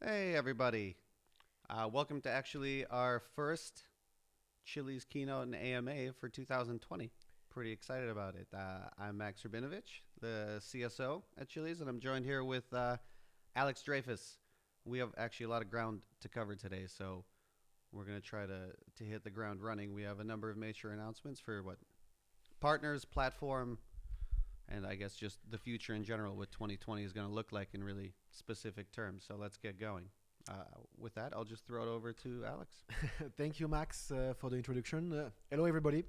Hey, everybody. Welcome to actually our first Chiliz keynote and AMA for 2020. Pretty excited about it. I'm Max Rabinovich, the CSO at Chiliz, and I'm joined here with Alex Dreyfus. We have actually a lot of ground to cover today, so we're going to try to hit the ground running. We have a number of major announcements for partners, platform, and I guess just the future in general, what 2020 is going to look like in really specific terms. So let's get going. With that, I'll just throw it over to Alex. Thank you, Max, for the introduction. Hello, everybody.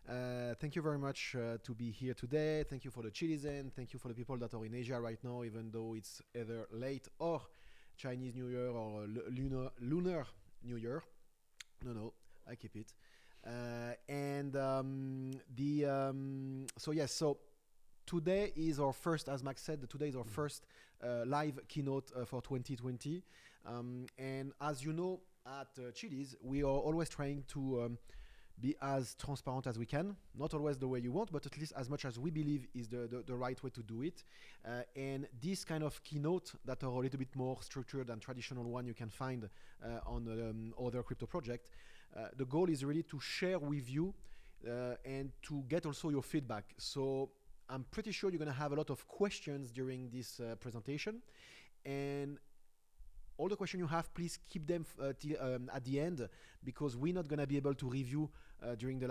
Thank you very much to be here today. Thank you for the Chiliz and thank you for the people that are in Asia right now, even though it's either late or Chinese New Year or lunar New Year. No, I keep it. So today is our first, as Max said, today is our first live keynote for 2020. And as you know, at Chiliz, we are always trying to be as transparent as we can. Not always the way you want, but at least as much as we believe is the right way to do it. And this kind of keynote that are a little bit more structured than traditional one you can find on other crypto project. The goal is really to share with you and to get also your feedback. So I'm pretty sure you're going to have a lot of questions during this presentation, and all the questions you have, please keep them at the end, because we're not going to be able to review during the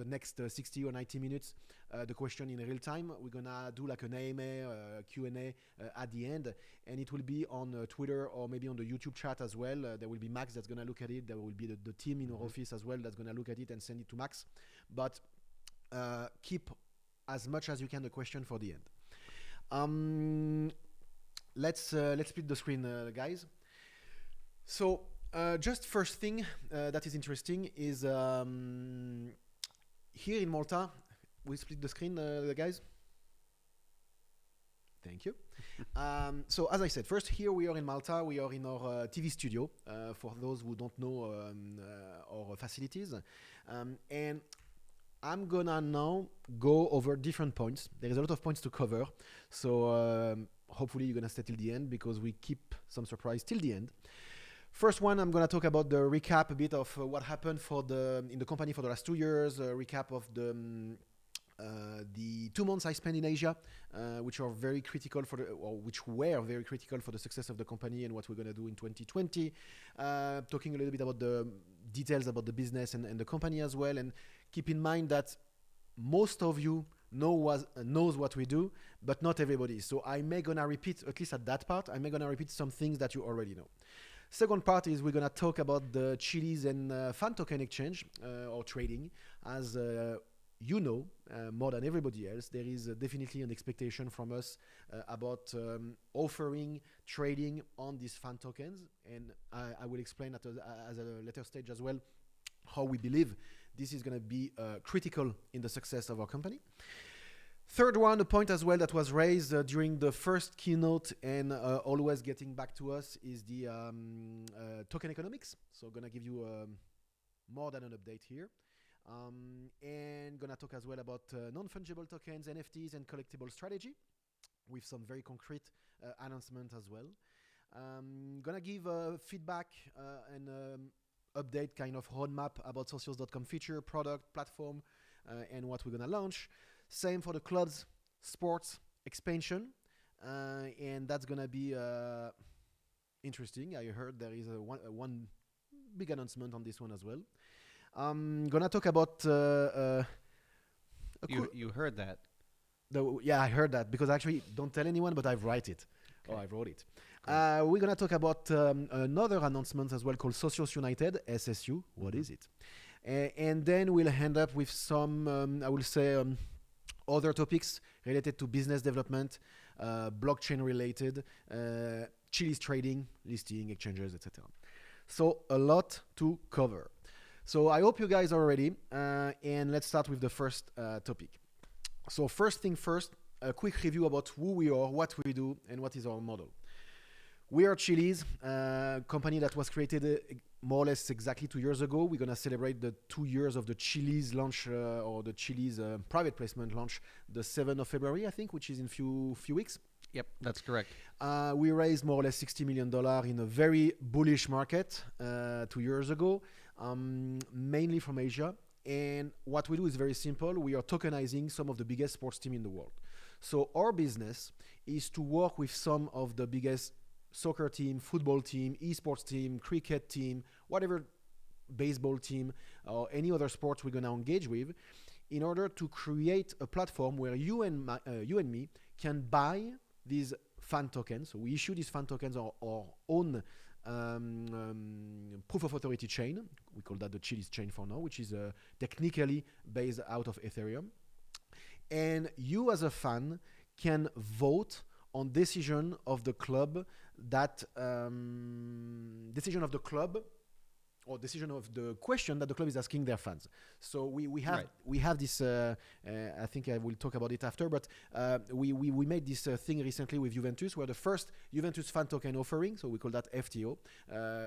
next 60 or 90 minutes the question in real time. We're going to do like an AMA, Q&A at the end, and it will be on Twitter or maybe on the YouTube chat as well. There will be Max that's going to look at it. There will be the team in our office as well that's going to look at it and send it to Max. But keep as much as you can the question for the end. Let's split the screen, guys. So just first thing that is interesting is here in Malta. We split the screen, guys. Thank you. So as I said, first here we are in Malta. We are in our TV studio. For those who don't know our facilities, and I'm gonna now go over different points. There is a lot of points to cover, so hopefully you're gonna stay till the end because we keep some surprise till the end. First one, I'm gonna talk about the recap a bit of what happened in the company for the last 2 years. A recap of the 2 months I spent in Asia, which were very critical for the success of the company and what we're gonna do in 2020. Talking a little bit about the details about the business and the company as well, and keep in mind that most of you knows what we do, but not everybody. So I may gonna repeat, at least at that part, I may gonna repeat some things that you already know. Second part is we're gonna talk about the Chiliz and fan token exchange or trading. As you know, more than everybody else, there is definitely an expectation from us about offering trading on these fan tokens, and I will explain at a later stage as well how we believe this is going to be critical in the success of our company. Third one, a point as well that was raised during the first keynote and always getting back to us is the token economics. So going to give you more than an update here. And going to talk as well about non-fungible tokens, NFTs, and collectible strategy with some very concrete announcement as well. Going to give feedback and update kind of roadmap about socios.com feature, product, platform, and what we're going to launch. Same for the clubs, sports, expansion. And that's going to be interesting. I heard there is one big announcement on this one as well. I'm going to talk about... You heard that? Yeah, I heard that because actually, don't tell anyone, but I've write it. Okay. Or I wrote it. We're going to talk about another announcement as well called Socios United, SSU. What is it? And then we'll end up with some, I will say, other topics related to business development, blockchain related, Chiliz trading, listing, exchanges, etc. So a lot to cover. So I hope you guys are ready. And let's start with the first topic. So first thing first, a quick review about who we are, what we do, and what is our model. We are Chiliz, a company that was created more or less exactly 2 years ago. We're going to celebrate the 2 years of the Chiliz launch or the Chiliz private placement launch the 7th of February, I think, which is in few weeks. Yep, that's correct. We raised more or less $60 million in a very bullish market 2 years ago, mainly from Asia. And what we do is very simple. We are tokenizing some of the biggest sports teams in the world. So our business is to work with some of the biggest soccer team, football team, esports team, cricket team, whatever baseball team or any other sports we're going to engage with, in order to create a platform where you and me can buy these fan tokens. So we issue these fan tokens on our own proof of authority chain. We call that the Chiliz chain for now, which is technically based out of Ethereum. And you as a fan can vote on decision of the club or decision of the question that the club is asking their fans. So we have this. I think I will talk about it after, but we made this thing recently with Juventus, where the first Juventus fan token offering, so we call that FTO,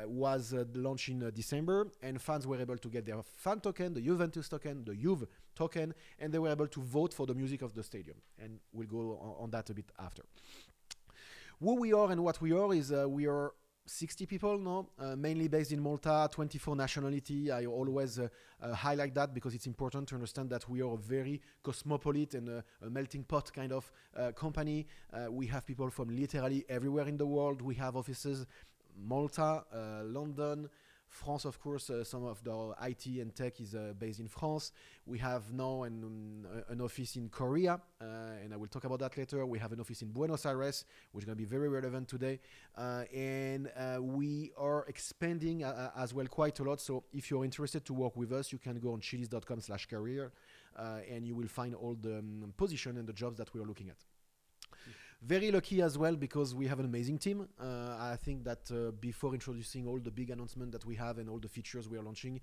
was launched in December, and fans were able to get their fan token, the Juventus token, the Juve token, and they were able to vote for the music of the stadium. And we'll go on that a bit after. Who we are and what we are is we are 60 people now, mainly based in Malta, 24 nationality. I always highlight that because it's important to understand that we are a very cosmopolitan and a melting pot kind of company. We have people from literally everywhere in the world. We have offices Malta, London, France, of course. Some of the IT and tech is based in France. We have now an office in Korea, and I will talk about that later. We have an office in Buenos Aires, which is going to be very relevant today. And we are expanding as well quite a lot. So if you're interested to work with us, you can go on chiliz.com/career, and you will find all the position and the jobs that we are looking at. Very lucky as well because we have an amazing team. I think that before introducing all the big announcements that we have and all the features we are launching,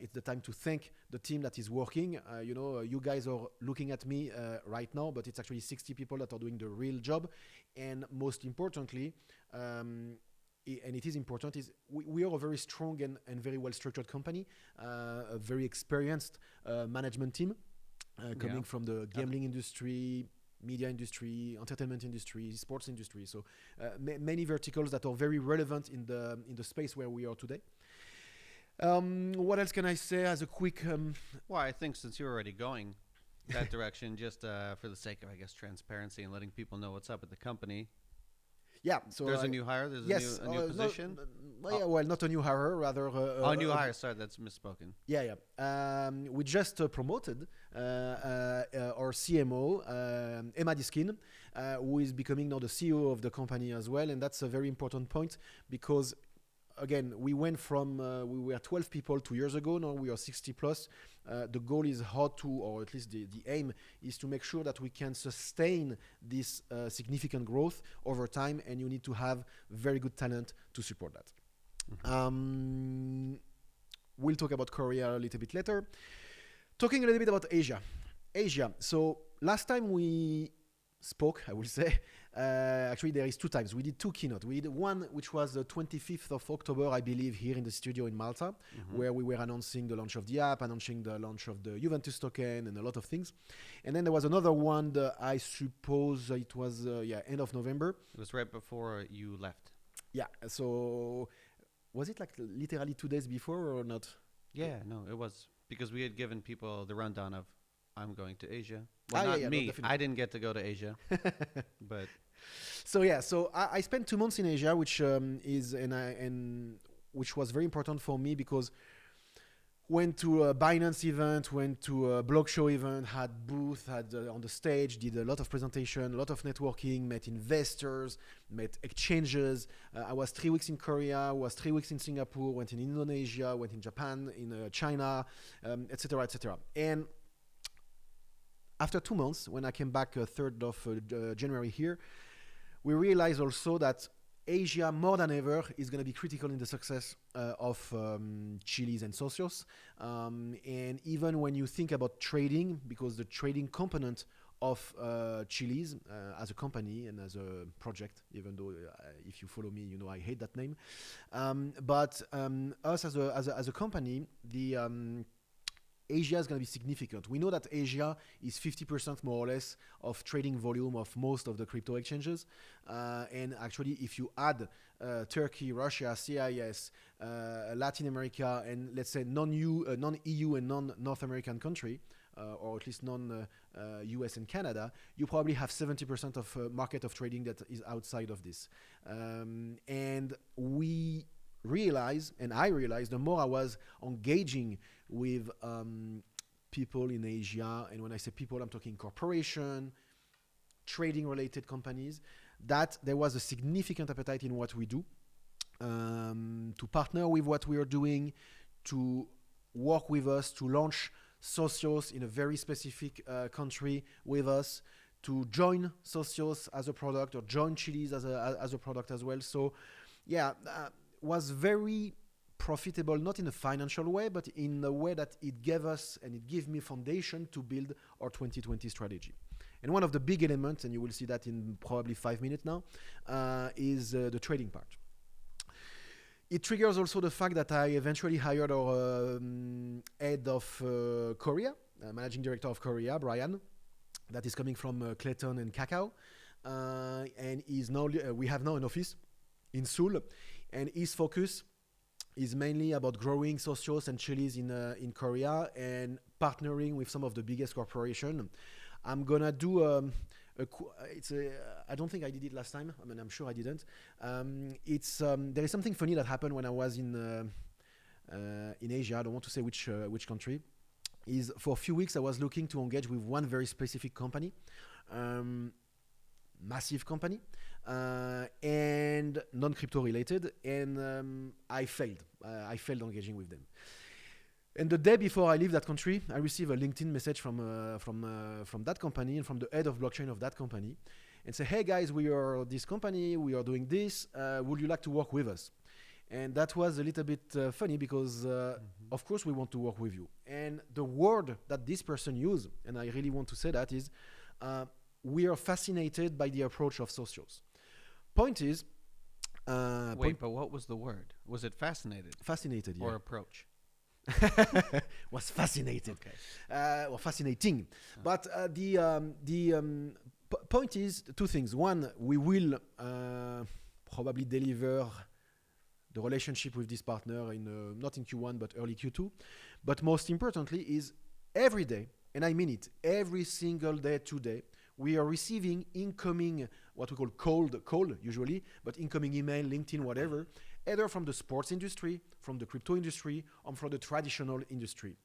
it's the time to thank the team that is working. You guys are looking at me right now, but it's actually 60 people that are doing the real job. And most importantly, and it is important, is we are a very strong and very well-structured company, a very experienced management team coming from the gambling industry, media industry, entertainment industry, sports industry. So many verticals that are very relevant in the space where we are today. What else can I say as a quick... Well, I think since you're already going that direction, just for the sake of, I guess, transparency and letting people know what's up at the company. Yeah, so there's a new hire. There's a new position. Well, not a new hire, rather. A new hire. Sorry, that's misspoken. Yeah. We just promoted our CMO, Emma Diskin, who is becoming now the CEO of the company as well, and that's a very important point because. Again, we went from, we were 12 people 2 years ago, now we are 60 plus. The goal is how to, or at least the aim is to make sure that we can sustain this significant growth over time, and you need to have very good talent to support that. Mm-hmm. We'll talk about Korea a little bit later. Talking a little bit about Asia. So last time we spoke, I will say, actually there is 2 times. We did 2 keynote. We did one which was the 25th of October, I believe, here in the studio in Malta, where we were announcing the launch of the app, announcing the launch of the Juventus token and a lot of things. And then there was another one that I suppose it was end of November. It was right before you left. Yeah. So was it like literally 2 days before or not? Yeah, no, it was because we had given people the rundown of I'm going to Asia. Well, not me. No, I didn't get to go to Asia, but so I spent 2 months in Asia, which which was very important for me because went to a Binance event, went to a blog show event, had booth, had on the stage, did a lot of presentation, a lot of networking, met investors, met exchanges. I was 3 weeks in Korea, was 3 weeks in Singapore, went in Indonesia, went in Japan, in China, etc., etc. And after 2 months, when I came back 3rd of January here, we realized also that Asia, more than ever, is going to be critical in the success of Chiliz and Socios. And even when you think about trading, because the trading component of Chiliz as a company and as a project, even though if you follow me, you know I hate that name. But us as a company, Asia is going to be significant. We know that Asia is 50% more or less of trading volume of most of the crypto exchanges. And actually, if you add Turkey, Russia, CIS, Latin America, and let's say non-EU and non-North American country, or at least non-US and Canada, you probably have 70% of market of trading that is outside of this. And we realize, and I realized, the more I was engaging with people in Asia, and when I say people, I'm talking corporation, trading-related companies, that there was a significant appetite in what we do, to partner with what we are doing, to work with us, to launch Socios in a very specific country with us, to join Socios as a product or join Chiliz as a product as well. So yeah, was very profitable, not in a financial way, but in a way that it gave us and it gave me foundation to build our 2020 strategy. And one of the big elements, and you will see that in probably 5 minutes now, is the trading part. It triggers also the fact that I eventually hired our head of Korea, managing director of Korea, Brian, that is coming from Clayton and Kakao. And is now we have now an office in Seoul, and his focus is mainly about growing Socios and Chiliz in Korea and partnering with some of the biggest corporations. I'm gonna do I don't think I did it last time. I mean, I'm sure I didn't. There is something funny that happened when I was in Asia. I don't want to say which country. Is for a few weeks I was looking to engage with one very specific company, massive company, and non-crypto related, and I failed. I failed engaging with them. And the day before I leave that country, I receive a LinkedIn message from that company and from the head of blockchain of that company, and say, "Hey guys, we are this company. We are doing this. Would you like to work with us?" And that was a little bit funny because, of course, we want to work with you. And the word that this person used, and I really want to say that, is we are fascinated by the approach of Socios. Point is, wait, but what was the word? Was it fascinated? Fascinated, yeah. Or approach? Was fascinated. Okay. Or fascinating. But the point is two things. One, we will probably deliver the relationship with this partner in not in Q1 but early Q2. But most importantly is every day, and I mean it, every single day today, we are receiving incoming, what we call cold call usually, but incoming email, LinkedIn, whatever, either from the sports industry, from the crypto industry, or from the traditional industry.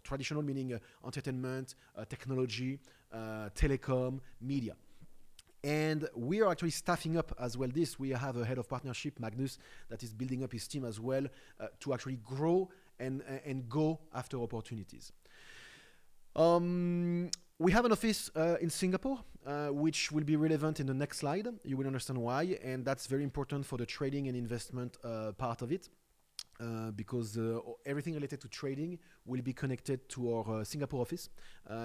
Traditional meaning entertainment, technology, telecom, media. And we are actually staffing up as well this. We have a head of partnership, Magnus, that is building up his team as well to actually grow and go after opportunities. We have an office in Singapore, which will be relevant in the next slide. You will understand why, and that's very important for the trading and investment part of it, because everything related to trading will be connected to our Singapore office,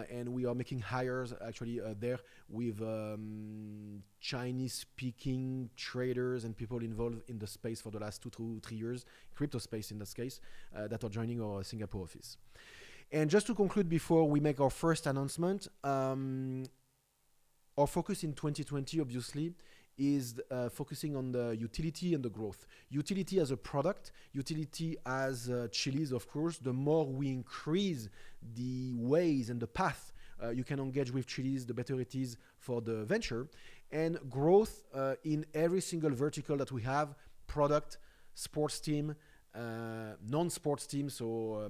and we are making hires actually there with Chinese-speaking traders and people involved in the space for the last 2 to 3 years, crypto space in this case, that are joining our Singapore office. And just to conclude before we make our first announcement, our focus in 2020 obviously is focusing on the utility and the growth. Utility as a product, utility as Chiliz, of course. The more we increase the ways and the path you can engage with Chiliz, the better it is for the venture. And growth in every single vertical that we have, product, sports team, non-sports teams, so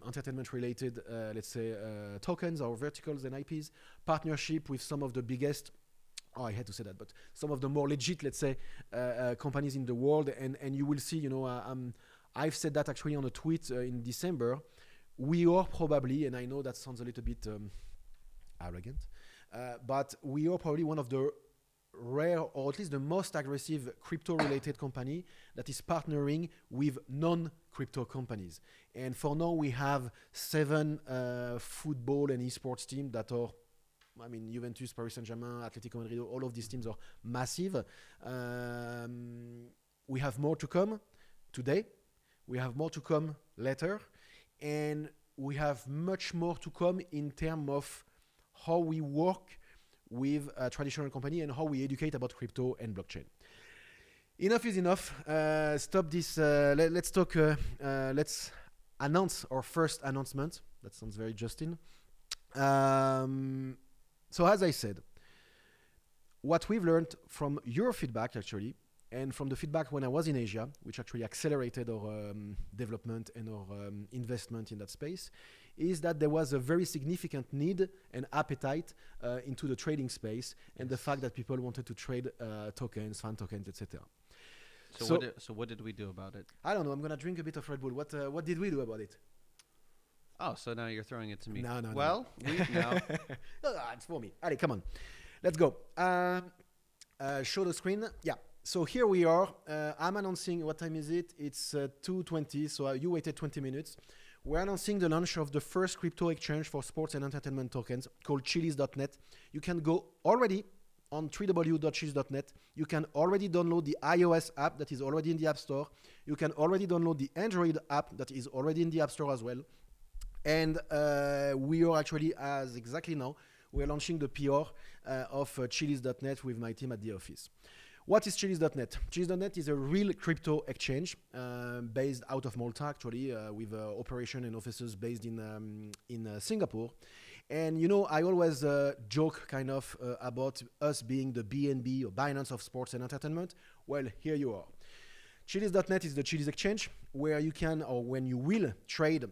entertainment related, let's say, tokens or verticals and IPs, partnership with some of the biggest, I had to say that, but some of the more legit, let's say, companies in the world. And you will see, I've said that actually on a tweet in December. We are probably, and I know that sounds a little bit arrogant, but we are probably one of the rare, or at least the most aggressive crypto-related company that is partnering with non-crypto companies. And for now, we have 7 football and esports teams that are, I mean, Juventus, Paris Saint-Germain, Atletico Madrid, all of these teams are massive. We have more to come today. We have more to come later. And we have much more to come in terms of how we work with a traditional company and how we educate about crypto and blockchain. Enough is enough. Stop this. Let's talk. Let's announce our first announcement. That sounds very Justin. So as I said, what we've learned from your feedback actually, and from the feedback when I was in Asia, which actually accelerated our development and our investment in that space, is that there was a very significant need and appetite into the trading space, and the fact that people wanted to trade tokens, fan tokens, etc. So what did we do about it? I don't know. I'm gonna drink a bit of Red Bull. What did we do about it? Oh, so now you're throwing it to me. No. Well, we now. It's for me. Allez, come on. Let's go. Show the screen. Yeah. So here we are. I'm announcing. What time is it? It's 2:20. So you waited 20 minutes. We're announcing the launch of the first crypto exchange for sports and entertainment tokens called Chiliz.net. You can go already on www.chiliz.net. You can already download the iOS app that is already in the App Store. You can already download the Android app that is already in the App Store as well. And we are actually, as exactly now, we're launching the PR of Chiliz.net with my team at the office. What is Chiliz.net? Chiliz.net is a real crypto exchange based out of Malta, actually, with operation and offices based in Singapore. And, you know, I always joke kind of about us being the BNB or Binance of sports and entertainment. Well, here you are. Chiliz.net is the Chiliz exchange where you can, or when you will trade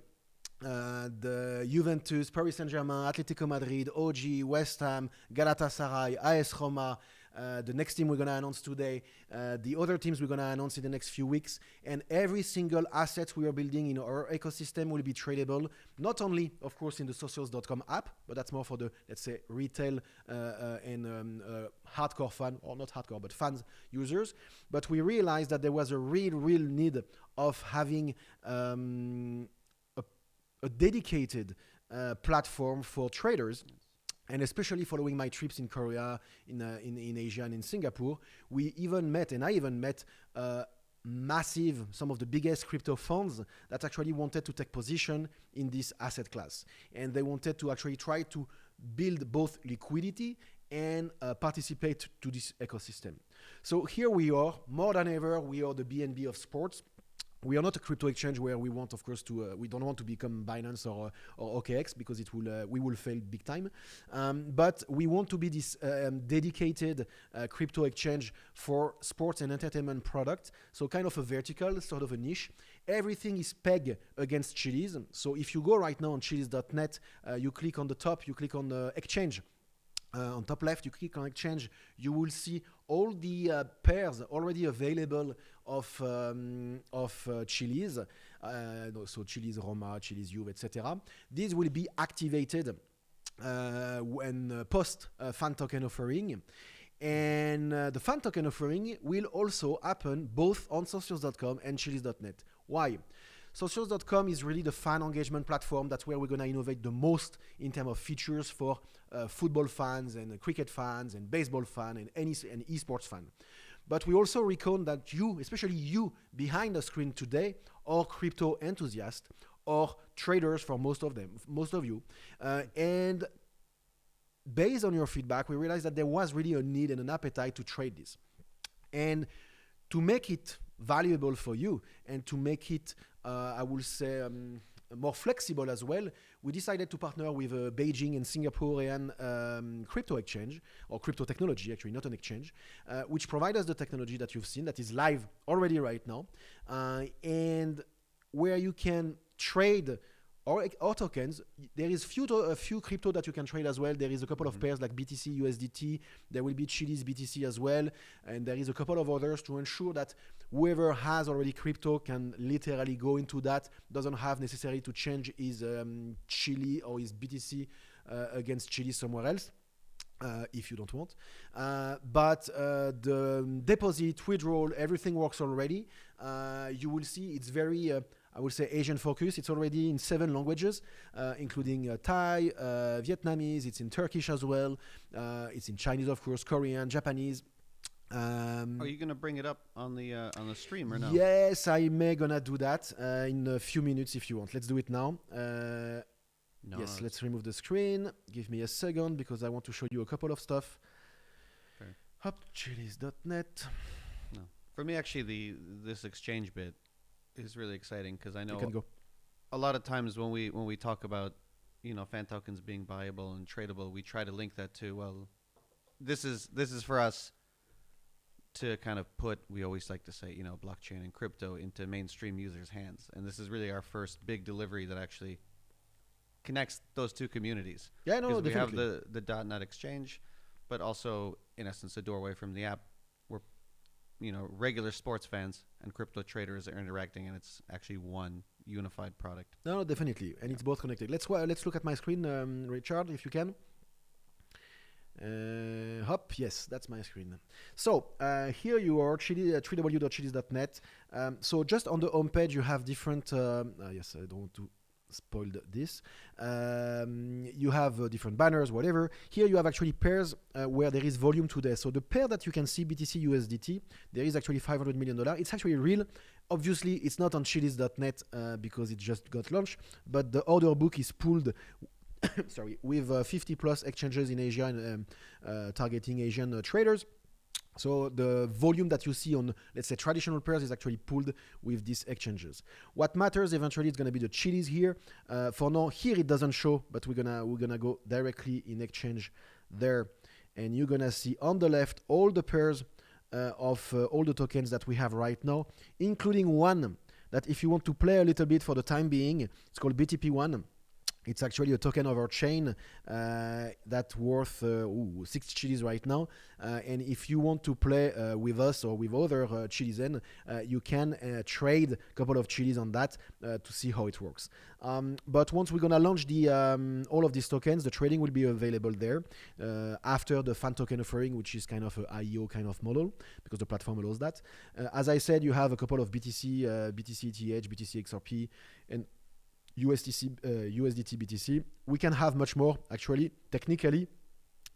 the Juventus, Paris Saint-Germain, Atletico Madrid, OG, West Ham, Galatasaray, AS Roma, the next team we're going to announce today, the other teams we're going to announce in the next few weeks, and every single asset we are building in our ecosystem will be tradable, not only, of course, in the socials.com app, but that's more for the, let's say, retail and hardcore fan, or not hardcore, but fans users. But we realized that there was a real need of having a dedicated platform for traders. And especially following my trips in Korea, in Asia, and in Singapore, I even met some of the biggest crypto funds that actually wanted to take position in this asset class. And they wanted to actually try to build both liquidity and participate to this ecosystem. So here we are, more than ever, we are the BNB of sports. We are not a crypto exchange where we want, of course, we don't want to become Binance or OKX because we will fail big time. But we want to be this dedicated crypto exchange for sports and entertainment product. So kind of a vertical, sort of a niche. Everything is pegged against Chiliz. So if you go right now on Chiliz.net, you click on the top, you click on the exchange. On top left, you click on exchange, you will see all the pairs already available of Chiliz. So Chiliz Roma, Chiliz Juve, etc. These will be activated when post fan token offering. And the fan token offering will also happen both on socials.com and Chiliz.net. Why? Socials.com is really the fan engagement platform. That's where we're going to innovate the most in terms of features for football fans and cricket fans and baseball fans and esports fans. But we also reckon that you, especially you behind the screen today, are crypto enthusiasts or traders for most of you. And based on your feedback, we realized that there was really a need and an appetite to trade this. And to make it valuable for you and to make it, I will say, more flexible as well, we decided to partner with a Beijing and Singaporean crypto exchange, or crypto technology, actually, not an exchange, which provides us the technology that you've seen, that is live already right now, and where you can trade or tokens. There is a few crypto that you can trade as well. There is a couple of pairs like BTC, USDT. There will be Chiliz BTC as well. And there is a couple of others to ensure that whoever has already crypto can literally go into that, doesn't have necessarily to change his Chili or his BTC against Chiliz somewhere else. If you don't want. But the deposit, withdrawal, everything works already. You will see it's very, I would say, Asian focused. It's already in 7 languages, including Thai, Vietnamese. It's in Turkish as well. It's in Chinese, of course, Korean, Japanese. Um, Are you gonna bring it up on the stream or no? yes, I may gonna do that in a few minutes if you want. Let's do it now. No, Yes, no, let's remove the screen. Give me a second because I want to show you a couple of stuff. fair. Hop, chiliz.net. No. For me, actually, this exchange bit is really exciting because I You know can go. a lot of times when we talk about fan tokens being buyable and tradable, we try to link that to, well, this is for us to kind of put, we always like to say, blockchain and crypto into mainstream users' hands, and this is really our first big delivery that actually connects those two communities. Yeah, no, Because we have definitely. the .NET exchange, but also in essence a doorway from the app where regular sports fans and crypto traders are interacting, and it's actually one unified product. No, no, definitely, and Yeah. it's both connected. Let's look at my screen, Richard, if you can. Hop, yes, that's my screen. So here you are, www.chiliz.net. So just on the home page, you have different. Yes, I don't want to spoil this. You have different banners, whatever. Here you have actually pairs where there is volume today. So the pair that you can see, BTC USDT, there is actually $500 million. It's actually real. Obviously, it's not on chiliz.net because it just got launched, but the order book is pulled sorry, with 50 plus exchanges in Asia and targeting Asian traders. So the volume that you see on, let's say, traditional pairs is actually pulled with these exchanges. What matters eventually is going to be the Chiliz here. For now, here it doesn't show, but we're gonna go directly in exchange there, and you're gonna see on the left all the pairs of all the tokens that we have right now, including one that if you want to play a little bit for the time being, it's called BTP1. It's actually a token of our chain that's worth 6 Chiliz right now. And if you want to play with us or with other Chilizen, you can trade a couple of Chiliz on that to see how it works. But once we're going to launch all of these tokens, the trading will be available there after the fan token offering, which is kind of an IEO kind of model because the platform allows that. As I said, you have a couple of BTC, BTC ETH, BTC XRP, and USDT BTC. We can have much more actually. Technically,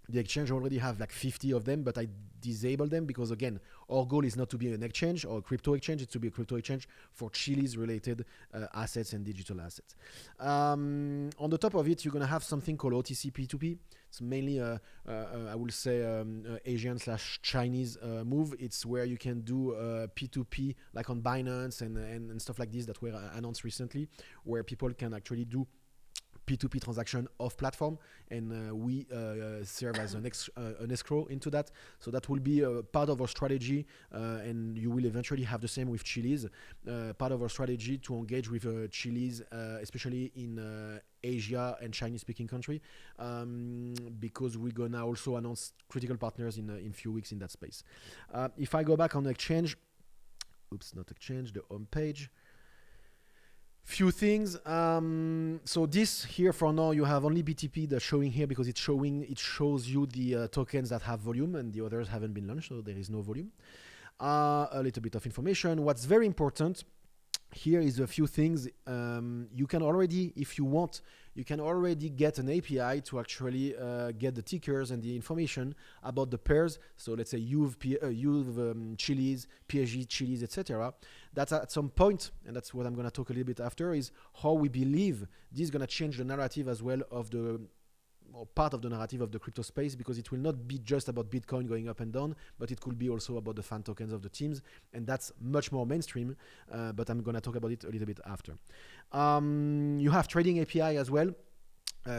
the exchange already have like 50 of them, but I disable them because again, our goal is not to be an exchange or a crypto exchange, it's to be a crypto exchange for Chiliz related assets and digital assets. On the top of it, you're gonna have something called OTC P2P. It's mainly I will say Asian / Chinese move. It's where you can do P2P like on Binance and stuff like this that were announced recently, where people can actually do P2P transaction off platform, and we serve as an escrow into that. So that will be part of our strategy, and you will eventually have the same with Chiliz. Part of our strategy to engage with Chiliz, especially in Asia and Chinese-speaking country, because we're gonna also announce critical partners in few weeks in that space. If I go back on the exchange, not exchange, the home page. Few things. So this here for now, you have only BTP that's showing here because it shows you the tokens that have volume, and the others haven't been launched, so there is no volume. A little bit of information. What's very important here is a few things. You can already, if you want, you can already get an API to actually get the tickers and the information about the pairs. So let's say you've Chiliz, PSG, Chiliz, etc. That's at some point, and that's what I'm going to talk a little bit after, is how we believe this is going to change the narrative as well of the or part of the narrative of the crypto space, because it will not be just about Bitcoin going up and down, but it could be also about the fan tokens of the teams, and that's much more mainstream, but I'm going to talk about it a little bit after. You have trading API as well.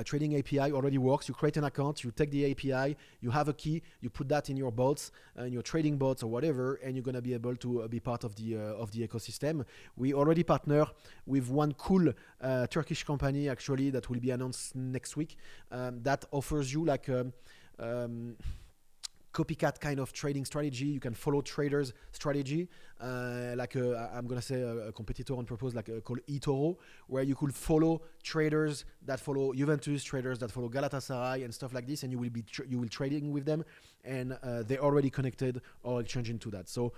Trading API already works. You create an account, you take the API, you have a key, you put that in your bots, in your trading bots or whatever, and you're gonna be able to be part of the ecosystem. We already partner with one cool Turkish company actually that will be announced next week. That offers you like copycat kind of trading strategy. You can follow traders' strategy, like I'm gonna say a competitor on purpose, like called eToro, where you could follow traders that follow Juventus, traders that follow Galatasaray and stuff like this, and you will trading with them, and they're already connected or exchange into that. So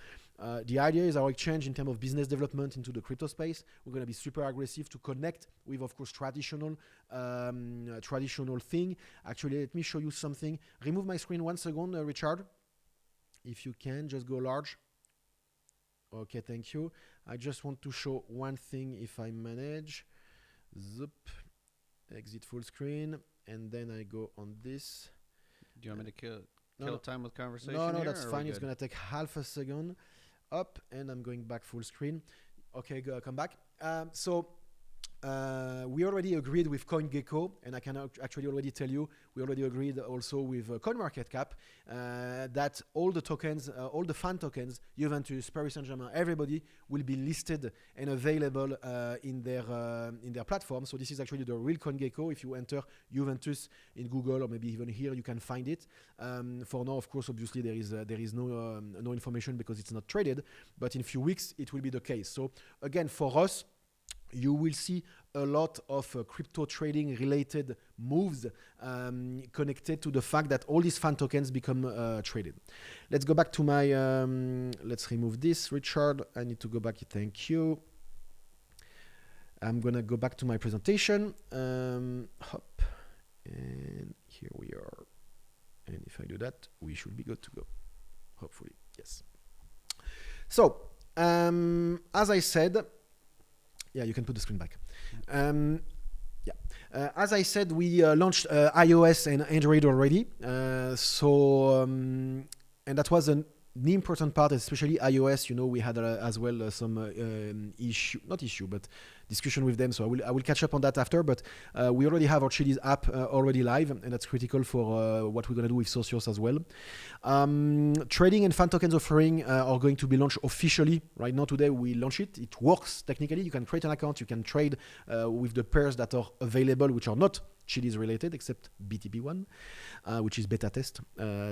the idea is our exchange in terms of business development into the crypto space. We're going to be super aggressive to connect with, of course, traditional thing. Actually, let me show you something. Remove my screen 1 second, Richard. If you can, just go large. Okay, thank you. I just want to show one thing if I manage. Zup. Exit full screen. And then I go on this. Do you want me to kill time with conversation? No, here, that's or are we fine. It's good? going to take half a second. Up, and I'm going back full screen. Okay, come back. We already agreed with CoinGecko, and I can actually already tell you, we already agreed also with CoinMarketCap that all the tokens, all the fan tokens, Juventus, Paris Saint-Germain, everybody will be listed and available in their platform. So this is actually the real CoinGecko. If you enter Juventus in Google or maybe even here, you can find it. For now, of course, obviously there is no information because it's not traded, but in a few weeks it will be the case. So again, for us, you will see a lot of crypto trading related moves connected to the fact that all these fan tokens become traded. Let's go back to my, let's remove this, Richard. I need to go back, thank you. I'm gonna go back to my presentation. Hop, and here we are. And if I do that, we should be good to go, hopefully, yes. So, as I said, yeah, you can put the screen back. As I said, we launched iOS and Android already. And that was an important part, especially iOS. You know, we had as well some discussion with them. So I will catch up on that after. But we already have our Chiliz app already live, and that's critical for what we're going to do with Socios as well. Trading and fan tokens offering are going to be launched officially. Right now, today we launch it. It works technically. You can create an account. You can trade with the pairs that are available, which are not Chiliz related, except BTP1, which is beta test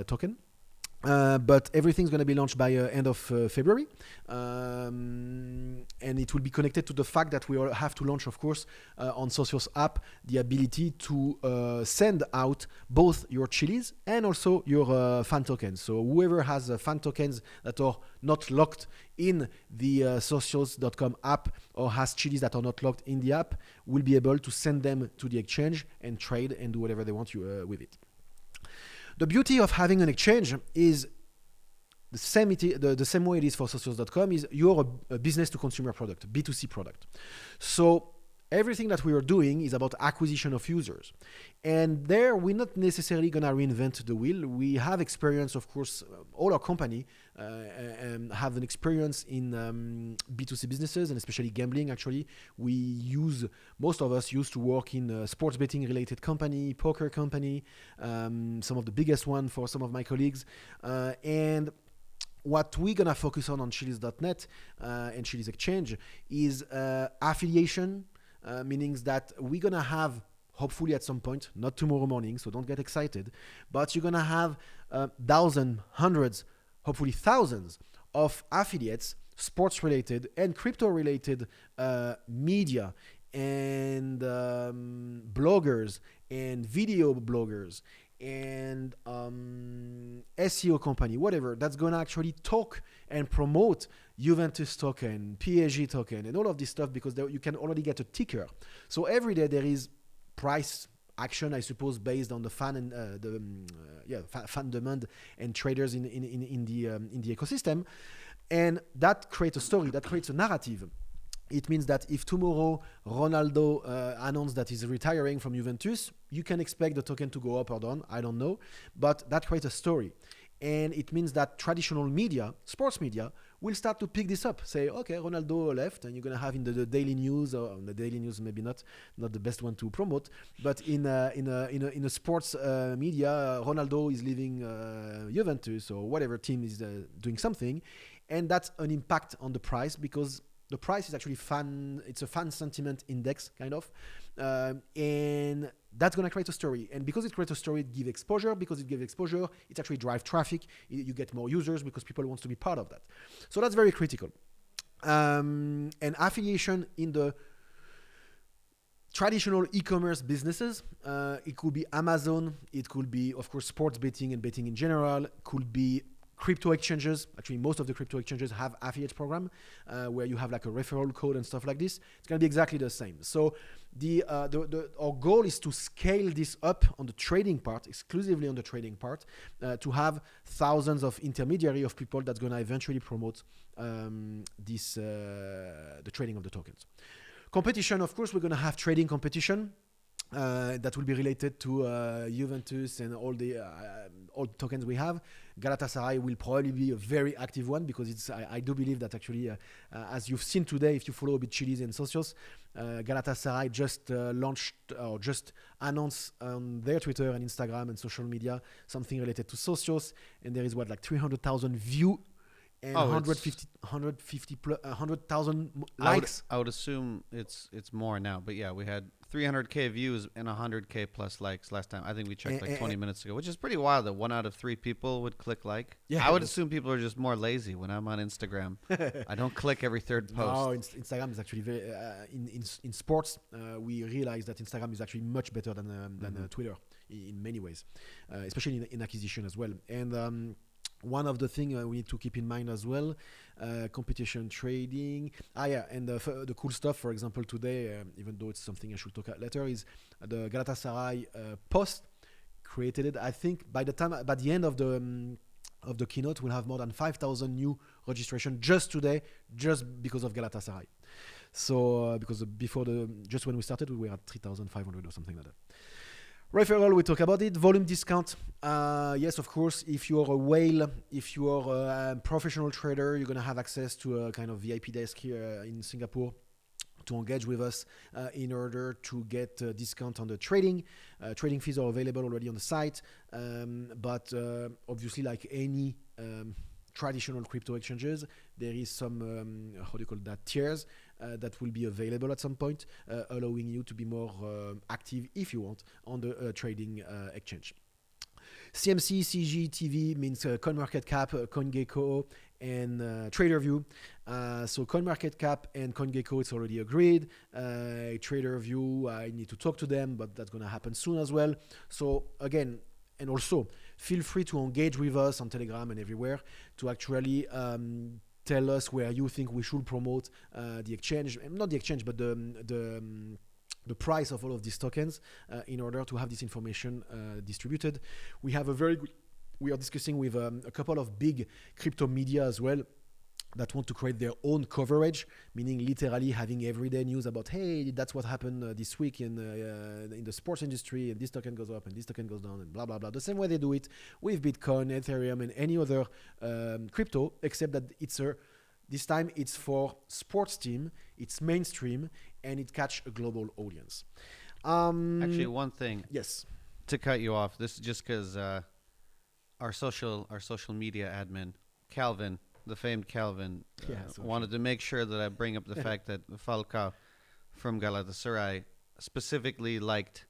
token. But everything's going to be launched by end of February. And it will be connected to the fact that we have to launch, of course, on Socios app, the ability to send out both your Chiliz and also your fan tokens. So whoever has fan tokens that are not locked in the socios.com app or has Chiliz that are not locked in the app will be able to send them to the exchange and trade and do whatever they want with it. The beauty of having an exchange is the same way it is for socios.com is you're a business to consumer product, B2C product. So everything that we are doing is about acquisition of users. And there we're not necessarily going to reinvent the wheel. We have experience, of course, all our company have an experience in B2C businesses and especially gambling. Actually, most of us used to work in sports betting related company, poker company, some of the biggest one for some of my colleagues. And what we're going to focus on Chiliz.net and Chiliz Exchange is affiliation, meaning that we're going to have, hopefully at some point, not tomorrow morning, so don't get excited, but you're going to have dozens, hundreds, hopefully thousands of affiliates, sports related and crypto related media and bloggers and video bloggers and SEO company, whatever, that's going to actually talk and promote Juventus token, PSG token, and all of this stuff because you can already get a ticker. So every day there is price action, I suppose, based on the fan and fan demand and traders in the ecosystem, and that creates a story, that creates a narrative. It means that if tomorrow Ronaldo announced that he's retiring from Juventus, you can expect the token to go up or down. I don't know, but that creates a story. And it means that traditional media, sports media, will start to pick this up. Say, okay, Ronaldo left, and you're going to have in the daily news, or the daily news maybe not the best one to promote, but in a sports media, Ronaldo is leaving Juventus or whatever team is doing something, and that's an impact on the price because the price is actually it's a fan sentiment index, kind of. And that's going to create a story. And because it creates a story, it gives exposure. Because it gives exposure, it actually drives traffic. You get more users because people want to be part of that. So that's very critical. And affiliation in the traditional e-commerce businesses, it could be Amazon. It could be, of course, sports betting and betting in general. It could be crypto exchanges, actually most of the crypto exchanges have affiliate program where you have like a referral code and stuff like this. It's going to be exactly the same. So our goal is to scale this up on the trading part, exclusively on the trading part, to have thousands of intermediary of people that's going to eventually promote the trading of the tokens. Competition, of course, we're going to have trading competition. That will be related to Juventus and all the tokens we have. Galatasaray will probably be a very active one because I do believe that actually, as you've seen today, if you follow a bit Chiliz and Socios, Galatasaray just launched or just announced on their Twitter and Instagram and social media something related to Socios, and there is 300,000 view and 100,000 likes. I would assume it's more now, but yeah, we had 300K views and 100K plus likes last time. I think we checked 20 minutes ago, which is pretty wild that 1 out of 3 people would click like. Yeah, I would assume people are just more lazy. When I'm on Instagram, I don't click every third post. No, Instagram is actually very in sports. We realize that Instagram is actually much better than Twitter in many ways, especially in acquisition as well. And one of the things we need to keep in mind as well, competition trading. And the cool stuff, for example, today, even though it's something I should talk about later, is the Galatasaray post created it. I think by the end of the keynote, we'll have more than 5,000 new registration just today, just because of Galatasaray. So because just when we started, we were at 3,500 or something like that. Referral, we talk about it. Volume discount. Yes, of course, if you're a whale, if you're a professional trader, you're going to have access to a kind of VIP desk here in Singapore to engage with us in order to get a discount on the trading. Trading fees are available already on the site. But obviously, like any traditional crypto exchanges, there is some, tiers that will be available at some point, allowing you to be more active, if you want, on the trading exchange. CMC, CG, TV means CoinMarketCap, CoinGecko, and TraderView. So CoinMarketCap and CoinGecko, it's already agreed. TraderView, I need to talk to them, but that's going to happen soon as well. So again, and also feel free to engage with us on Telegram and everywhere to actually tell us where you think we should promote the exchange, not the exchange, but the price of all of these tokens in order to have this information distributed. We are discussing with a couple of big crypto media as well that want to create their own coverage, meaning literally having everyday news about, hey, that's what happened this week in the sports industry, and this token goes up and this token goes down and blah, blah, blah. The same way they do it with Bitcoin, Ethereum, and any other crypto, except that this time it's for sports team, it's mainstream, and it catch a global audience. Actually, one thing. Yes. To cut you off, this is just because our social media admin, Calvin, the famed Calvin, wanted to make sure that I bring up the fact that Falcao from Galatasaray specifically liked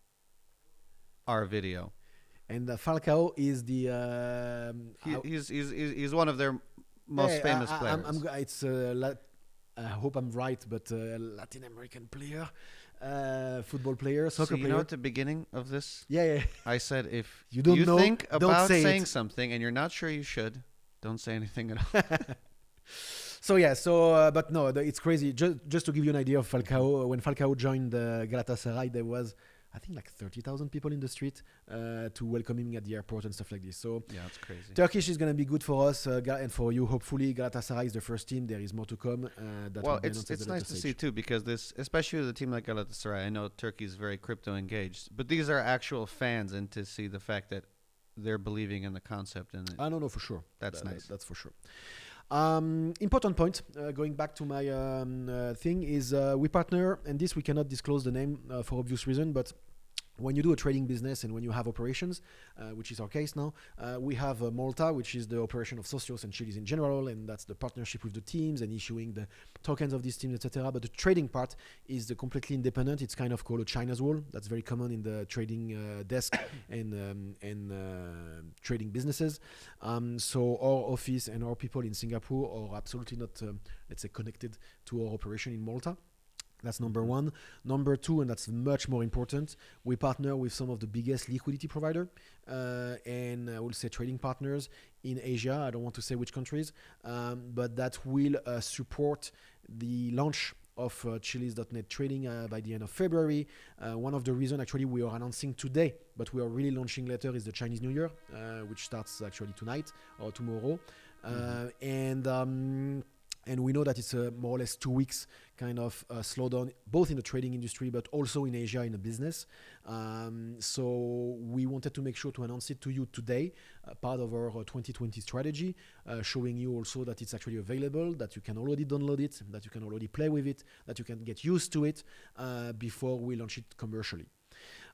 our video. And Falcao is the... he's one of their most famous players. I hope I'm right, but Latin American player, football player, soccer player. You know at the beginning of this? Yeah. I said if you think about saying something and you're not sure you should, don't say anything at all. But no, it's crazy. Just to give you an idea of Falcao, when Falcao joined Galatasaray, there was, I think, like 30,000 people in the street to welcome him at the airport and stuff like this. So yeah, it's crazy. Turkish is going to be good for us and for you. Hopefully, Galatasaray is the first team. There is more to come. It's nice to see too, because this, especially with a team like Galatasaray, I know Turkey is very crypto engaged, but these are actual fans, and to see the fact that they're believing in the concept, and I don't know for sure. That's nice. That's for sure. Important point, going back to my thing, is we partner, and this we cannot disclose the name for obvious reason, but when you do a trading business and when you have operations, which is our case now, we have Malta, which is the operation of Socios and Chiliz in general, and that's the partnership with the teams and issuing the tokens of these teams, etc. But the trading part is completely independent. It's kind of called a China's wall. That's very common in the trading desk and trading businesses. So our office and our people in Singapore are absolutely not, let's say, connected to our operation in Malta. That's number one. Number two, and that's much more important, we partner with some of the biggest liquidity provider and I will say trading partners in Asia. I don't want to say which countries, but that will support the launch of Chiliz.net trading by the end of February. One of the reasons actually we are announcing today, but we are really launching later, is the Chinese New Year, which starts actually tonight or tomorrow. And we know that it's a more or less 2 weeks kind of slowdown, both in the trading industry, but also in Asia in the business. So we wanted to make sure to announce it to you today, part of our 2020 strategy, showing you also that it's actually available, that you can already download it, that you can already play with it, that you can get used to it before we launch it commercially.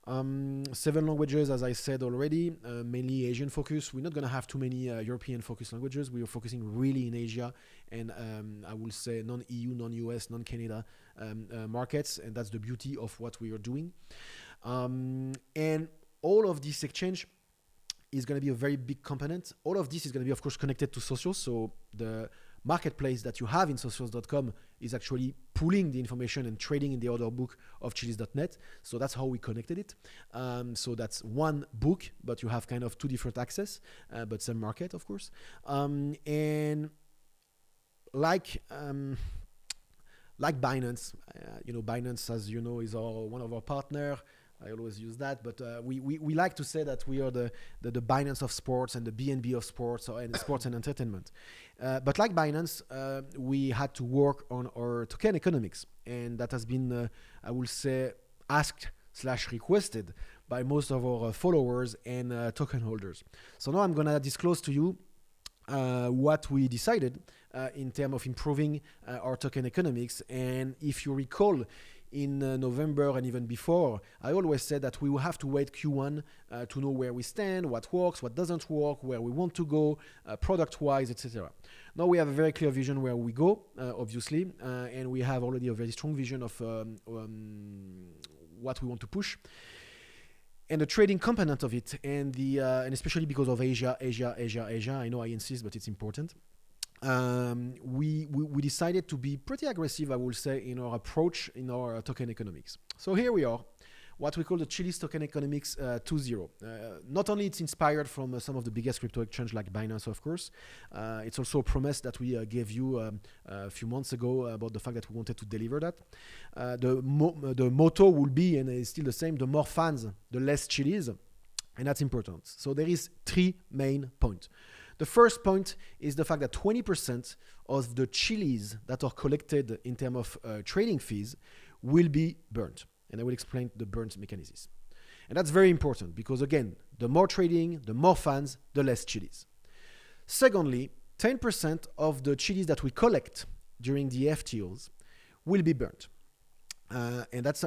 7 languages, as I said already, mainly Asian focus. We're not going to have too many European focused languages. We are focusing really in Asia and I will say non-EU, non-US, non-Canada markets, and that's the beauty of what we are doing. And all of this exchange is going to be a very big component. All of this is going to be, of course, connected to socials. So the marketplace that you have in socials.com is actually pooling the information and trading in the order book of Chiliz.net. So that's how we connected it. So that's one book, but you have kind of 2 different access, but same market, of course. And like Binance, Binance, as you know, is one of our partner. I always use that, but we like to say that we are the Binance of sports and the BNB of sports, and sports and entertainment. But like Binance, we had to work on our token economics, and that has been, I will say, asked/requested by most of our followers and token holders. So now I'm gonna disclose to you what we decided in terms of improving our token economics. And if you recall, in November and even before, I always said that we will have to wait Q1 to know where we stand, what works, what doesn't work, where we want to go, product-wise, etc. Now we have a very clear vision where we go, obviously, and we have already a very strong vision of what we want to push. And the trading component of it, and especially because of Asia, I know I insist, but it's important. We decided to be pretty aggressive, I will say, in our approach in our token economics. So here we are, what we call the Chiliz Token Economics 2.0. Not only it's inspired from some of the biggest crypto exchange like Binance, of course. It's also a promise that we gave you a few months ago about the fact that we wanted to deliver that. The motto will be, and it's still the same, the more fans, the less Chiliz, and that's important. So there is 3 main points. The first point is the fact that 20% of the Chiliz that are collected in terms of trading fees will be burnt. And I will explain the burnt mechanisms. And that's very important because, again, the more trading, the more fans, the less Chiliz. Secondly, 10% of the Chiliz that we collect during the FTOs will be burnt. And that's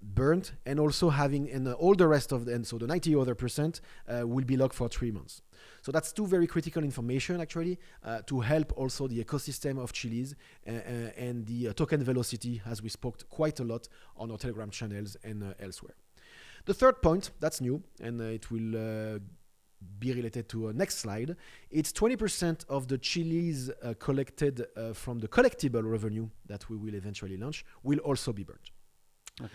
burnt, and also having, and all the rest of them, so the 90% other will be locked for 3 months. So that's 2 very critical information actually to help also the ecosystem of Chiliz and the token velocity, as we spoke quite a lot on our Telegram channels and elsewhere. The third point, that's new, and it will be related to next slide. It's 20% of the Chiliz collected from the collectible revenue that we will eventually launch will also be burned. Okay.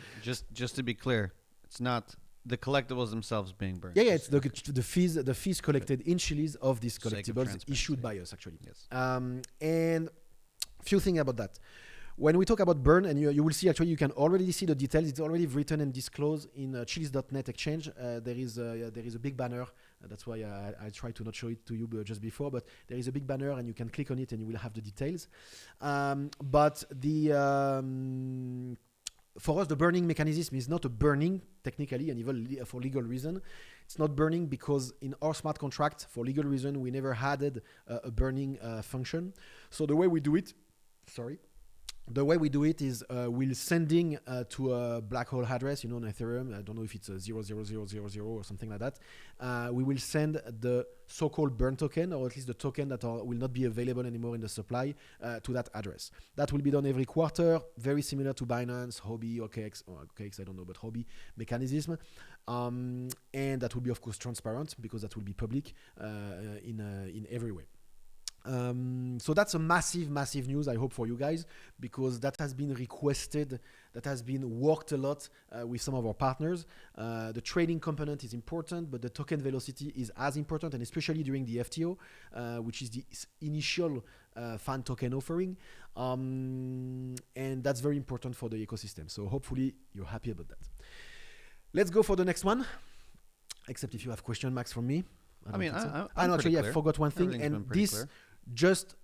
Just to be clear, it's not the collectibles themselves being burned. Yeah, it's the fees collected in Chiliz of these collectibles issued by us actually. Yes. And few things about that. When we talk about burn, and you will see actually, you can already see the details. It's already written and disclosed in Chiliz.net exchange. There is a big banner. That's why I tried to not show it to you just before, but there is a big banner and you can click on it and you will have the details. But for us, the burning mechanism is not a burning technically, and even for legal reason. It's not burning because in our smart contract, for legal reason, we never added a burning function. So the way we do it, is we're sending to a black hole address, on Ethereum. I don't know if it's a 00000 or something like that. We will send the so-called burn token, or at least the token that will not be available anymore in the supply, to that address. That will be done every quarter, very similar to Binance, Hobby, OKX, I don't know, but Hobby mechanism. And that will be, of course, transparent because that will be public in every way. So that's a massive news, I hope, for you guys, because that has been requested, that has been worked a lot with some of our partners. The trading component is important, but the token velocity is as important, and especially during the FTO, which is the initial fan token offering. And that's very important for the ecosystem. So hopefully you're happy about that. Let's go for the next one, except if you have question, Max, from me. I mean, I I'm actually, pretty I forgot one thing, Everything's been and pretty this, clear. just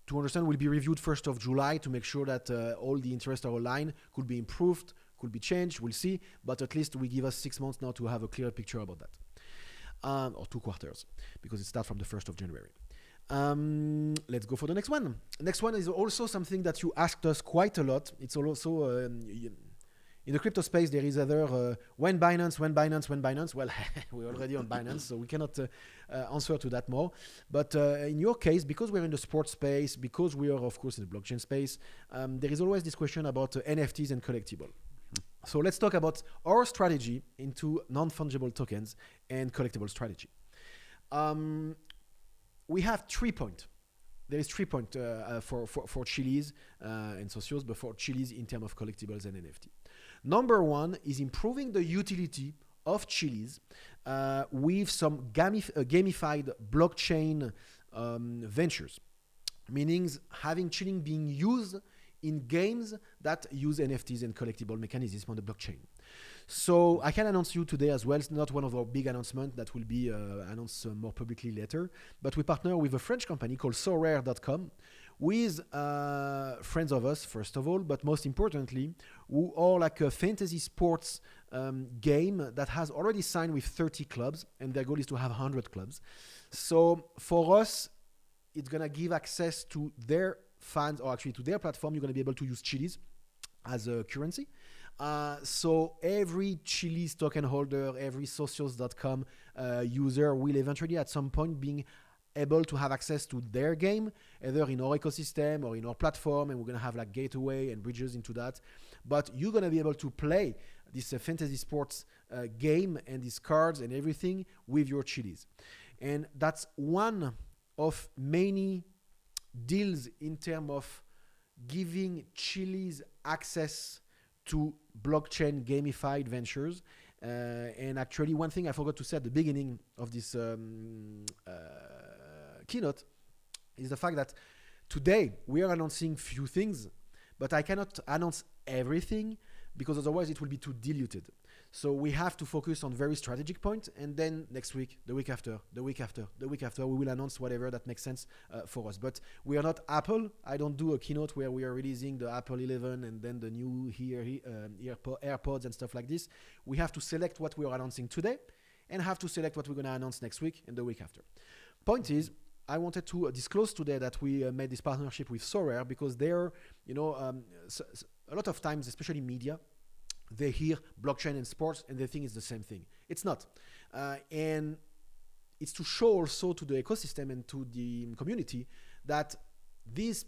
to understand, will be reviewed 1st of July to make sure that all the interests are aligned, could be improved, could be changed, we'll see, but at least we give us 6 months now to have a clear picture about that. Or 2 quarters, because it starts from the 1st of January. Let's go for the next one. Next one is also something that you asked us quite a lot. It's also in the crypto space, there is either when Binance. Well, we're already on Binance, so we cannot answer to that more. But in your case, because we're in the sports space, because we are, of course, in the blockchain space, there is always this question about NFTs and collectible. So let's talk about our strategy into non-fungible tokens and collectible strategy. We have 3 points. There is 3 points for Chiliz and Socios, but for Chiliz in terms of collectibles and NFT. Number 1 is improving the utility of Chiliz with some gamified blockchain ventures, meaning having Chiliz being used in games that use NFTs and collectible mechanisms on the blockchain. So I can announce you today as well. It's not one of our big announcements that will be announced more publicly later, but we partner with a French company called sorare.com, with friends of us, first of all, but most importantly, who are like a fantasy sports game that has already signed with 30 clubs, and their goal is to have 100 clubs. So for us, it's going to give access to their fans, or actually to their platform. You're going to be able to use Chiliz as a currency. So every Chiliz token holder, every socios.com user will eventually at some point being able to have access to their game, either in our ecosystem or in our platform, and we're going to have like gateway and bridges into that. But you're going to be able to play this fantasy sports game and these cards and everything with your Chiliz. And that's one of many deals in terms of giving Chiliz access to blockchain gamified ventures. And actually, one thing I forgot to say at the beginning of this keynote is the fact that today we are announcing few things, but I cannot announce everything because otherwise it will be too diluted. So we have to focus on very strategic points, and then next week, the week after, we will announce whatever that makes sense for us. But we are not Apple. I don't do a keynote where we are releasing the Apple 11 and then the new AirPods and stuff like this. We have to select what we are announcing today and have to select what we're going to announce next week and the week after. Point is, I wanted to disclose today that we made this partnership with Sorare because they're, a lot of times, especially media, they hear blockchain and sports and they think it's the same thing. It's not. And it's to show also to the ecosystem and to the community that these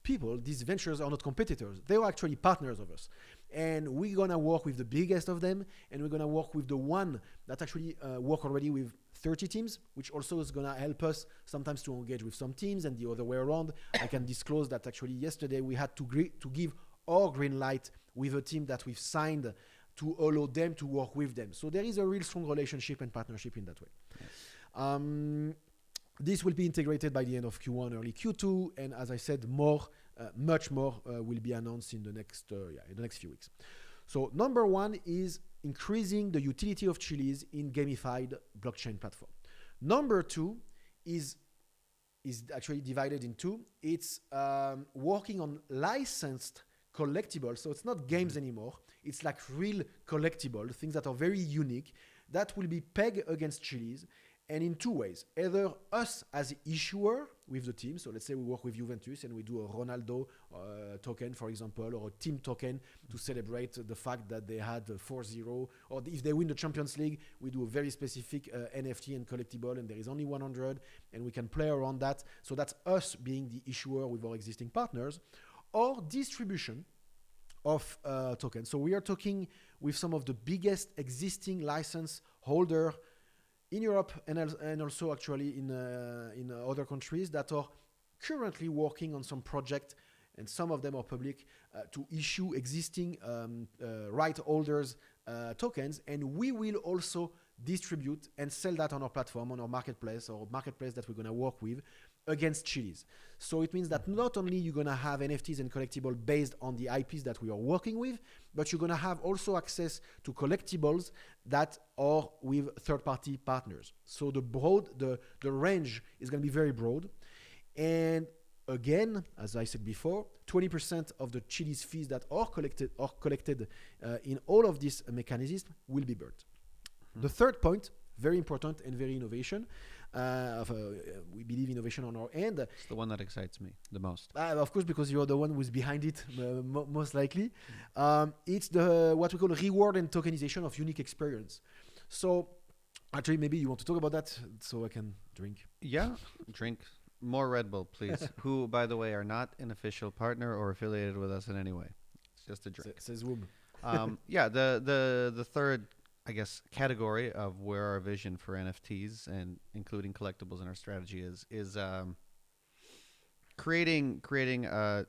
people, these ventures are not competitors. They are actually partners of us. And we're going to work with the biggest of them, and we're going to work with the one that actually work already with 30 teams, which also is going to help us sometimes to engage with some teams and the other way around. I can disclose that actually yesterday we had to give our green light with a team that we've signed to allow them to work with them. So there is a real strong relationship and partnership in that way. Yes. This will be integrated by the end of Q1, early Q2, and as I said, much more will be announced in the next few weeks. So number 1 is increasing the utility of Chiliz in gamified blockchain platform. Number 2 is actually divided in 2. It's working on licensed collectibles. So it's not games anymore. It's like real collectible things that are very unique that will be pegged against Chiliz. And in 2 ways, either us as issuer with the team. So let's say we work with Juventus and we do a Ronaldo token, for example, or a team token to celebrate the fact that they had 4-0. Or if they win the Champions League, we do a very specific NFT and collectible, and there is only 100, and we can play around that. So that's us being the issuer with our existing partners. Or distribution of tokens. So we are talking with some of the biggest existing license holder in Europe and also actually in other countries that are currently working on some project, and some of them are public, to issue existing right holders tokens, and we will also distribute and sell that on our platform, on our marketplace, or marketplace that we're going to work with against Chiliz. So it means that not only you're going to have NFTs and collectibles based on the IPs that we are working with, but you're going to have also access to collectibles that are with third-party partners. So the range is going to be very broad. And again, as I said before, 20% of the Chiliz fees that are collected in all of these mechanisms will be burnt. The third point, very important and very innovation, we believe innovation on our end. It's the one that excites me the most. Of course, because you're the one who's behind it, most likely. It's the what we call reward and tokenization of unique experience. So actually, maybe you want to talk about that so I can drink. Yeah, drink. More Red Bull, please. Who, by the way, are not an official partner or affiliated with us in any way. It's just a drink. Says whom? Yeah, the third, I guess, category of where our vision for NFTs and including collectibles in our strategy is creating a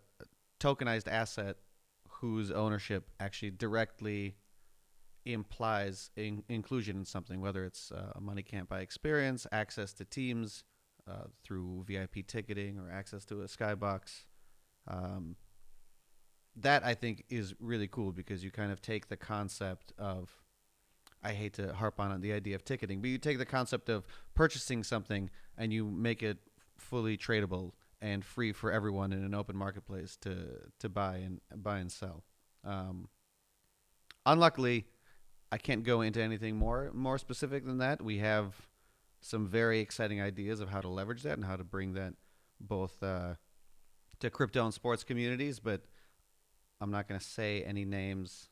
tokenized asset whose ownership actually directly implies inclusion in something, whether it's a money can't buy experience, access to teams through VIP ticketing, or access to a skybox. That I think is really cool, because you kind of take the concept of, I hate to harp on the idea of ticketing, but you take the concept of purchasing something and you make it fully tradable and free for everyone in an open marketplace to buy and sell. Unluckily, I can't go into anything more specific than that. We have some very exciting ideas of how to leverage that and how to bring that both to crypto and sports communities, but I'm not going to say any names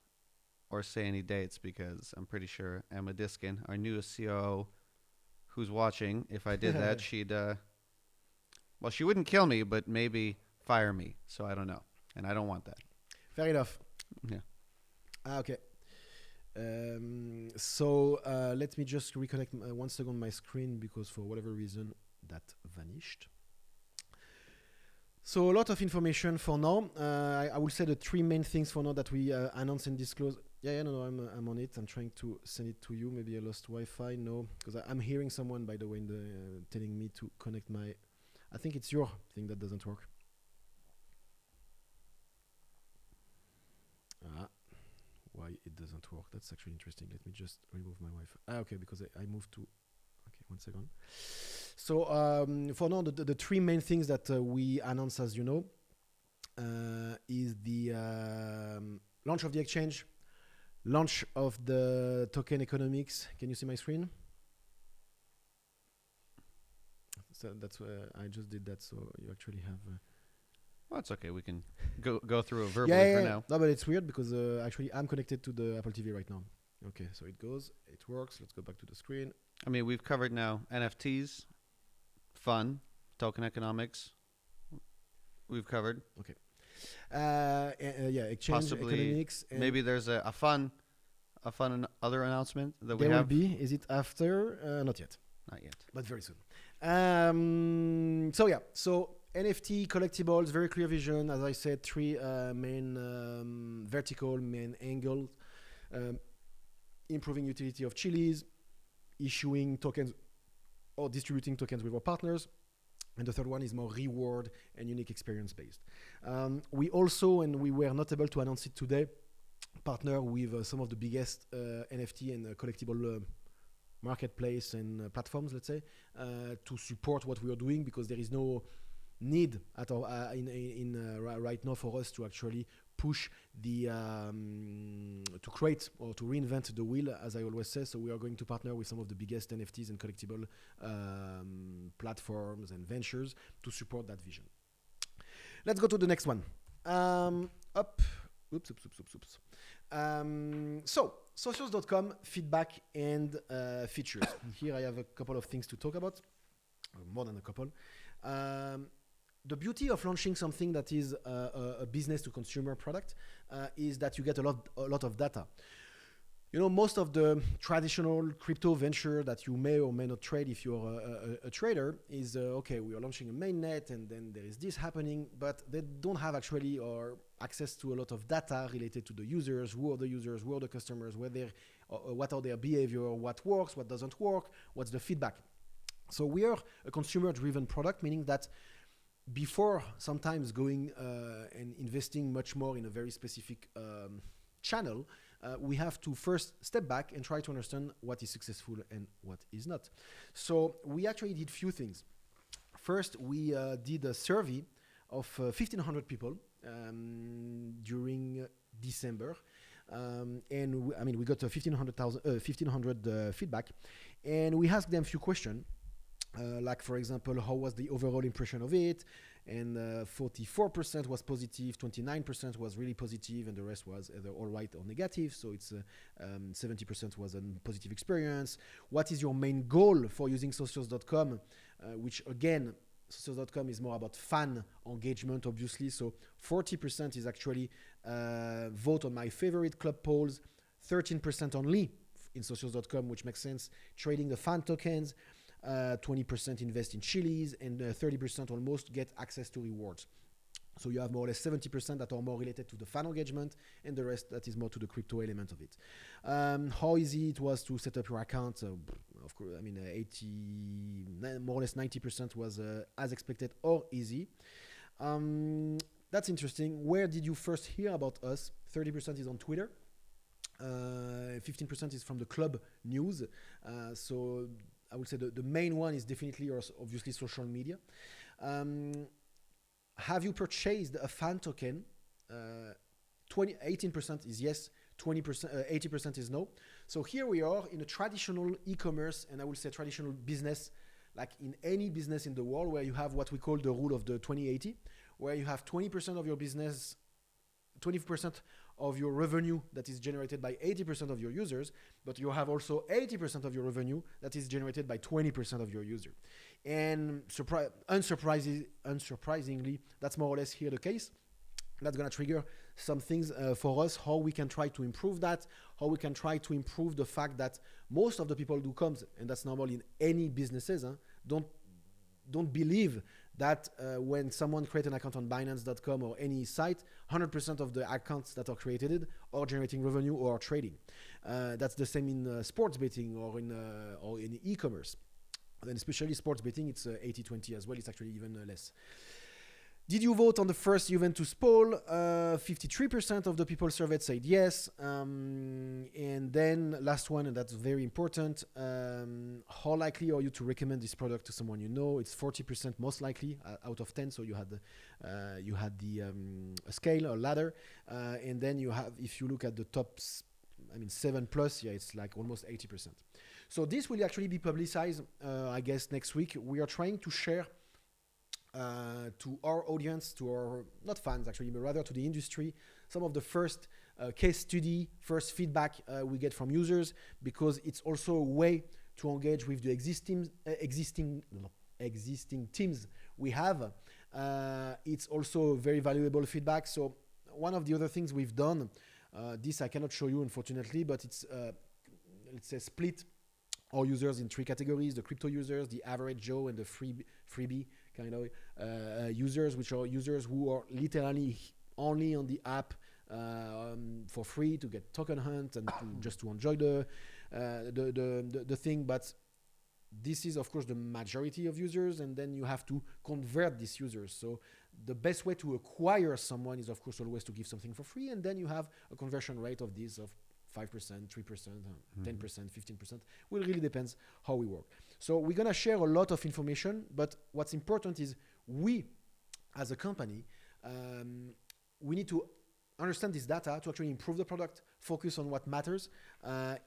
or say any dates, because I'm pretty sure Emma Diskin, our newest COO, who's watching, if I did that, she'd, well, she wouldn't kill me, but maybe fire me. So I don't know. And I don't want that. Fair enough. Yeah. Okay. So let me just reconnect 1 second my screen, because for whatever reason that vanished. So a lot of information for now. I will say the three main things for now that we announce and disclose. No, I'm on it. I'm trying to send it to you. Maybe I lost Wi-Fi. No, because I'm hearing someone, by the way, telling me to connect my. I think it's your thing that doesn't work. Why it doesn't work? That's actually interesting. Let me just remove my Wi-Fi. Okay, because I moved to. Okay, 1 second. So for now, the three main things that we announce, as you know, is the launch of the exchange, launch of the token economics. Can you see my screen? So that's I just did that, so you actually have. Well, it's okay. We can go through it verbally for now. No, but it's weird because actually I'm connected to the Apple TV right now. Okay, so it goes, it works. Let's go back to the screen. I mean, we've covered now NFTs, fun, token economics. We've covered. Okay. Exchange Possibly, economics. And maybe there's a fun other announcement that we there have. will be. Is it after? Not yet. Not yet. But very soon. So NFT collectibles, very clear vision. As I said, three main vertical, main angles. Improving utility of Chiliz, issuing tokens or distributing tokens with our partners. And the third one is more reward and unique experience based. We also, and we were not able to announce it today, partner with some of the biggest NFT and collectible marketplace and platforms, let's say, to support what we are doing, because there is no need at all right now for us to actually push the to create or to reinvent the wheel, as I always say. So we are going to partner with some of the biggest NFTs and collectible platforms and ventures to support that vision. Let's go to the next one. So socials.com feedback and features. Here I have a couple of things to talk about, more than a couple. The beauty of launching something that is a business to consumer product is that you get a lot of data. Most of the traditional crypto venture that you may or may not trade if you're a trader is okay, we are launching a mainnet and then there is this happening, but they don't have actually or access to a lot of data related to the users, who are the customers, what are their behavior, what works, what doesn't work, what's the feedback. So we are a consumer-driven product, meaning that before sometimes going and investing much more in a very specific channel, we have to first step back and try to understand what is successful and what is not. So we actually did few things. First, we did a survey of 1,500 people during December. We got 1,500 feedback, and we asked them a few questions. Like, for example, how was the overall impression of it? And 44% was positive, 29% was really positive, and the rest was either all right or negative. So it's 70% was a positive experience. What is your main goal for using socials.com? Which again, socials.com is more about fan engagement, obviously. So 40% is actually vote on my favorite club polls, 13% only in socials.com, which makes sense, trading the fan tokens. 20% invest in Chiliz, and 30% almost get access to rewards. So you have more or less 70% that are more related to the fan engagement, and the rest that is more to the crypto element of it. How easy it was to set up your account? Of course, 80, more or less 90% was as expected or easy. That's interesting. Where did you first hear about us? 30% is on Twitter. 15% is from the club news. So I would say the main one is definitely or obviously social media. Have you purchased a fan token? 18% is yes, 80% is no. So here we are in a traditional e-commerce, and I would say traditional business, like in any business in the world, where you have what we call the rule of the 20-80, where you have 20% of your business, 20% of your revenue that is generated by 80% of your users, but you have also 80% of your revenue that is generated by 20% of your user. And unsurprisingly, that's more or less here the case. That's going to trigger some things for us, how we can try to improve that, how we can try to improve the fact that most of the people who comes, and that's normal in any businesses, don't believe that when someone creates an account on Binance.com or any site, 100% of the accounts that are created are generating revenue or trading. That's the same in sports betting or in e-commerce. And especially sports betting, it's 80-20 as well. It's actually even less. Did you vote on the first Juventus poll? 53% of the people surveyed said yes. And then last one, and that's very important. How likely are you to recommend this product to someone you know? It's 40% most likely out of 10. So you had the scale or ladder. And then you have, if you look at the top, 7 plus, it's like almost 80%. So this will actually be publicized, I guess, next week. We are trying to share to our audience, to our, not fans actually, but rather to the industry, some of the first case study, first feedback we get from users, because it's also a way to engage with the existing teams we have. It's also very valuable feedback. So one of the other things we've done, this I cannot show you unfortunately, but it's, let's say, split our users in 3 categories: the crypto users, the average Joe, and the freebie kind of users, which are users who are literally only on the app for free to get token hunt and just to enjoy the thing. But this is of course the majority of users, and then you have to convert these users. So the best way to acquire someone is of course always to give something for free, and then you have a conversion rate of this of 5%, 3%, 10%, 15%. Well, it really depends how we work. So we're going to share a lot of information, but what's important is we, as a company, we need to understand this data to actually improve the product, focus on what matters,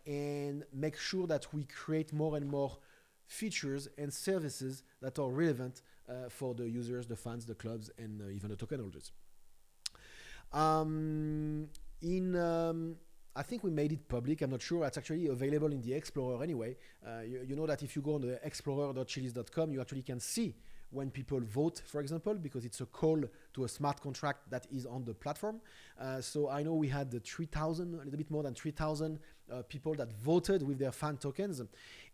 and make sure that we create more and more features and services that are relevant for the users, the fans, the clubs, and even the token holders. I think we made it public. I'm not sure. It's actually available in the Explorer anyway. You know that if you go on the explorer.chiliz.com, you actually can see when people vote, for example, because it's a call to a smart contract that is on the platform. So I know we had the 3,000, a little bit more than 3,000 people that voted with their fan tokens.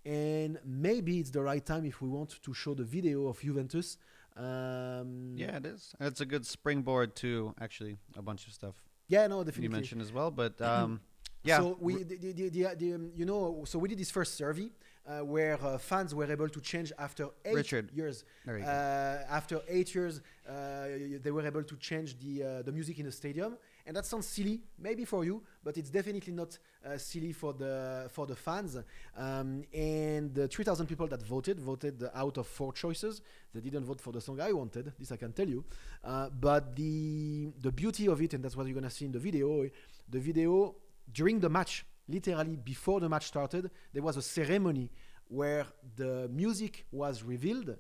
And maybe it's the right time if we want to show the video of Juventus. Yeah, it is. It's a good springboard to actually a bunch of stuff Yeah, no, definitely. you mentioned as well. But yeah. So we, so we did this first survey where fans were able to change after 8 years. There you go. After 8 years, they were able to change the music in the stadium, and that sounds silly, maybe for you, but it's definitely not silly for the fans. And the 3,000 people that voted out of 4 choices. They didn't vote for the song I wanted. This I can tell you. But the beauty of it, and that's what you're gonna see in the video. The video during the match, literally before the match started, there was a ceremony where the music was revealed.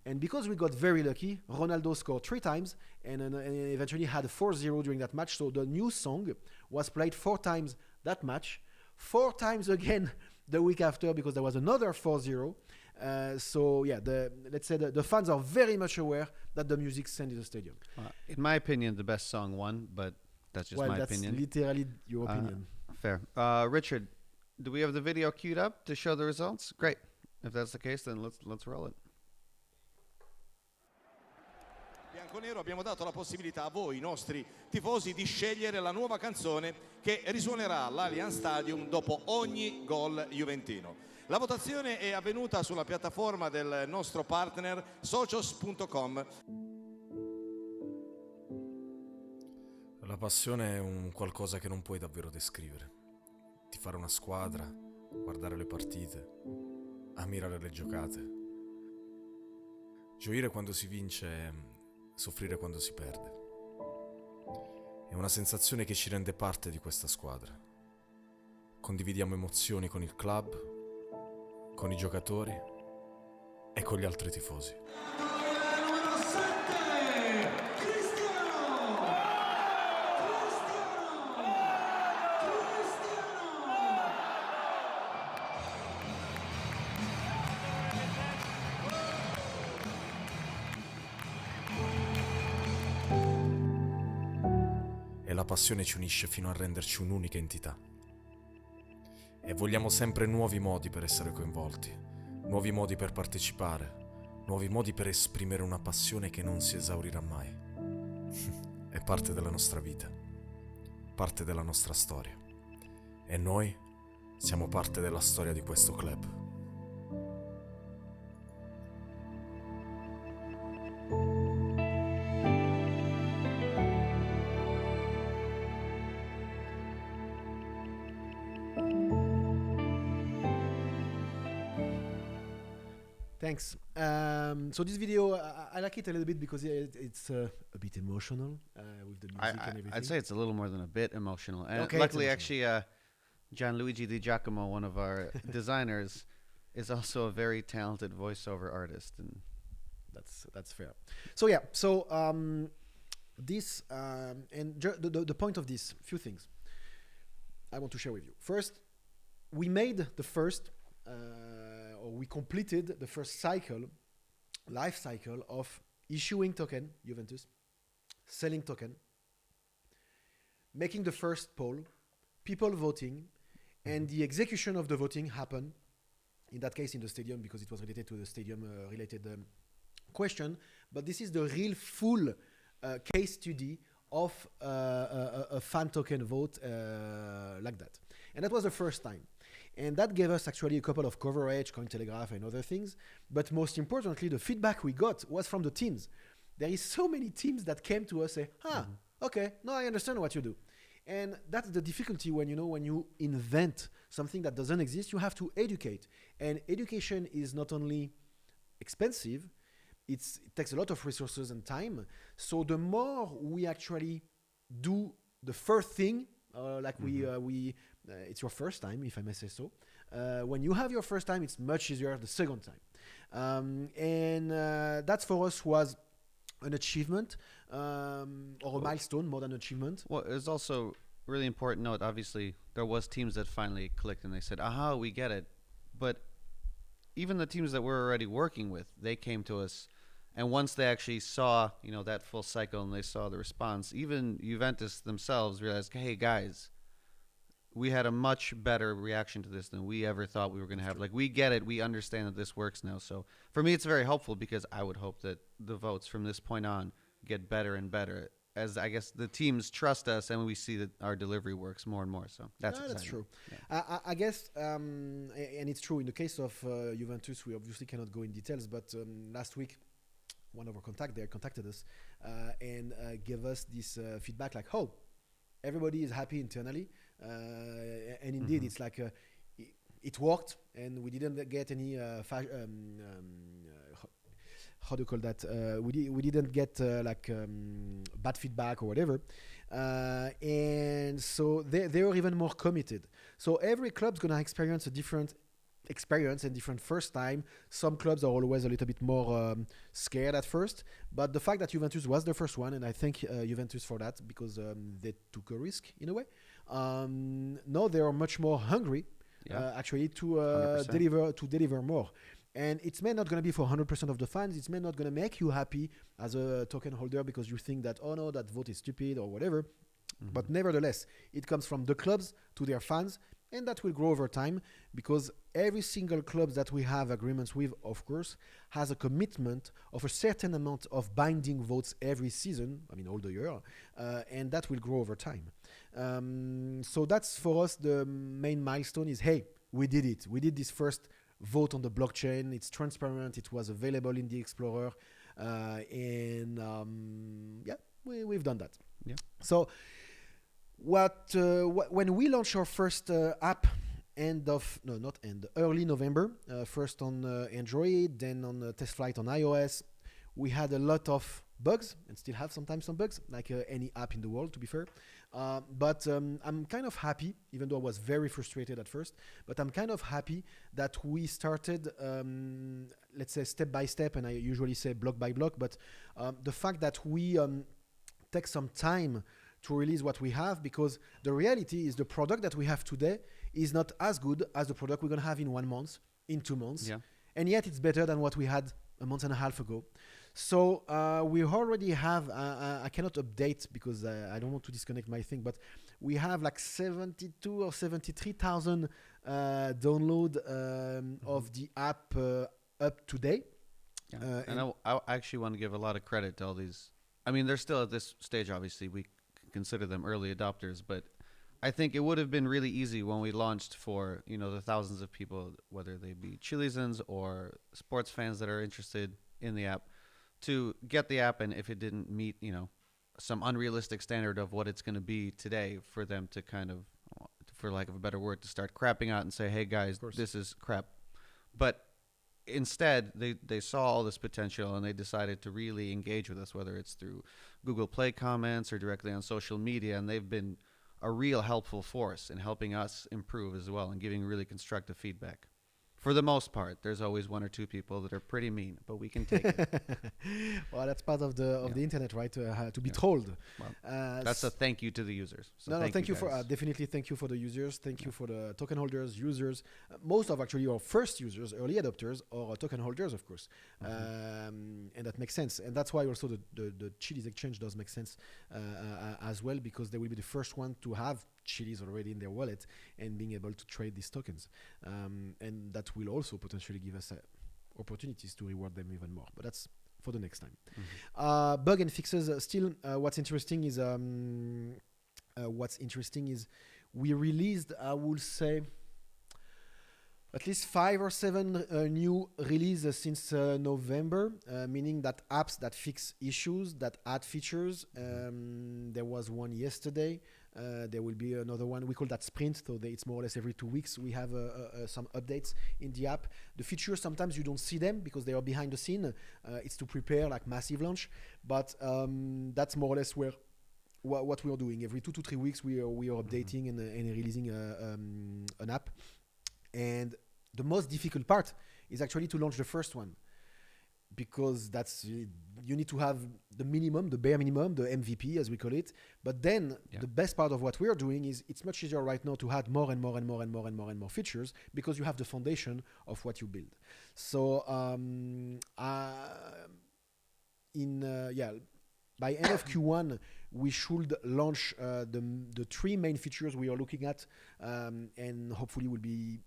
And because we got very lucky, Ronaldo scored 3 times and eventually had a 4-0 during that match. So the new song was played 4 times that match, 4 times again the week after because there was another 4-0. So yeah, let's say the fans are very much aware that the music sent in the stadium. In my opinion, the best song won, but that's just my opinion. That's literally your opinion. Fair. Richard, do we have the video queued up to show the results? Great. If that's the case, then let's roll it. Bianconero, abbiamo dato la possibilità a voi, i nostri tifosi, di scegliere la nuova canzone che risuonerà all'Allianz Stadium dopo ogni gol juventino. La votazione è avvenuta sulla piattaforma del nostro partner socios.com. La passione è un qualcosa che non puoi davvero descrivere. Tifare una squadra, guardare le partite, ammirare le giocate. Gioire quando si vince e soffrire quando si perde. È una sensazione che ci rende parte di questa squadra. Condividiamo emozioni con il club, con i giocatori e con gli altri tifosi. La passione ci unisce fino a renderci un'unica entità. E vogliamo sempre nuovi modi per essere coinvolti, nuovi modi per partecipare, nuovi modi per esprimere una passione che non si esaurirà mai. È parte della nostra vita, parte della nostra storia. E noi siamo parte della storia di questo club. Thanks. So this video, I like it a little bit because it's a bit emotional with the music and everything. I'd say it's a little more than a bit emotional. And Okay, luckily, it's emotional. actually, Gianluigi Di Giacomo, one of our designers, is also a very talented voiceover artist. And that's fair. So yeah, so this and the point of this, few things I want to share with you. First, we made the first. Or we completed the first life cycle of issuing token, Juventus, selling token, making the first poll, people voting, and the execution of the voting happened, in that case in the stadium because it was related to the stadium related question. But this is the real full case study of a fan token vote like that. And that was the first time. And that gave us actually a couple of coverage, Cointelegraph and other things. But most importantly, the feedback we got was from the teams. There is so many teams that came to us say, okay, no, I understand what you do. And that's the difficulty when you invent something that doesn't exist, you have to educate. And education is not only expensive, it takes a lot of resources and time. So the more we actually do the first thing, it's your first time, if I may say so. When you have your first time, it's much easier the second time. And that for us was an achievement or a milestone more than an achievement. well, it's also really important note. Obviously, there was teams that finally clicked and they said, "Aha, we get it." But even the teams that we're already working with, they came to us And once they actually saw, that full cycle and they saw the response, even Juventus themselves realized, hey guys, we had a much better reaction to this than we ever thought we were going to have. Like, we get it. We understand that this works now. So for me, it's very helpful because I would hope that the votes from this point on get better and better as I guess the teams trust us and we see that our delivery works more and more. So that's That's true. Yeah. I guess, and it's true in the case of Juventus, we obviously cannot go in details, but last week, one of our contacts there contacted us and gave us this feedback like, oh, everybody is happy internally. And indeed, it's like it worked, and we didn't get any how do you call that? We didn't get bad feedback or whatever, and so they were even more committed. So every club's gonna experience a different experience and different first time. Some clubs are always a little bit more scared at first, but the fact that Juventus was the first one, and I thank Juventus for that because they took a risk in a way. Now they are much more hungry, actually, to deliver more. And it's may not going to be for 100% of the fans. It's may not going to make you happy as a token holder because you think that, oh no, that vote is stupid or whatever. Mm-hmm. But nevertheless, it comes from the clubs to their fans, and that will grow over time because every single club that we have agreements with, of course, has a commitment of a certain amount of binding votes every season, all the year, and that will grow over time. So that's for us the main milestone is, hey, we did it. We did this first vote on the blockchain. It's transparent. It was available in the Explorer. We've done that. Yeah. So when we launched our first app early November, first on Android, then on test flight on iOS, we had a lot of bugs and still have sometimes some bugs, like any app in the world, to be fair. But I'm kind of happy, even though I was very frustrated at first, but I'm kind of happy that we started, let's say, step by step, and I usually say block by block, but the fact that we take some time to release what we have, because the reality is the product that we have today is not as good as the product we're going to have in 1 month, in 2 months. Yeah. And yet it's better than what we had a month and a half ago. So we already have, I cannot update because I don't want to disconnect my thing, but we have like 72 or 73,000 download of the app up today. Yeah. And I actually want to give a lot of credit to all these. They're still at this stage, obviously. We consider them early adopters, but I think it would have been really easy when we launched for, the thousands of people, whether they be Chilizans or sports fans that are interested in the app, to get the app, and if it didn't meet, some unrealistic standard of what it's going to be today, for them to kind of, for lack of a better word, to start crapping out and say, hey guys, this is crap. But instead, they saw all this potential and they decided to really engage with us, whether it's through Google Play comments or directly on social media, and they've been a real helpful force in helping us improve as well and giving really constructive feedback. For the most part, there's always one or two people that are pretty mean, but we can take it. Well, that's part of the internet, right? To be trolled. Well, that's a thank you to the users. So thank you for definitely thank you for the users. Thank you for the token holders, users. Most of actually our first users, early adopters, or token holders, of course, and that makes sense. And that's why also the Chiliz exchange does make sense as well, because they will be the first one to have Chiliz already in their wallet and being able to trade these tokens, and that will also potentially give us opportunities to reward them even more, but that's for the next time. Bug and fixes still. What's interesting is we released, I would say, at least 5 or 7 new releases since November, meaning that apps that fix issues, that add features. There was one yesterday. There will be another one. We call that sprint, so it's more or less every 2 weeks we have some updates in the app. The features, sometimes you don't see them because they are behind the scene. It's to prepare like massive launch, but that's more or less what we are doing. Every 2 to 3 weeks we are updating and releasing an app. And the most difficult part is actually to launch the first one, because you need to have the minimum, the bare minimum, the MVP as we call it. But then the best part of what we're doing is it's much easier right now to add more and more and more and more and more and more features, because you have the foundation of what you build. So by end of Q1, we should launch the three main features we are looking at, and hopefully will be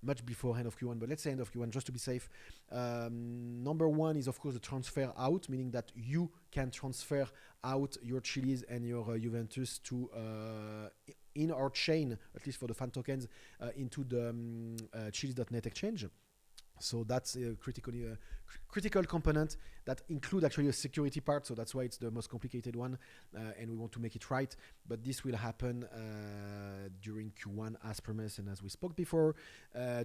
much before end of Q1, but let's say end of Q1 just to be safe. Number one is of course the transfer out, meaning that you can transfer out your Chiliz and your Juventus to in our chain, at least for the fan tokens, into the Chiliz.net exchange. So that's a critical component that include actually a security part. So that's why it's the most complicated one, and we want to make it right. But this will happen during Q1 as promised and as we spoke before.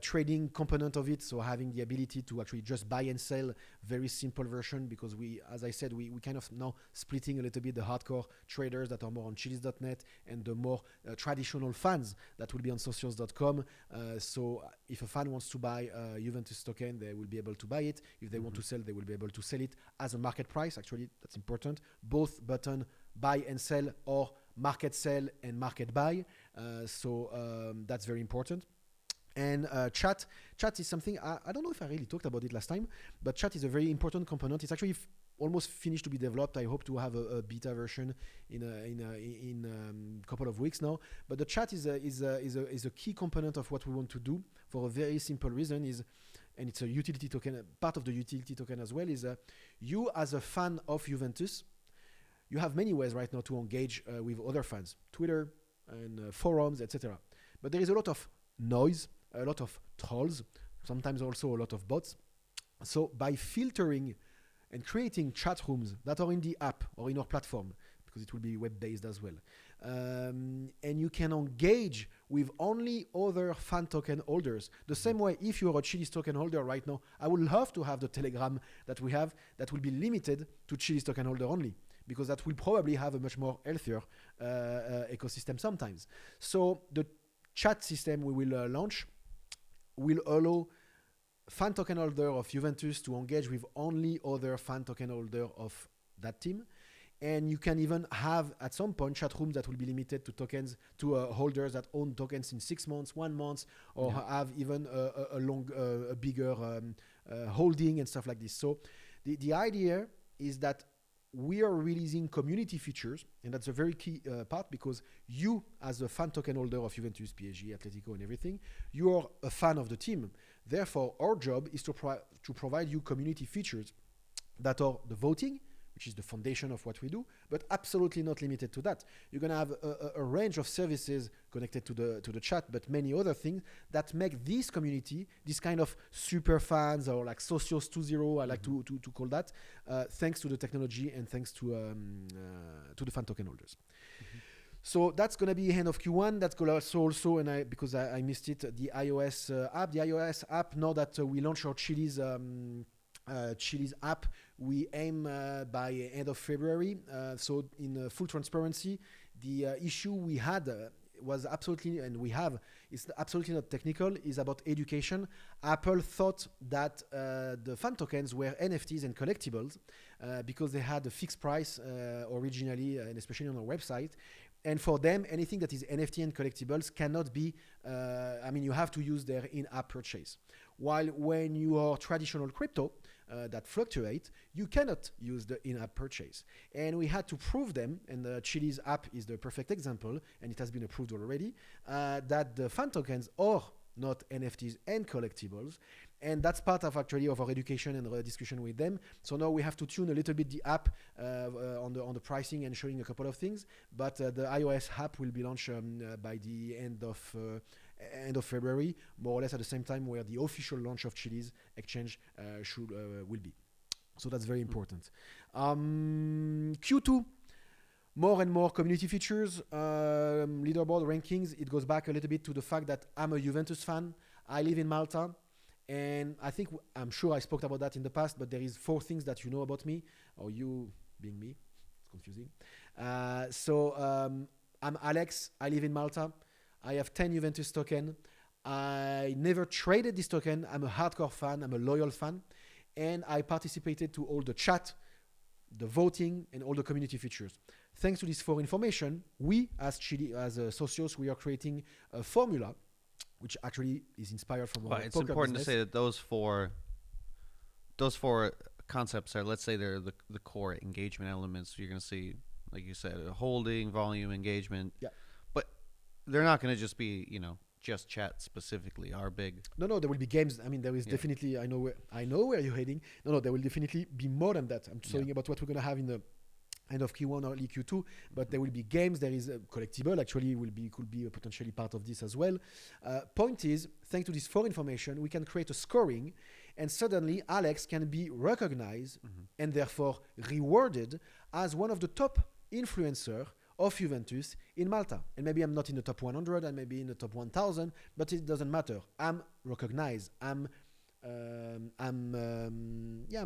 Trading component of it, so having the ability to actually just buy and sell, very simple version, because we, as I said, we kind of now splitting a little bit the hardcore traders that are more on Chiliz.net and the more traditional fans that will be on socios.com. So if a fan wants to buy Juventus token, they will be able to buy it. If they want to sell, they will be able to sell it as a market price. Actually, that's important. Both button buy and sell or market sell and market buy. So that's very important. And chat is something, I don't know if I really talked about it last time, but chat is a very important component. It's actually almost finished to be developed. I hope to have a beta version in a couple of weeks now. But the chat is a key component of what we want to do for a very simple reason and it's a utility token, part of the utility token as well, is you as a fan of Juventus, you have many ways right now to engage with other fans, Twitter and forums, etc. But there is a lot of noise, a lot of trolls, sometimes also a lot of bots. So by filtering and creating chat rooms that are in the app or in our platform, because it will be web-based as well, and you can engage with only other fan token holders. The same way, if you're a Chiliz token holder right now, I would love to have the Telegram that we have that will be limited to Chiliz token holder only, because that will probably have a much more healthier ecosystem sometimes. So the chat system we will launch will allow fan token holder of Juventus to engage with only other fan token holder of that team. And you can even have at some point chat rooms that will be limited to tokens, to holders that own tokens in 6 months, 1 month, or have even a bigger holding and stuff like this. So the idea is that we are releasing community features, and that's a very key part, because you, as a fan token holder of Juventus, PSG, Atletico, and everything, you are a fan of the team. Therefore, our job is to provide you community features that are the voting, which is the foundation of what we do, but absolutely not limited to that. You're going to have a range of services connected to the chat, but many other things that make this community, this kind of super fans, or like Socios 2.0, I like to call that, thanks to the technology and thanks to the fan token holders. So that's going to be end of Q1. That's going to also, and because I missed it, the iOS app. The iOS app, now that we launch our Chiliz app, we aim by end of February. So in full transparency, the issue we had was absolutely, and we have, it's absolutely not technical, is about education. Apple thought that the fan tokens were NFTs and collectibles because they had a fixed price originally, and especially on our website. And for them, anything that is NFT and collectibles cannot be, you have to use their in-app purchase. While when you are traditional crypto that fluctuate, you cannot use the in-app purchase. And we had to prove them, and the Chiliz app is the perfect example, and it has been approved already, that the fan tokens are not NFTs and collectibles. And that's part of actually of our education and our discussion with them. So now we have to tune a little bit the app on the pricing and showing a couple of things. But the iOS app will be launched by the end of February, more or less at the same time where the official launch of Chiliz exchange will be. So that's very important. Q2. More and more community features, leaderboard rankings. It goes back a little bit to the fact that I'm a Juventus fan. I live in Malta. And I'm sure I spoke about that in the past, but there is 4 things that you know about me, or you being me. It's confusing. I'm Alex. I live in Malta. I have 10 Juventus token. I never traded this token. I'm a hardcore fan. I'm a loyal fan. And I participated to all the chat, the voting, and all the community features. Thanks to this 4 information, we as Socios, we are creating a formula which actually is inspired from our it's poker important business. to say that those four concepts are, let's say they're the core engagement elements. You're going to see, like you said, holding, volume, engagement. Yeah. But they're not going to just be, just chat specifically. Our big. No, there will be games. I mean, there is definitely. I know where you're heading. No, there will definitely be more than that. I'm talking about what we're gonna have in the end of Q1 or early Q2. But there will be games. There is a collectible. Actually, could be potentially part of this as well. Point is, thanks to this for information, we can create a scoring, and suddenly Alex can be recognized and therefore rewarded as one of the top influencer of Juventus in Malta. And maybe I'm not in the top 100 and maybe in the top 1000, but it doesn't matter. I'm recognized. I'm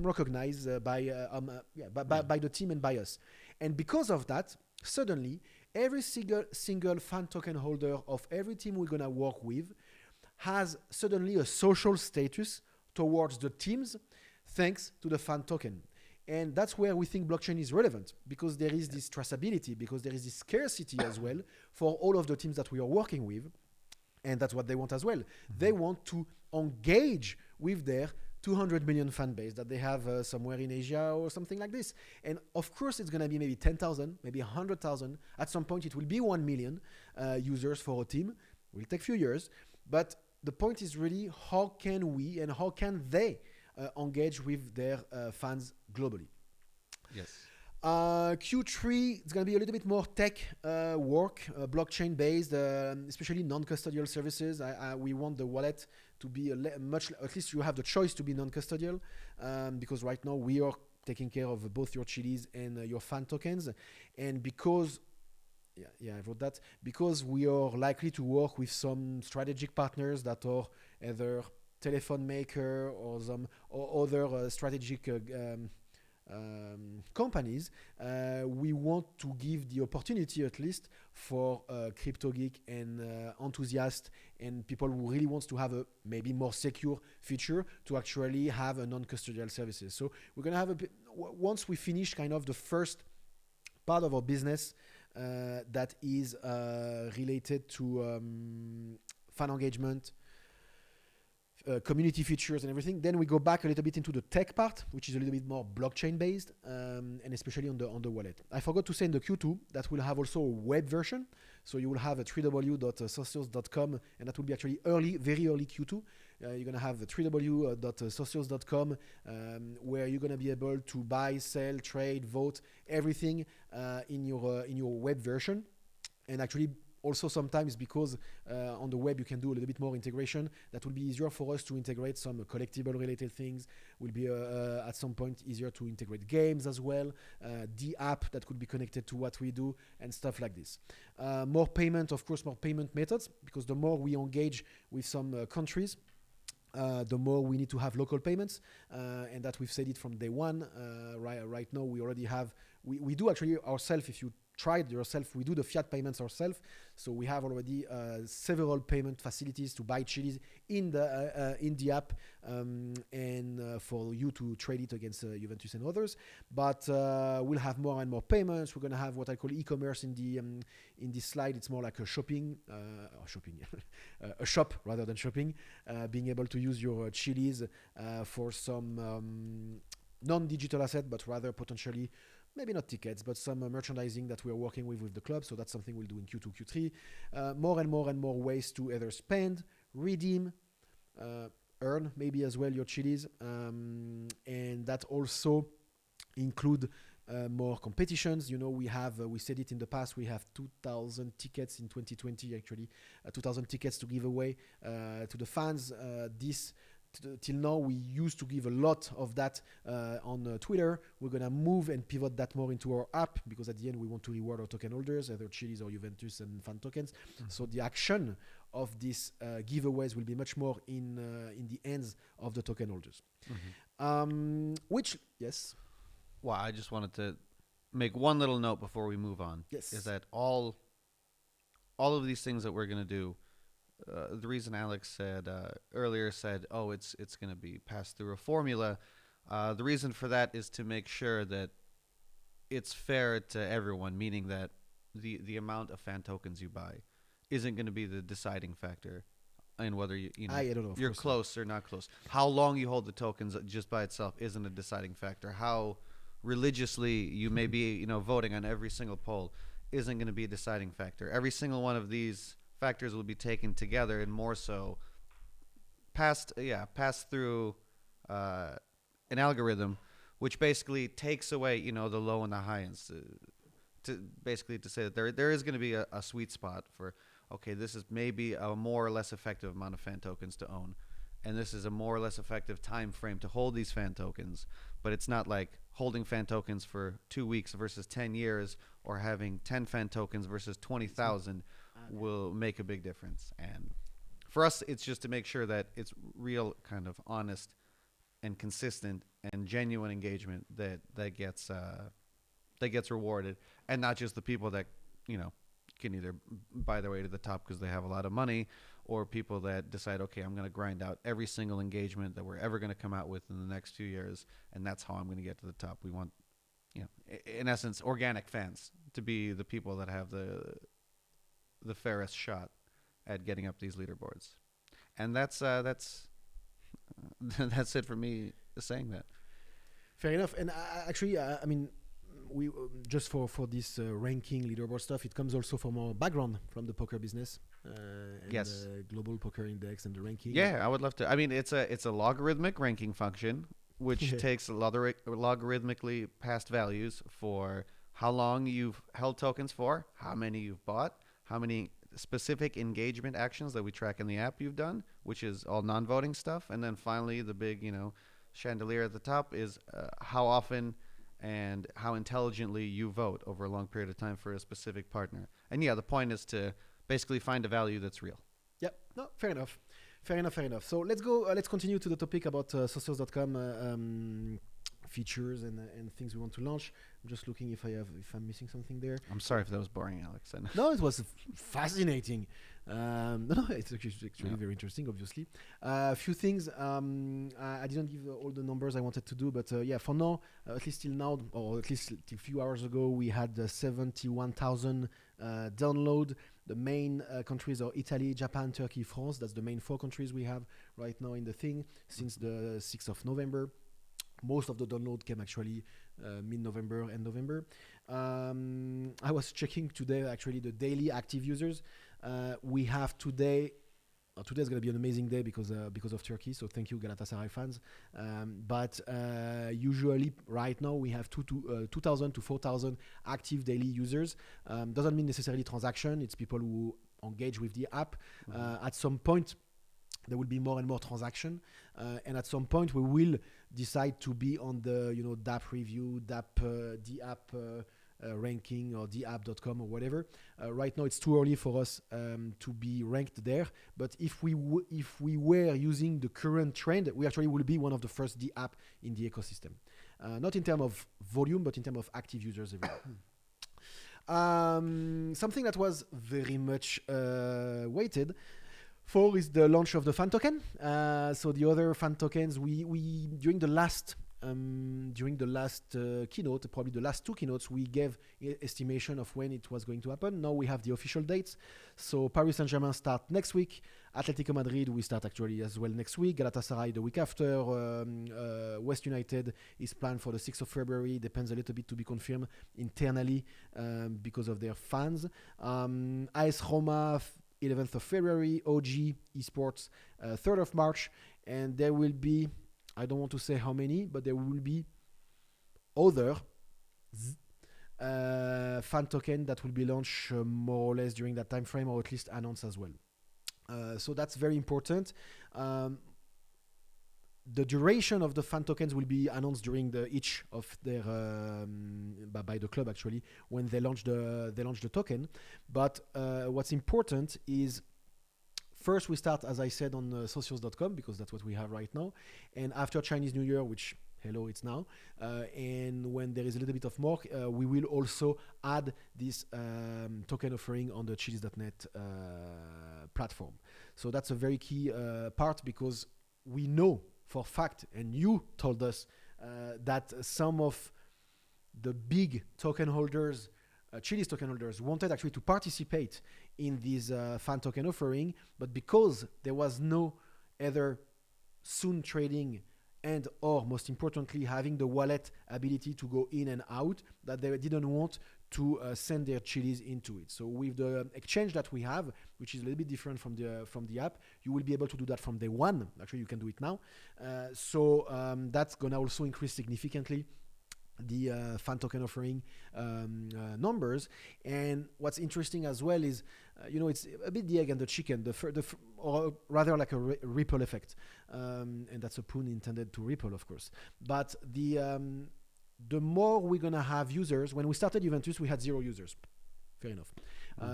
recognized by the team and by us. And because of that, suddenly every single fan token holder of every team we're gonna work with has suddenly a social status towards the teams thanks to the fan token. And that's where we think blockchain is relevant, because there is this traceability, because there is this scarcity as well for all of the teams that we are working with. And that's what they want as well. They want to engage with their 200 million fan base that they have somewhere in Asia or something like this. And of course, it's going to be maybe 10,000, maybe 100,000. At some point, it will be 1 million users for a team. It will take a few years. But the point is really, how can we and how can they engage with their fans globally? Yes. Q3, it's going to be a little bit more tech work, blockchain based, especially non-custodial services. We want the wallet to be at least you have the choice to be non-custodial, because right now we are taking care of both your Chiliz and your fan tokens. And because I wrote that, because we are likely to work with some strategic partners that are either telephone maker or some or other strategic companies, we want to give the opportunity at least for crypto geek and enthusiasts and people who really wants to have a maybe more secure feature to actually have a non-custodial services. So we're going to have once we finish kind of the first part of our business that is related to fan engagement, community features and everything. Then we go back a little bit into the tech part, which is a little bit more blockchain based, and especially on the wallet. I forgot to say in the Q2 that we'll have also a web version. So you will have a www.socials.com, and that will be actually very early Q2. You're going to have www.socials.com, where you're going to be able to buy, sell, trade, vote, everything in your web version. And actually, also sometimes because on the web you can do a little bit more integration, that will be easier for us to integrate some collectible related things. Will be at some point easier to integrate games as well, the app that could be connected to what we do and stuff like this. More payment, of course, more payment methods, because the more we engage with some countries, the more we need to have local payments, and that we've said it from day one. Right now we already have, we do actually ourselves, if you tried yourself, we do the fiat payments ourselves. So we have already several payment facilities to buy Chiliz in the app, and for you to trade it against Juventus and others. But we'll have more and more payments. We're going to have what I call e-commerce in this slide. It's more like a a shop rather than shopping, being able to use your Chiliz for some non-digital asset, but rather potentially maybe not tickets, but some merchandising that we're working with the club. So that's something we'll do in Q2, Q3. More and more ways to either spend, redeem, earn maybe as well your Chiliz. And that also include more competitions. You know, we said it in the past, we have 2,000 tickets in 2020, actually, 2,000 tickets to give away to the fans. Till now, we used to give a lot of that on Twitter. We're going to move and pivot that more into our app, because at the end, we want to reward our token holders, either Chiliz or Juventus and fan tokens. Mm-hmm. So the action of these giveaways will be much more in the hands of the token holders. Mm-hmm. Yes? Well, I just wanted to make one little note before we move on. Yes. Is that all of these things that we're going to do, the reason Alex said earlier, oh, it's going to be passed through a formula. The reason for that is to make sure that it's fair to everyone, meaning that the amount of fan tokens you buy isn't going to be the deciding factor in whether you know I don't know. Of you're course. close or not close. How long you hold the tokens just by itself isn't a deciding factor. How religiously you may be voting on every single poll isn't going to be a deciding factor. Every single one of these factors will be taken together and more so passed through an algorithm, which basically takes away the low and the high ends to say that there is going to be a sweet spot for, okay, this is maybe a more or less effective amount of fan tokens to own, and this is a more or less effective time frame to hold these fan tokens. But it's not like holding fan tokens for 2 weeks versus 10 years, or having 10 fan tokens versus 20,000 will make a big difference. And for us, it's just to make sure that it's real, kind of honest and consistent and genuine engagement that gets rewarded, and not just the people that can either buy their way to the top because they have a lot of money, or people that decide, okay, I'm going to grind out every single engagement that we're ever going to come out with in the next few years, and that's how I'm going to get to the top. We want, in essence, organic fans to be the people that have the fairest shot at getting up these leaderboards. And that's that's it for me saying that. Fair enough. And actually, I mean, we just for this ranking leaderboard stuff, it comes also from our background from the poker business. And Yes. the global poker index and the ranking. Yeah, I would love to. I mean, it's a logarithmic ranking function, which takes logarithmically past values for how long you've held tokens for, how many you've bought, how many specific engagement actions that we track in the app you've done, which is all non-voting stuff, and then finally the big chandelier at the top is how often and how intelligently you vote over a long period of time for a specific partner. And yeah, the point is to basically find a value that's real. Yeah, no, fair enough. So let's go. Let's continue to the topic about socios.com features and things we want to launch. I'm just looking if I'm missing something there. I'm sorry if that was boring, Alex. No, it was fascinating. No, it's actually very interesting, obviously. A few things. I didn't give all the numbers I wanted to do, but yeah, for now, at least till now, or at least till a few hours ago, we had 71,000 download. The main countries are Italy, Japan, Turkey, France. That's the main 4 countries we have right now in the thing since the 6th of November. Most of the download came actually mid-November and November. I was checking today actually the daily active users. We have today. Today is going to be an amazing day because of Turkey. So thank you, Galatasaray fans. But usually right now we have 2,000 to 4,000 active daily users. Doesn't mean necessarily transaction. It's people who engage with the app. At some point, there will be more and more transaction, and at some point we will decide to be on the DApp review, the app ranking, or theapp.com or whatever. Right now it's too early for us to be ranked there. But if we were using the current trend, we actually will be one of the first the app in the ecosystem. Not in terms of volume, but in terms of active users everywhere. Something that was very much waited for is the launch of the fan token. So the other fan tokens, we during the last keynote, probably the last 2 keynotes, we gave estimation of when it was going to happen. Now we have the official dates. So Paris Saint-Germain start next week. Atletico Madrid we start actually as well next week. Galatasaray the week after. West United is planned for the 6th of February. Depends a little bit to be confirmed internally because of their fans. AS Roma 11th of February, OG Esports 3rd of March, and there will be, I don't want to say how many, but there will be other fan token that will be launched more or less during that time frame, or at least announced as well. So that's very important. The duration of the fan tokens will be announced during each of their by the club actually when they launch the token. But what's important is first we start, as I said, on socios.com because that's what we have right now, and after Chinese New Year, which hello it's now, and when there is a little bit of more, we will also add this token offering on the Chiliz.net platform. So that's a very key part because we know for fact, and you told us that some of the big token holders Chiliz token holders wanted actually to participate in this fan token offering, but because there was no other soon trading and or most importantly having the wallet ability to go in and out, that they didn't want to send their Chiliz into it. So with the exchange that we have, which is a little bit different from the app, you will be able to do that from day one. Actually, you can do it now. That's gonna also increase significantly the fan token offering numbers. And what's interesting as well is, it's a bit the egg and the chicken, or rather like a ripple effect. And that's a pun intended to ripple, of course. But the more we're going to have users, when we started Juventus, we had 0 users. Fair enough.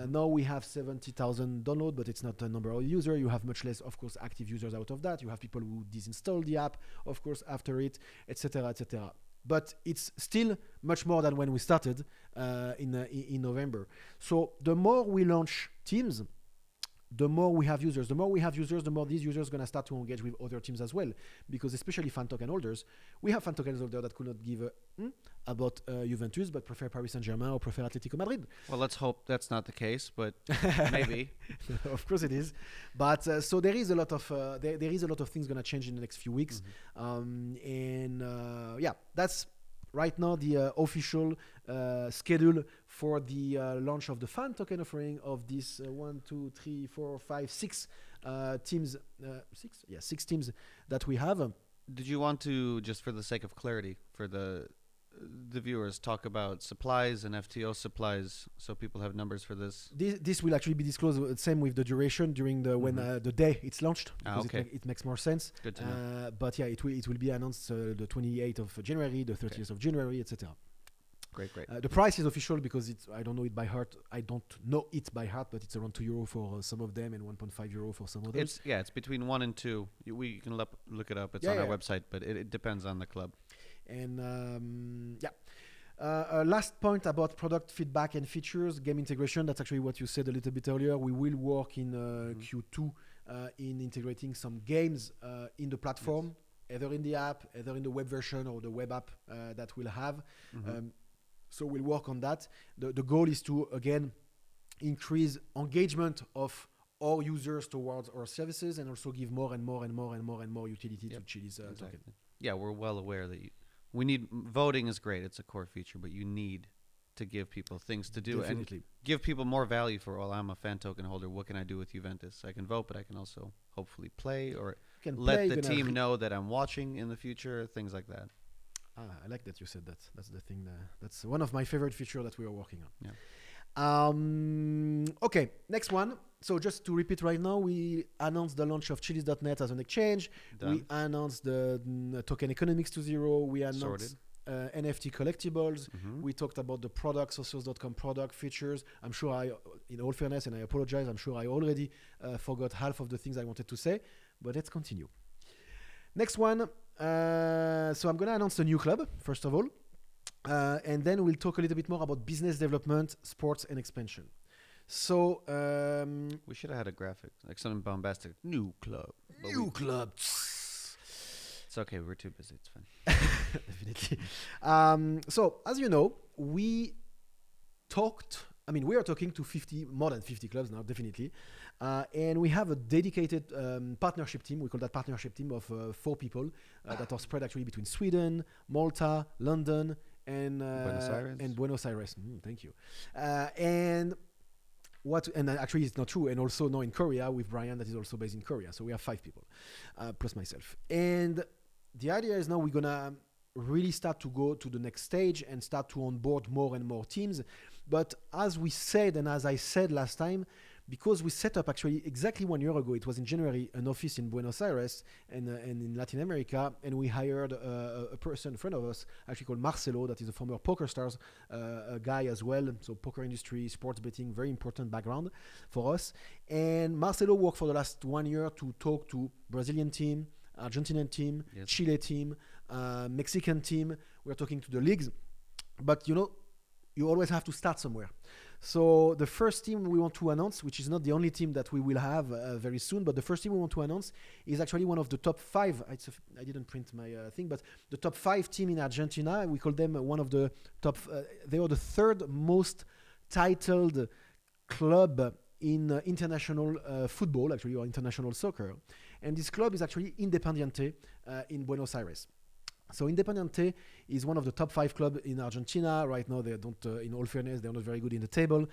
Now we have 70,000 downloads, but it's not a number of users. You have much less, of course, active users out of that. You have people who disinstall the app, of course, after it, etc., etc. But it's still much more than when we started in November. So the more we launch teams, the more we have users. The more we have users, the more these users are going to start to engage with other teams as well. Because especially fan token holders, we have fan token holders that could not give about Juventus, but prefer Paris Saint-Germain or prefer Atletico Madrid. Well, let's hope that's not the case, but maybe. Of course it is. But so there is a lot of there is a lot of things going to change in the next few weeks. That's right now the official schedule for the launch of the fan token offering of this 6 teams. 6 teams that we have. Did you want to, just for the sake of clarity, for the viewers, talk about supplies and FTO supplies so people have numbers for this? This will actually be disclosed, same with the duration during the when the day it's launched, because it makes more sense. Good to know. But yeah, it will be announced the 28th of January, the 30th of January, etc. Great. The price is official because I don't know it by heart. I don't know it by heart, but it's around €2 for some of them and €1.5 for some others. It's between 1 and 2. You can look it up. It's on our website, but it depends on the club. And last point about product feedback and features, game integration. That's actually what you said a little bit earlier. We will work in Q2 in integrating some games in the platform, either in the app, either in the web version or the web app that we'll have. So we'll work on that. The goal is to, again, increase engagement of our users towards our services and also give more and more utility to Chiliz token. Yeah, we're well aware that we need voting is great. It's a core feature, but you need to give people things to do and give people more value for, I'm a fan token holder. What can I do with Juventus? I can vote, but I can also hopefully play or let the team know that I'm watching in the future, things like that. I like that you said that. That's the thing. That's one of my favorite features that we are working on. Yeah. Okay, next one. So just to repeat right now, we announced the launch of Chiliz.net as an exchange. Done. We announced the token economics 2.0. We announced NFT collectibles. We talked about the products, socials.com product features. I'm sure in all fairness, and I apologize, I'm sure I already forgot half of the things I wanted to say, but let's continue. Next one. So I'm going to announce a new club, first of all. And then we'll talk a little bit more about business development, sports, and expansion. So we should have had a graphic, like something bombastic. New club. Club. It's okay. We're too busy. It's fine. Definitely. So as you know, we are talking to more than 50 clubs now, definitely. And we have a dedicated partnership team. We call that partnership team of 4 people that are spread actually between Sweden, Malta, London, and Buenos Aires. Thank you. And actually it's not true. And also now in Korea with Brian, that is also based in Korea. So we have 5 people, plus myself. And the idea is now we're gonna really start to go to the next stage and start to onboard more and more teams. But as we said, and as I said last time, because we set up actually exactly 1 year ago, it was in January, an office in Buenos Aires and in Latin America, and we hired a friend of us, actually called Marcelo, that is a former Poker Stars a guy as well. So poker industry, sports betting, very important background for us. And Marcelo worked for the last 1 year to talk to Brazilian team, Argentinian team, Chile team, Mexican team. We're talking to the leagues, but you always have to start somewhere. So the first team we want to announce, which is not the only team that we will have very soon, but the first team we want to announce is actually one of the top 5. I didn't print my thing, but the top 5 team in Argentina. We call them one of the top. They are the 3rd most titled club in international football, actually, or international soccer. And this club is actually Independiente in Buenos Aires. So Independiente is one of the top 5 clubs in Argentina. Right now, they don't, in all fairness, they're not very good in the table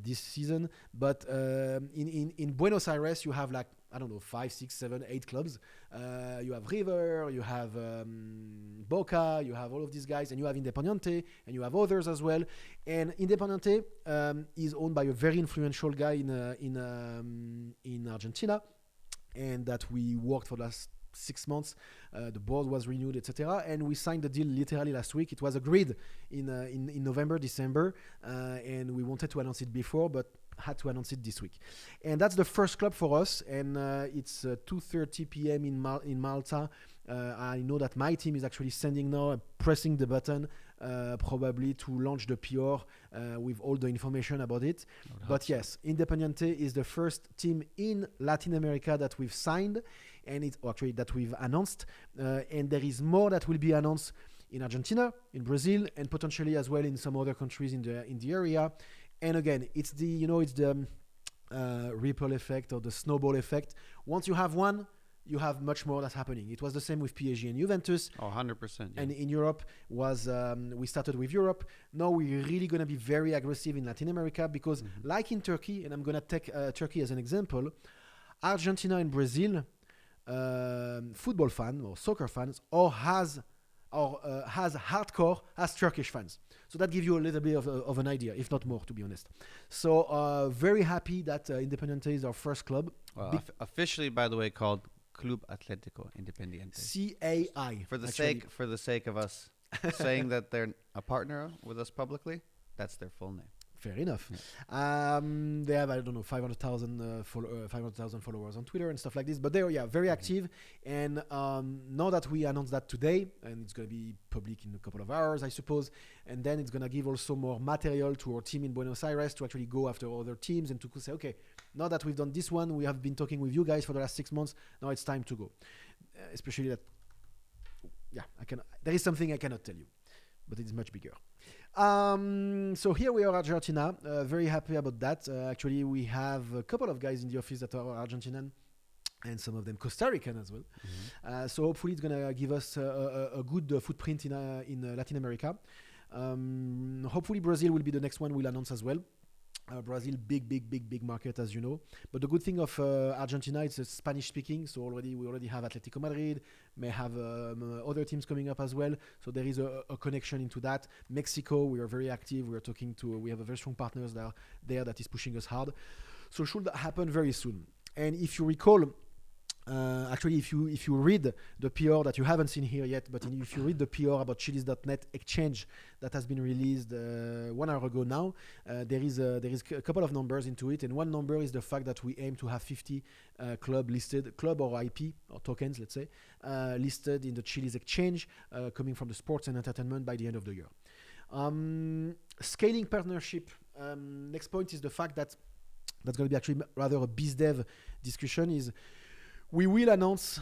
this season. But in Buenos Aires, you have like, I don't know, 5, 6, 7, 8 clubs. You have River, you have Boca, you have all of these guys, and you have Independiente, and you have others as well. And Independiente is owned by a very influential guy in Argentina, and that we worked for the last 6 months. The board was renewed, etc., and we signed the deal literally last week. It was agreed in November, December, and we wanted to announce it before, but had to announce it this week. And that's the first club for us, and it's 2:30 p.m. in Malta. I know that my team is actually sending now, pressing the button, probably to launch the PR with all the information about it. But yes, Independiente is the first team in Latin America that we've signed, and that we've announced. And there is more that will be announced in Argentina, in Brazil, and potentially as well in some other countries in the area. And again, it's the ripple effect or the snowball effect. Once you have one, you have much more that's happening. It was the same with PSG and Juventus. Oh, 100%. Yeah. And in Europe, we started with Europe. Now we're really going to be very aggressive in Latin America because like in Turkey, and I'm going to take Turkey as an example, Argentina and Brazil, football fans or soccer fans, has hardcore as Turkish fans. So that gives you a little bit of an idea, if not more, to be honest. So very happy that Independiente is our first club. Well, officially, by the way, called Club Atlético Independiente. CAI. For the sake of us saying that they're a partner with us publicly, that's their full name. Fair enough. Yeah. They have, I don't know, 500,000 followers on Twitter and stuff like this. But they're very active. And now that we announced that today, and it's going to be public in a couple of hours, I suppose, and then it's going to give also more material to our team in Buenos Aires to actually go after other teams and to say, okay, now that we've done this one, we have been talking with you guys for the last 6 months, now it's time to go. Especially that, there is something I cannot tell you, but it's much bigger. So here we are, Argentina. Very happy about that. Actually, we have a couple of guys in the office that are Argentinian, and some of them Costa Rican as well. So hopefully it's gonna give us a good footprint in Latin America. Hopefully Brazil will be the next one we'll announce as well. Brazil, big market, as you know. But the good thing of Argentina, it's Spanish speaking. So we already have Atletico Madrid, may have other teams coming up as well. So there is a connection into that. Mexico, we are very active. We have a very strong partners there that is pushing us hard. So it should happen very soon. And if you recall, actually, if you read the PR that you haven't seen here yet, but if you read the PR about Chiliz.net exchange that has been released 1 hour ago now, there is a couple of numbers into it, and one number is the fact that we aim to have 50 club or IP or tokens, let's say, listed in the Chiliz exchange, coming from the sports and entertainment by the end of the year. Scaling partnership. Next point is the fact that that's going to be actually rather a biz dev discussion. Is we will announce,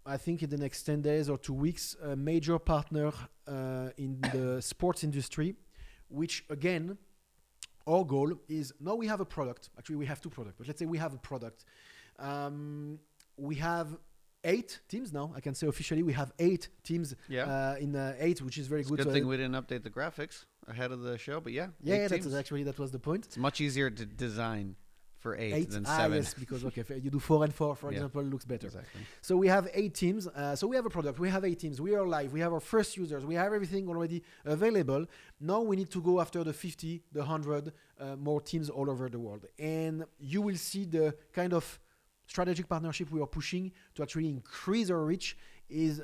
I think in the next 10 days or 2 weeks, a major partner in the sports industry, which again, our goal is, now we have a product. Actually, we have 2 products, but let's say we have a product. We have 8 teams now. I can say officially we have 8 teams in 8, which is very good. Good thing we didn't update the graphics ahead of the show, but that was the point. It's much easier to design for 8 than 7. Yes, because you do 4 and 4, for example, looks better. Exactly. So we have 8 teams. So we have a product. We have 8 teams. We are live. We have our first users. We have everything already available. Now we need to go after the 50, the 100 more teams all over the world. And you will see the kind of strategic partnership we are pushing to actually increase our reach is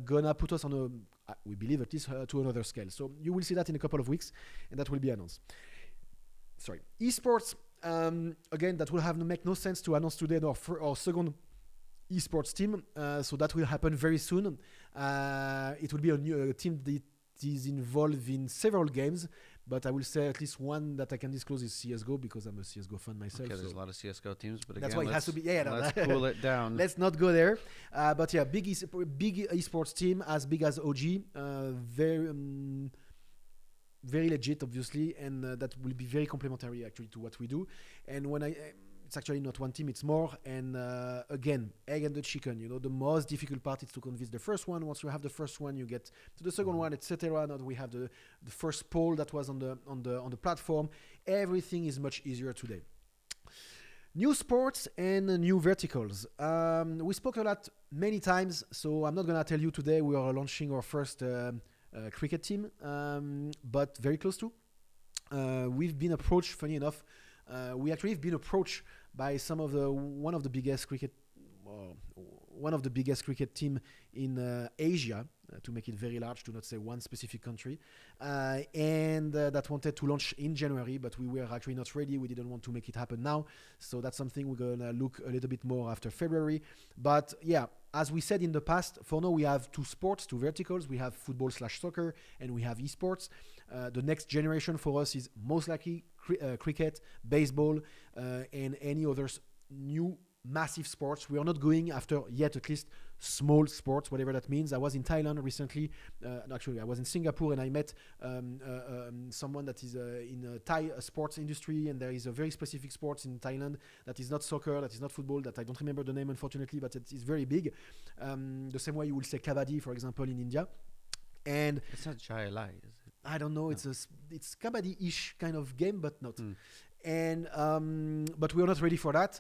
gonna put us on we believe at least to another scale. So you will see that in a couple of weeks, and that will be announced. Sorry, esports. Again, that will make no sense to announce today our second esports team. So that will happen very soon. It will be a new team that is involved in several games, but I will say at least one that I can disclose is CSGO, because I'm a CSGO fan myself. Okay, there's a lot of CSGO teams, but that's again, why it has to be. Let's cool it down. Let's not go there. But yeah, big esports team, as big as OG. Very very legit, obviously, and that will be very complementary actually to what we do. And when it's actually not one team, it's more. And again, egg and the chicken. The most difficult part is to convince the first one. Once you have the first one, you get to the second one, etc. Now we have the first poll that was on the platform. Everything is much easier today. New sports and new verticals. We spoke a lot many times, so I'm not gonna tell you today we are launching our first cricket team, but very close to. We've been approached, funny enough, we actually have been approached by one of the biggest cricket team in Asia, to make it very large, to not say one specific country, and that wanted to launch in January, but we were actually not ready. We didn't want to make it happen now, so that's something we're gonna look a little bit more after February. But yeah, as we said in the past, for now we have two verticals. We have football/soccer and we have esports. The next generation for us is most likely cricket, baseball, and any other new massive sports. We are not going after yet, at least small sports, whatever that means. I was in Thailand recently. Actually, I was in Singapore and I met someone that is in Thai sports industry, and there is a very specific sports in Thailand that is not soccer, that is not football, that I don't remember the name unfortunately, but it is very big. The same way you will say kabaddi, for example, in India. And it's not Chiliz, is it? I don't know. No. It's kabaddi-ish kind of game, but not. And but we are not ready for that.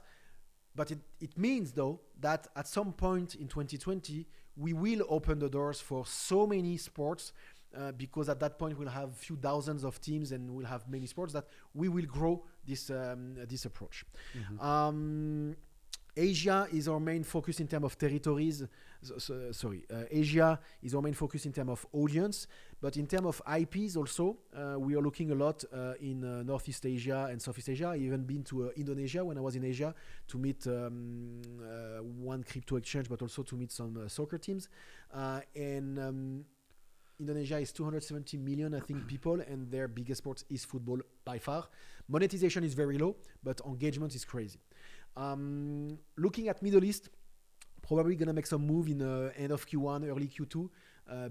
But it means, though, that at some point in 2020, we will open the doors for so many sports, because at that point we'll have a few thousands of teams and we'll have many sports, that we will grow this approach. Asia is our main focus in terms of territories. Asia is our main focus in terms of audience, but in terms of IPs also, we are looking a lot in Northeast Asia and Southeast Asia. I even been to Indonesia when I was in Asia to meet one crypto exchange, but also to meet some soccer teams. Indonesia is 270 million, I think, people, and their biggest sport is football by far. Monetization is very low, but engagement is crazy. Looking at Middle East, probably gonna make some move in end of Q1, early Q2.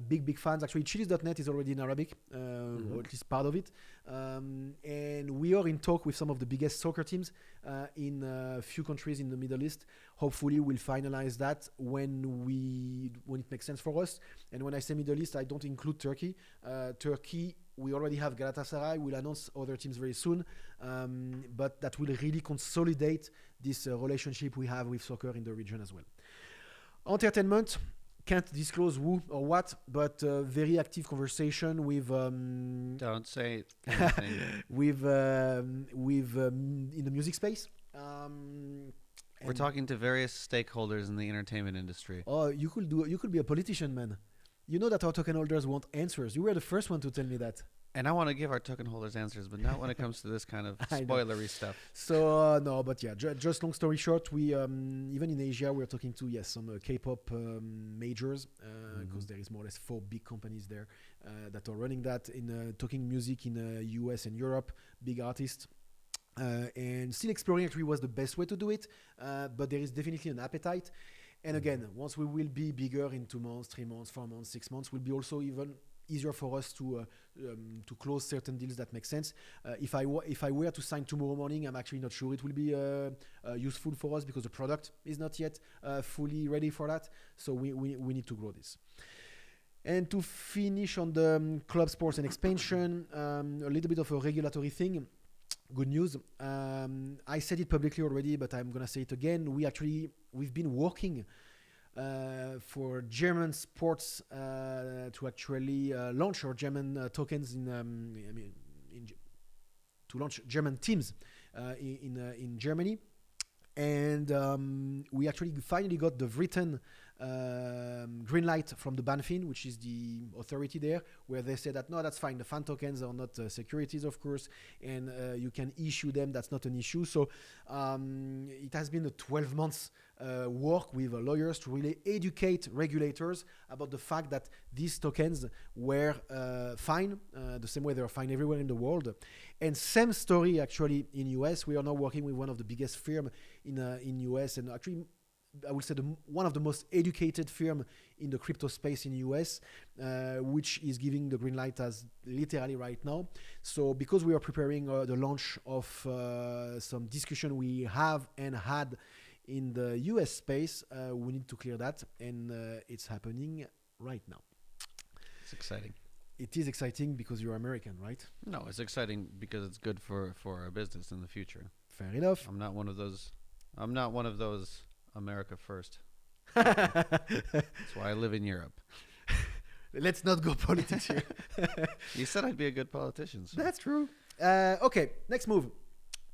Big fans. Actually, Chiliz.net is already in Arabic, or at least part of it. And we are in talk with some of the biggest soccer teams in a few countries in the Middle East. Hopefully, we'll finalize that when it makes sense for us. And when I say Middle East, I don't include Turkey. Turkey, we already have Galatasaray. We'll announce other teams very soon. But that will really consolidate this relationship we have with soccer in the region as well. Entertainment. Can't disclose who or what, but very active conversation with. Don't say anything. with in the music space. We're talking to various stakeholders in the entertainment industry. Oh, you could be a politician, man. You know that our token holders want answers. You were the first one to tell me that. And I want to give our token holders answers, but not when it comes to this kind of spoilery stuff. So, no, but yeah, just long story short, we, even in Asia, we're talking to, some K-pop majors, because there is more or less 4 big companies there that are running that, in talking music in US and Europe, big artists. And still exploring actually was the best way to do it, but there is definitely an appetite. And again, once we will be bigger in 2 months, 3 months, 4 months, 6 months, will be also even easier for us to close certain deals that make sense. If I were to sign tomorrow morning, I'm actually not sure it will be useful for us, because the product is not yet fully ready for that. So we need to grow this. And to finish on the club sports and expansion, a little bit of a regulatory thing. Good news. I said it publicly already, but I'm gonna say it again. We've been working for German sports to actually launch our German tokens to launch German teams in Germany, and we actually finally got the written green light from the BaFin, which is the authority there, where they say that no, that's fine. The fan tokens are not securities, of course, and you can issue them. That's not an issue. So it has been a 12 months work with lawyers to really educate regulators about the fact that these tokens were fine, the same way they are fine everywhere in the world. And same story actually in US. We are now working with one of the biggest firms in US, and actually I would say one of the most educated firm in the crypto space in the US, which is giving the green light as literally right now. So because we are preparing the launch of some discussion we have and had in the US space, we need to clear that, and it's happening right now. It's exciting. It is exciting because you're American, right? No, it's exciting because it's good for our business in the future. Fair enough. I'm not one of those America first. Let's That's why I live in Europe. not go politics here. You said I'd be a good politician. So. That's true. Okay, next move.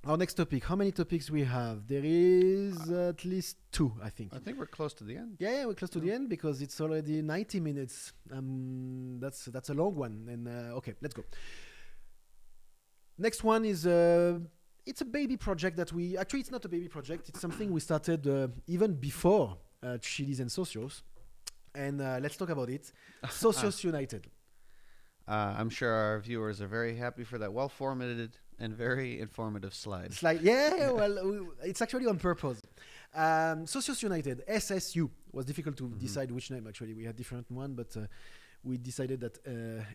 Our next topic. How many topics we have? There is at least 2, I think. I think we're close to the end. Yeah, we're close to the end because it's already 90 minutes. That's a long one. And okay, let's go. Next one is it's a baby project that actually it's not a baby project. It's something we started even before Chiliz and Socios. And let's talk about it. Socios United. I'm sure our viewers are very happy for that well-formatted and very informative slide. Yeah, well, it's actually on purpose. Socios United, SSU, was difficult to decide which name, actually. We had different one, but we decided that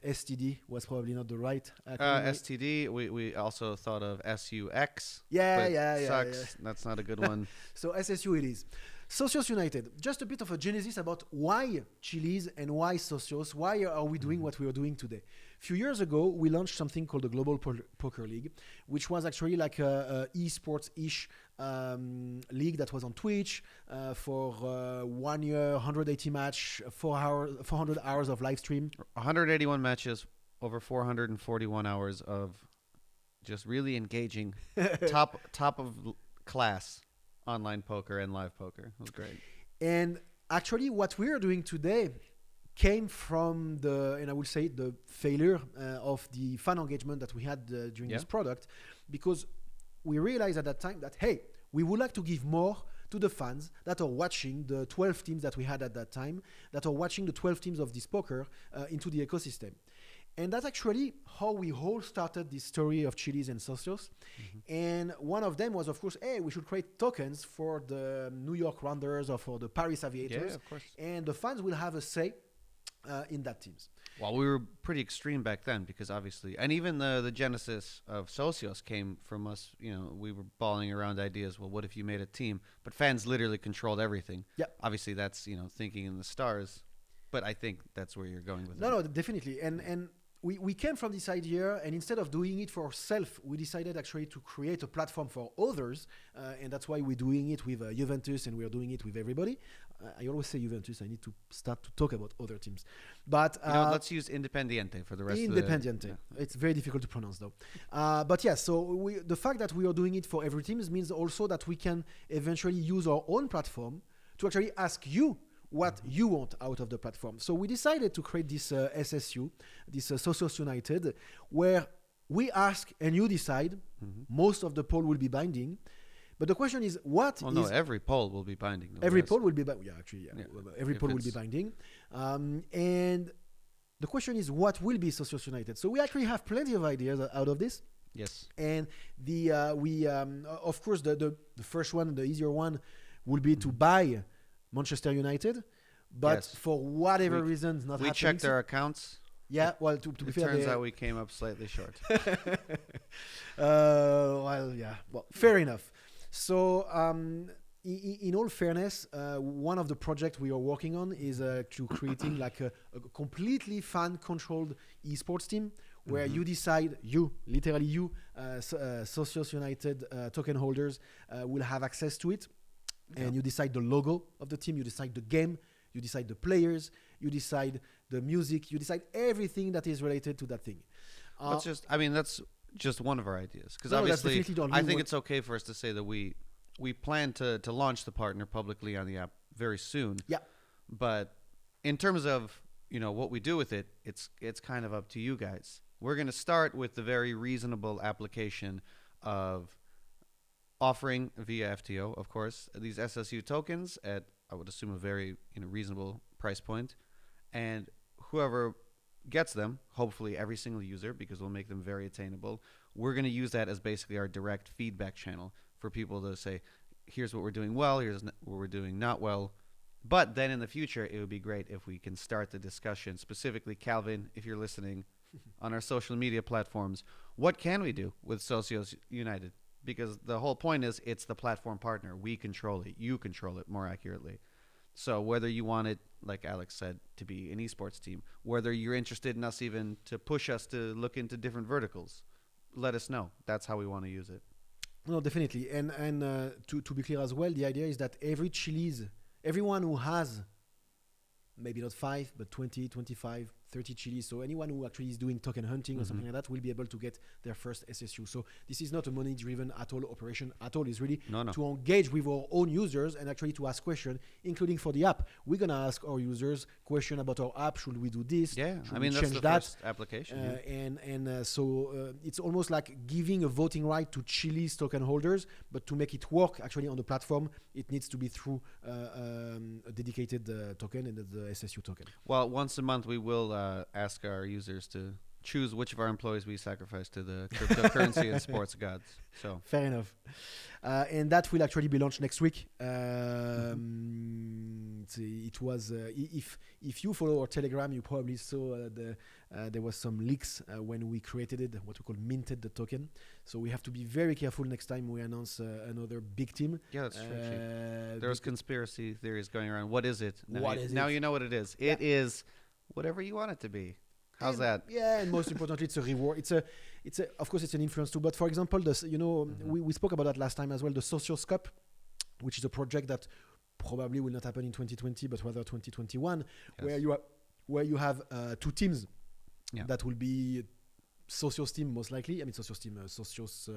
STD was probably not the right STD, we also thought of SUX. Yeah. Sucks. That's not a good one. So SSU it is. Socios United, just a bit of a genesis about why Chiliz and why Socios, why are we doing what we are doing today. A few years ago, we launched something called the Global Poker League, which was actually like a esports-ish league that was on Twitch for 1 year, 180 match, 400 hours of live stream. 181 matches, over 441 hours of just really engaging, top of class online poker and live poker. It was great. And actually what we're doing today came from and I would say the failure of the fan engagement that we had during this product, because we realized at that time that, hey, we would like to give more to the fans that are watching the 12 teams that we had at that time, that are watching the 12 teams of this poker into the ecosystem. And that's actually how we all started this story of Chiliz and Socios. And one of them was, of course, hey, we should create tokens for the New York Rounders or for the Paris Aviators. Yeah, of course. And the fans will have a say in that teams. Well, we were pretty extreme back then because obviously, and even the genesis of Socios came from us. We were balling around ideas. Well, what if you made a team? But fans literally controlled everything. Yeah. Obviously, that's thinking in the stars. But I think that's where you're going with it. No, definitely. And we came from this idea, and instead of doing it for ourselves, we decided actually to create a platform for others, and that's why we're doing it with Juventus, and we're doing it with everybody. I always say Juventus. I need to start to talk about other teams. But let's use Independiente for the rest of the... Independiente. Yeah. It's very difficult to pronounce, though. But yeah, so the fact that we are doing it for every team means also that we can eventually use our own platform to actually ask you what you want out of the platform. So we decided to create this SSU, this Socios United, where we ask and you decide. Most of the poll will be binding. But the question is, every poll will be binding. Every poll will be binding. Yeah, actually, yeah. Every poll will be binding. And the question is, what will be Socios United? So we actually have plenty of ideas out of this. Yes. And of course, the first one, the easier one, will be to buy Manchester United, but for whatever reasons, not happening. We checked their accounts. Yeah, well, to be fair, turns out we came up slightly short. Fair enough. So, in all fairness, one of the projects we are working on is to creating like a completely fan-controlled esports team where you decide, Socios United token holders will have access to it. And you decide the logo of the team, you decide the game, you decide the players, you decide the music, you decide everything that is related to that thing. That's just one of our ideas. Because obviously, I think it's okay for us to say that we plan to launch the partner publicly on the app very soon. Yeah. But in terms of what we do with it, it's kind of up to you guys. We're going to start with the very reasonable application of offering via FTO, of course, these SSU tokens at, I would assume, a very reasonable price point. And whoever gets them, hopefully every single user, because we'll make them very attainable, we're going to use that as basically our direct feedback channel for people to say, here's what we're doing well, here's what we're doing not well. But then in the future, it would be great if we can start the discussion, specifically Calvin, if you're listening, on our social media platforms. What can we do with Socios United? Because the whole point is it's the platform partner. We control it. You control it, more accurately. So whether you want it, like Alex said, to be an esports team, whether you're interested in us even to push us to look into different verticals, let us know. That's how we want to use it. No, definitely. And to be clear as well, the idea is that every Chiliz, everyone who has maybe not 5, but 20, 25, 30 Chiliz. So anyone who actually is doing token hunting or something like that will be able to get their first SSU. So this is not a money-driven at all operation at all. It's really to engage with our own users and actually to ask questions, including for the app. We're going to ask our users questions about our app. Should we do this? Yeah, Should I mean, we that's change the that? first application. So it's almost like giving a voting right to Chiliz token holders, but to make it work actually on the platform, it needs to be through a dedicated token and the SSU token. Well, once a month we will ask our users to choose which of our employees we sacrifice to the cryptocurrency and sports gods. So fair enough. And that will actually be launched next week. It was if you follow our Telegram, you probably saw there was some leaks when we created it, what we call minted the token. So we have to be very careful next time we announce another big team. Yeah, that's true. There's conspiracy theories going around. What is it? Now you know what it is. It is whatever you want it to be. How's that? Yeah, and most importantly, it's a reward. It's a. Of course, it's an influence tool. But for example, we spoke about that last time as well. The Socios Cup, which is a project that probably will not happen in 2020, but rather 2021, yes. where you have 2 teams that will be Socios team most likely. I mean, Socios team, Socios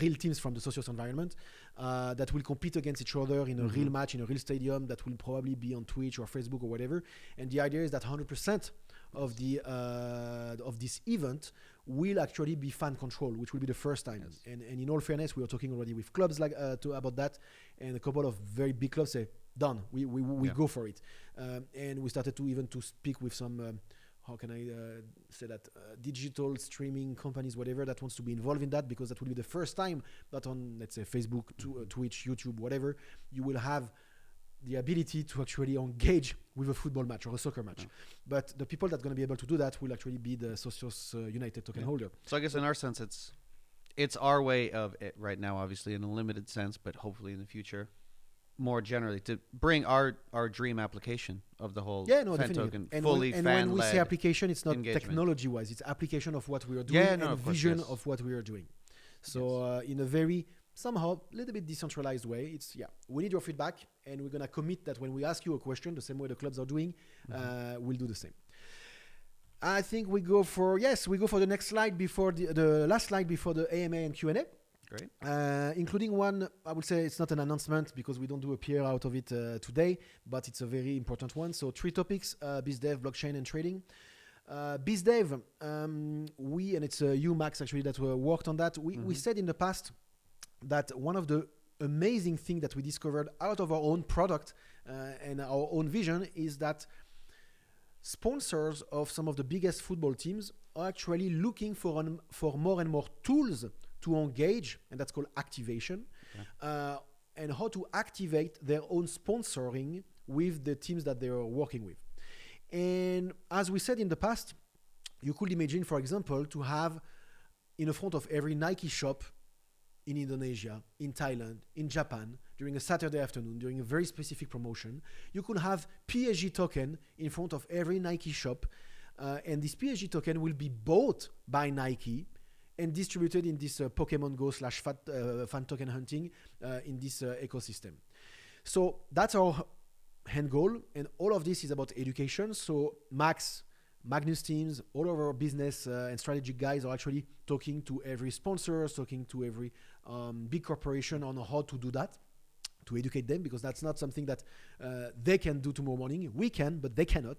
real teams from the Socios environment that will compete against each other in a real match in a real stadium that will probably be on Twitch or Facebook or whatever. And the idea is that 100% of this event will actually be fan control, which will be the first time. Yes. And in all fairness, we were talking already with clubs about that, and a couple of very big clubs say, done, we go for it. And we started to speak with some how can I say that, digital streaming companies, whatever, that wants to be involved in that, because that will be the first time that on, let's say, Facebook, Twitch, YouTube, whatever, you will have the ability to actually engage with a football match or a soccer match. But the people that are going to be able to do that will actually be the Socios United token holder. So I guess in our sense, it's our way of it right now, obviously in a limited sense, but hopefully in the future, more generally, to bring our dream application of the whole fan token fully fan-led. And when we say application, it's not technology-wise, it's application of what we are doing and vision of what we are doing. So in a very somehow a little bit decentralized way, we need your feedback, and we're gonna commit that when we ask you a question, the same way the clubs are doing, we'll do the same. I think we go for the next slide before the last slide before the AMA and Q&A. Great. Including one, I would say it's not an announcement because we don't do a PR out of it today, but it's a very important one. So 3 topics: BizDev, blockchain, and trading. BizDev, and it's you, Max, actually, that worked on that. We said in the past that one of the amazing things that we discovered out of our own product and our own vision is that sponsors of some of the biggest football teams are actually looking for more and more tools to engage, and that's called activation, and how to activate their own sponsoring with the teams that they are working with. And as we said in the past, you could imagine, for example, to have in the front of every Nike shop in Indonesia, in Thailand, in Japan, during a Saturday afternoon, during a very specific promotion, you could have PSG token in front of every Nike shop, and this PSG token will be bought by Nike and distributed in this Pokemon Go / fan token hunting in this ecosystem. So that's our end goal, and all of this is about education. So Magnus teams, all of our business and strategic guys are actually talking to every sponsor, talking to every big corporation on how to do that, to educate them, because that's not something that they can do tomorrow morning. We can, but they cannot.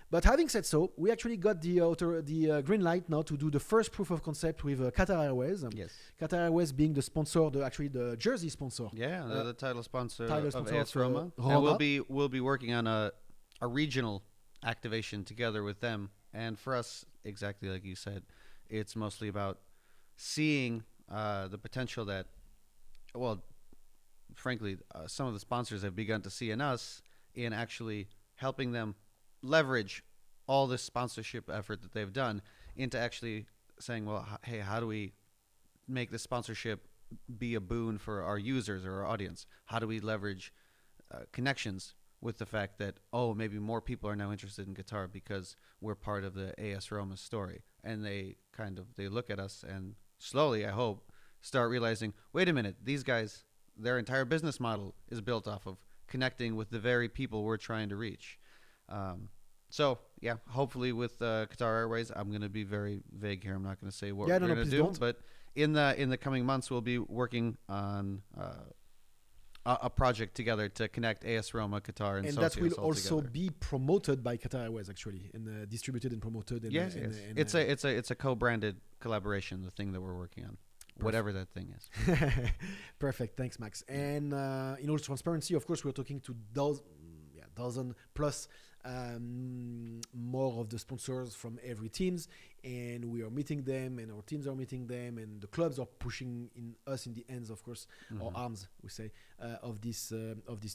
But having said so, we actually got the green light now to do the first proof of concept with Qatar Airways. Yes. Qatar Airways being the sponsor, the jersey sponsor. Yeah, the title sponsor of AS Roma. And we'll be working on a regional activation together with them. And for us, exactly like you said, it's mostly about seeing the potential that, frankly, some of the sponsors have begun to see in us in actually helping them leverage all this sponsorship effort that they've done into actually saying, well, hey, how do we make this sponsorship be a boon for our users or our audience? How do we leverage connections with the fact that, oh, maybe more people are now interested in guitar because we're part of the AS Roma story? And they look at us and slowly, I hope, start realizing, wait a minute, these guys, their entire business model is built off of connecting with the very people we're trying to reach. So, yeah, hopefully with Qatar Airways, I'm going to be very vague here. I'm not going to say what we're going to do. Don't. But in the coming months, we'll be working on a project together to connect AS Roma, Qatar, and that will also together. Be promoted by Qatar Airways, actually, and distributed and promoted. Yes. It's a co-branded collaboration, the thing that we're working on. Perfect. Whatever that thing is. Perfect. Thanks, Max. And in all transparency, of course, we're talking to dozen plus more of the sponsors from every teams, and we are meeting them, and our teams are meeting them, and the clubs are pushing in us in the ends, of course, or arms, we say, of these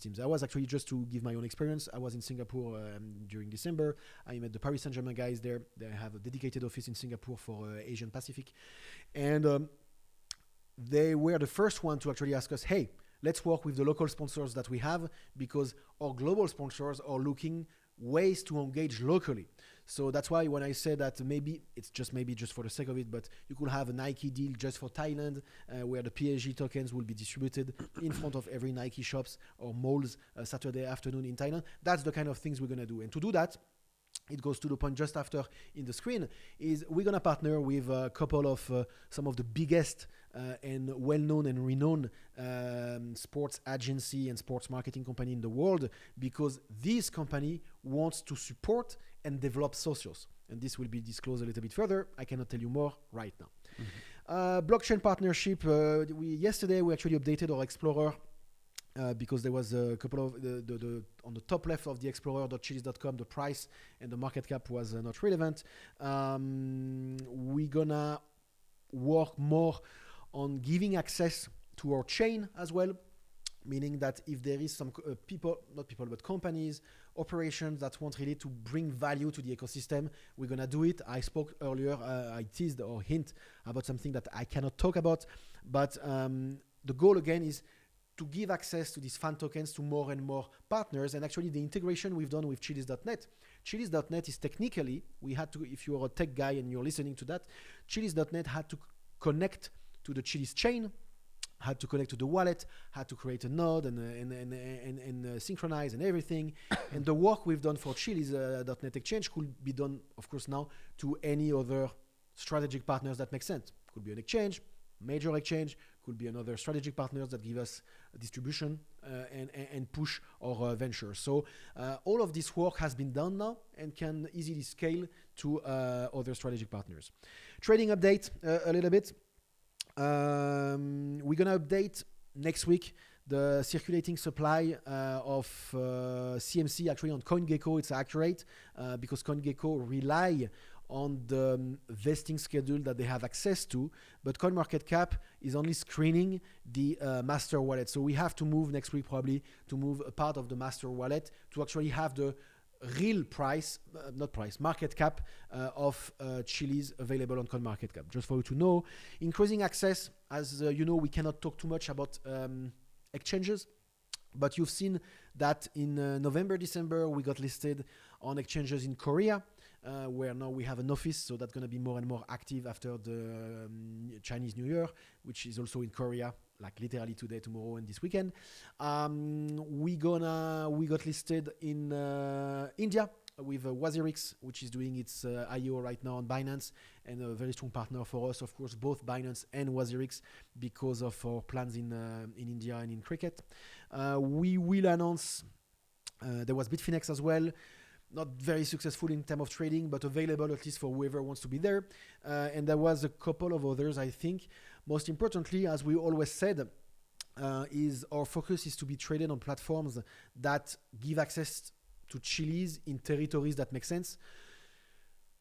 teams. I was actually, just to give my own experience, I was in Singapore during December. I met the Paris Saint-Germain guys there. They have a dedicated office in Singapore for Asian Pacific, and they were the first one to actually ask us, hey, let's work with the local sponsors that we have, because our global sponsors are looking ways to engage locally. So that's why when I say that maybe just for the sake of it, but you could have a Nike deal just for Thailand, where the PSG tokens will be distributed in front of every Nike shops or malls Saturday afternoon in Thailand. That's the kind of things we're going to do. And to do that, it goes to the point just after in the screen, is we're going to partner with a couple of some of the biggest and well-known and renowned sports agency and sports marketing company in the world, because this company wants to support and develop socios. And this will be disclosed a little bit further. I cannot tell you more right now. Blockchain partnership. Yesterday we actually updated our Explorer, because there was a couple of on the top left of the explorer.chiliz.com, the price and the market cap was not relevant. We're gonna work more on giving access to our chain as well, meaning that if there is some companies, operations that want really to bring value to the ecosystem, we're gonna do it. I spoke earlier, I teased or hint about something that I cannot talk about, but the goal again is to give access to these fan tokens to more and more partners. And actually the integration we've done with Chiliz.net. Chiliz.net is technically, we had to, if you're a tech guy and you're listening to that, Chiliz.net had to connect to the Chiliz chain, had to connect to the wallet, had to create a node and synchronize and everything. And the work we've done for Chiliz.net exchange could be done, of course, now to any other strategic partners that make sense. Could be an exchange, major exchange, could be another strategic partners that give us distribution and push our venture. So all of this work has been done now and can easily scale to other strategic partners. Trading update a little bit. We're going to update next week the circulating supply of CMC actually on CoinGecko. It's accurate because CoinGecko rely on the vesting schedule that they have access to, but CoinMarketCap is only screening the master wallet. So we have to move next week probably to move a part of the master wallet to actually have the real price, market cap of Chiliz available on CoinMarketCap. Just for you to know, increasing access, as you know, we cannot talk too much about exchanges, but you've seen that in November, December, we got listed on exchanges in Korea, where now we have an office, so that's going to be more and more active after the Chinese New Year, which is also in Korea, like literally today, tomorrow, and this weekend. We got listed in India with Wazirix, which is doing its IO right now on Binance, and a very strong partner for us, of course, both Binance and Wazirix, because of our plans in India and in cricket. We will announce, there was Bitfinex as well, not very successful in terms of trading, but available at least for whoever wants to be there. And there was a couple of others, I think. Most importantly, as we always said, is our focus is to be traded on platforms that give access to Chiliz in territories that make sense.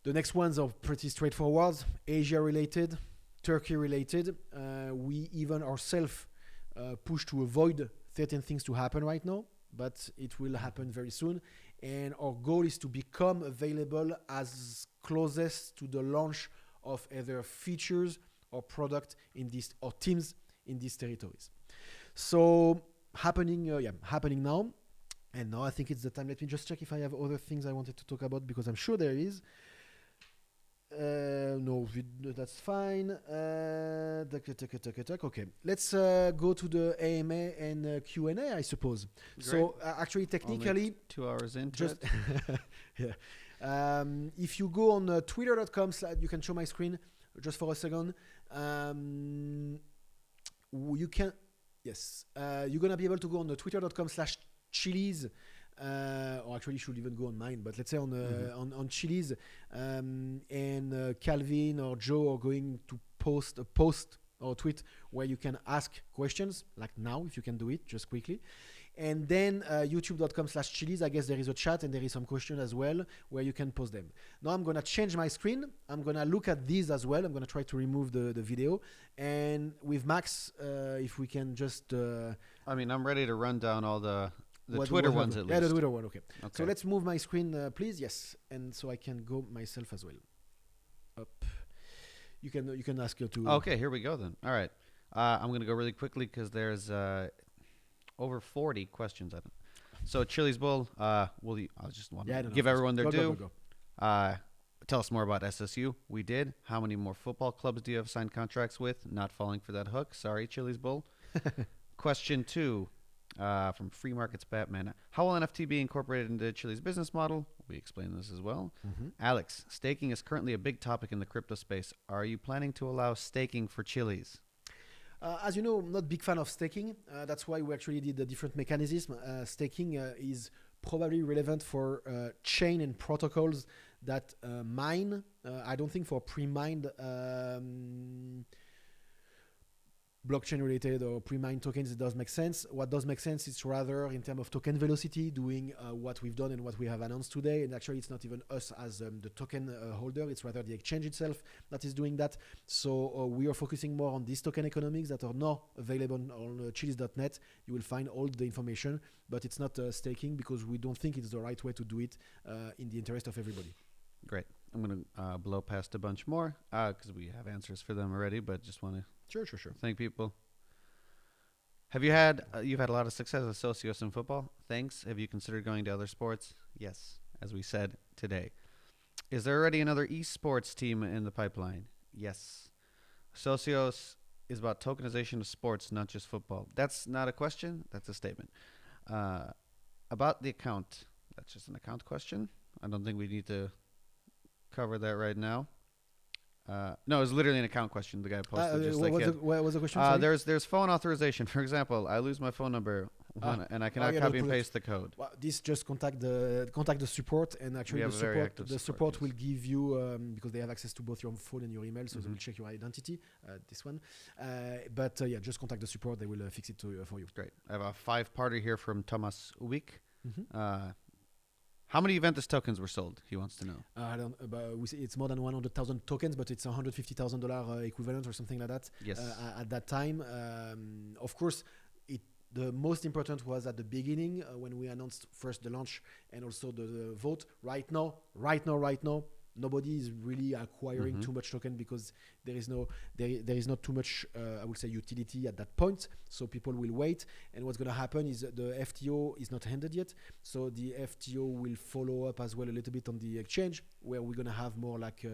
The next ones are pretty straightforward, Asia related, Turkey related. We even ourselves push to avoid certain things to happen right now, but it will happen very soon. And our goal is to become available as closest to the launch of either features or product in these or teams in these territories. So happening now. And now I think it's the time. Let me just check if I have other things I wanted to talk about, because I'm sure there is. No, that's fine. Okay, let's go to the AMA and Q&A, I suppose. Great. So actually, technically, Only 2 hours into just it. yeah. If you go on twitter.com, you can show my screen just for a second. You can, yes, you're gonna be able to go on the twitter.com/Chiliz. Or actually, you should even go on mine. But let's say on Chiliz, and Calvin or Joe are going to post a post or tweet where you can ask questions, like now, if you can do it just quickly. And then youtube.com/Chiliz, I guess there is a chat and there is some question as well where you can post them. Now I'm going to change my screen. I'm going to look at these as well. I'm going to try to remove the video. And with Max, if we can just... I'm ready to run down all the Twitter ones at least. Yeah, the Twitter one, okay. Okay. So let's move my screen, please. Yes. And so I can go myself as well. Up. You can ask your two. Okay, here we go then. All right. I'm going to go really quickly because there's... over 40 questions, I think. So, Chiliz Bull, I just want to give everyone their due. Go. Tell us more about SSU. We did. How many more football clubs do you have signed contracts with? Not falling for that hook. Sorry, Chiliz Bull. Question 2 from Free Markets Batman. How will NFT be incorporated into Chili's business model? We explained this as well. Alex, staking is currently a big topic in the crypto space. Are you planning to allow staking for Chiliz? As you know, I'm not a big fan of staking. That's why we actually did a different mechanism. Staking is probably relevant for chain and protocols that mine. I don't think for pre-mined blockchain related or pre-mined tokens it does make sense. What does make sense is rather in terms of token velocity, doing what we've done and what we have announced today. And actually it's not even us as the token holder, it's rather the exchange itself that is doing that. So we are focusing more on these token economics that are now available on chiliz.net. You will find all the information, but it's not staking because we don't think it's the right way to do it in the interest of everybody. Great. I'm going to blow past a bunch more because we have answers for them already, but just want to Sure. thank people. Have you had you've had a lot of success with Socios in football? Thanks. Have you considered going to other sports? Yes, as we said today. Is there already another esports team in the pipeline? Yes. Socios is about tokenization of sports, not just football. That's not a question. That's a statement. About the account. That's just an account question. I don't think we need to cover that right now. No, it's literally an account question. The guy posted what was the question? There's phone authorization. For example, I lose my phone number and I cannot copy and paste the code. Well, this just contact the support, and actually the support will give you because they have access to both your phone and your email, so they will check your identity. This one, but just contact the support. They will fix it for you. Great. I have a 5-parter here from Thomas Ubik. How many Eventus tokens were sold? He wants to know. I don't. We say it's more than 100,000 tokens, but it's $150,000 equivalent or something like that. Yes. At that time, of course, the most important was at the beginning when we announced first the launch and also the vote. Right now, nobody is really acquiring too much token because there is not too much I would say utility at that point, so people will wait. And what's going to happen is the FTO is not ended yet, so the FTO will follow up as well a little bit on the exchange, where we're going to have more like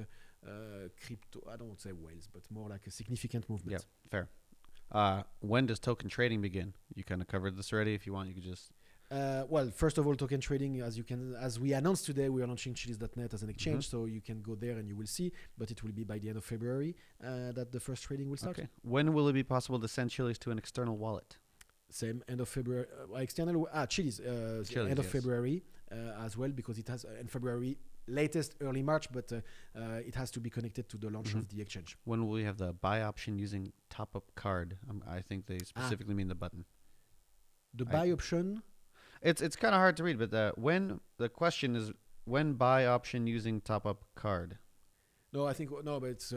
crypto, I don't want to say whales, but more like a significant movement. Yeah, fair. When does token trading begin? You kind of covered this already. If you want, you could just... well, first of all, token trading, as we announced today, we are launching Chiliz.net as an exchange, so you can go there and you will see, but it will be by the end of February that the first trading will start. Okay. When will it be possible to send Chiliz to an external wallet? Same, end of February. Chiliz, end of February as well, because it has, in February, latest early March, but it has to be connected to the launch of the exchange. When will we have the buy option using top-up card? I think they specifically mean the button. The buy option... It's kind of hard to read, but the question is when buy option using top-up card. No, I think but it's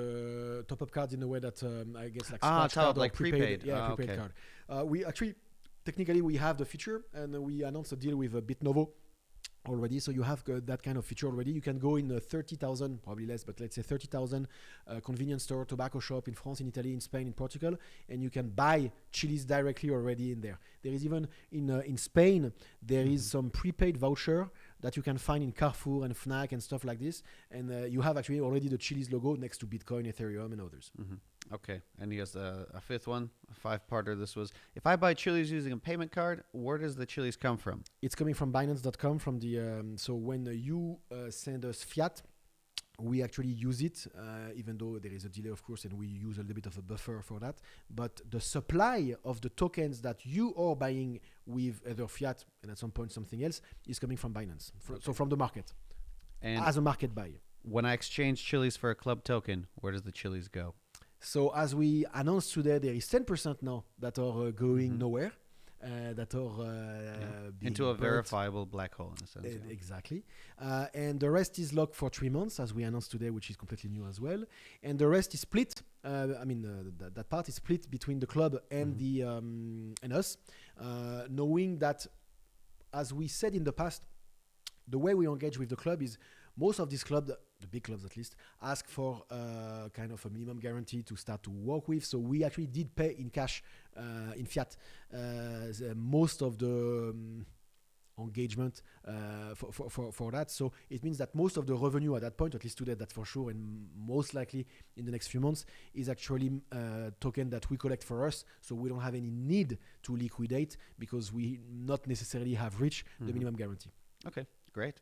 top-up card in a way that I guess like top-up, like prepaid. Prepaid card. We actually technically we have the feature, and we announced a deal with Bitnovo already. So you have that kind of feature already. You can go in 30,000, probably less, but let's say 30,000 convenience store, tobacco shop in France, in Italy, in Spain, in Portugal, and you can buy Chiliz directly already in there. There is even in Spain, there is some prepaid voucher that you can find in Carrefour and Fnac and stuff like this. And you have actually already the Chiliz logo next to Bitcoin, Ethereum, and others. Okay, and he has a fifth one, a five-parter. This was, if I buy Chiliz using a payment card, where does the Chiliz come from? It's coming from Binance.com. From the so when you send us fiat, we actually use it, even though there is a delay, of course, and we use a little bit of a buffer for that. But the supply of the tokens that you are buying with either fiat and at some point something else is coming from Binance. So from the market, And as a market buy. when I exchange Chiliz for a club token, where does the Chiliz go? So as we announced today, there is 10% now that are going nowhere, that are being Into a burnt. verifiable black hole, in a sense. Yeah. Exactly. And the rest is locked for 3 months, as we announced today, which is completely new as well. And the rest is split. That part is split between the club and the and us, knowing that, as we said in the past, the way we engage with the club is most of these clubs, the big clubs at least, ask for kind of a minimum guarantee to start to work with. So we actually did pay in cash, in fiat, most of the engagement for that. So it means that most of the revenue at that point, at least today, that's for sure, and most likely in the next few months, is actually token that we collect for us. So we don't have any need to liquidate because we not necessarily have reached the minimum guarantee. Okay, great.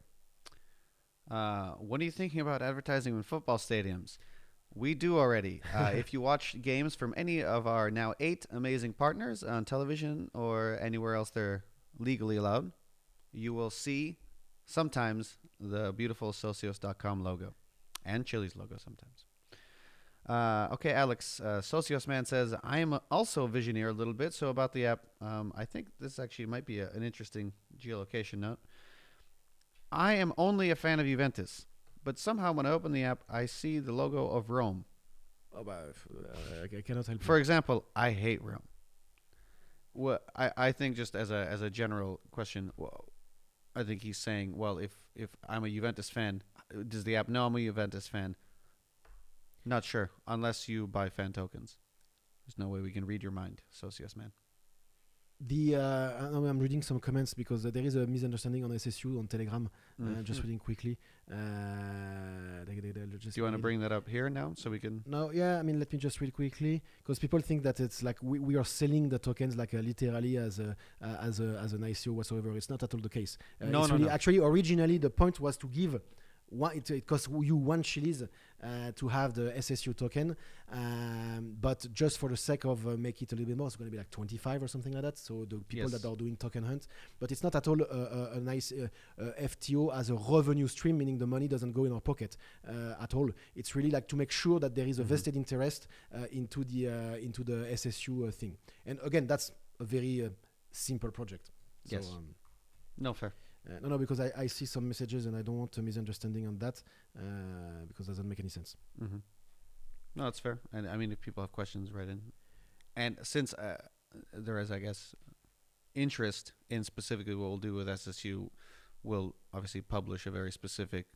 What are you thinking about advertising in football stadiums? We do already. If you watch games from any of our now 8 amazing partners on television or anywhere else they're legally allowed, you will see sometimes the beautiful Socios.com logo and Chiliz logo sometimes. Okay, Alex, Socios Man says, I am also a visioneer a little bit. So about the app, I think this actually might be an interesting geolocation note. I am only a fan of Juventus, but somehow when I open the app, I see the logo of Rome. Oh, but I cannot help For example, I hate Rome. Well, I think just as a general question, well, I think he's saying, well, if I'm a Juventus fan, does the app know I'm a Juventus fan? Not sure, unless you buy fan tokens. There's no way we can read your mind, Socios Man. I'm reading some comments because there is a misunderstanding on SSU on Telegram. Just reading quickly. Do you want to bring that up here now so we can? No, yeah. I mean, let me just read quickly because people think that it's like we are selling the tokens like literally as an ICO whatsoever. It's not at all the case. No. Actually, originally the point was to give. It costs you 1 Chiliz to have the SSU token, but just for the sake of make it a little bit more, it's going to be like 25 or something like that. So the people that are doing token hunt, but it's not at all a nice FTO as a revenue stream, meaning the money doesn't go in our pocket at all. It's really like to make sure that there is a vested interest into the SSU thing. And again, that's a very simple project. Yes. So, no, fair. No, because I see some messages and I don't want a misunderstanding on that because it doesn't make any sense. No, that's fair. And I mean, if people have questions, write in. And since there is, I guess, interest in specifically what we'll do with SSU, we'll obviously publish a very specific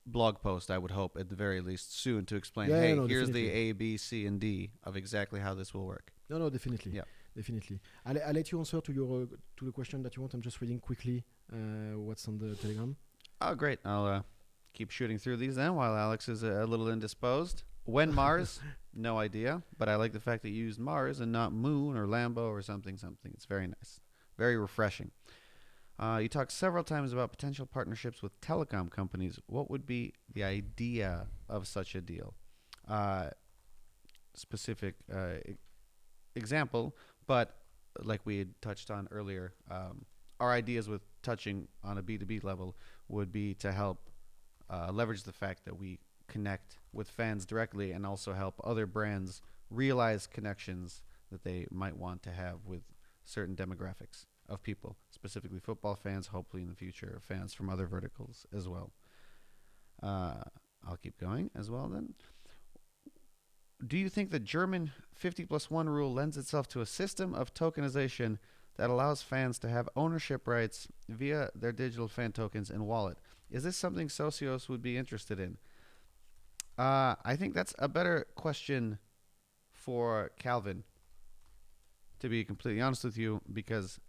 blog post, I would hope, at the very least soon to explain, here's definitely. the A, B, C, and D of exactly how this will work. No, definitely. Yeah. Definitely. I'll let you answer to the question that you want. I'm just reading quickly what's on the Telegram. Oh, great. I'll keep shooting through these then while Alex is a little indisposed. When Mars? No idea. But I like the fact that you used Mars and not Moon or Lambo or something. It's very nice. Very refreshing. You talked several times about potential partnerships with telecom companies. What would be the idea of such a deal? Specific example, but like we had touched on earlier, our ideas with touching on a B2B level would be to help leverage the fact that we connect with fans directly and also help other brands realize connections that they might want to have with certain demographics of people, specifically football fans, hopefully in the future, fans from other verticals as well. I'll keep going as well then. Do you think the German 50+1 rule lends itself to a system of tokenization that allows fans to have ownership rights via their digital fan tokens and wallet. Is this something Socios would be interested in? I think that's a better question for Calvin, to be completely honest with you, because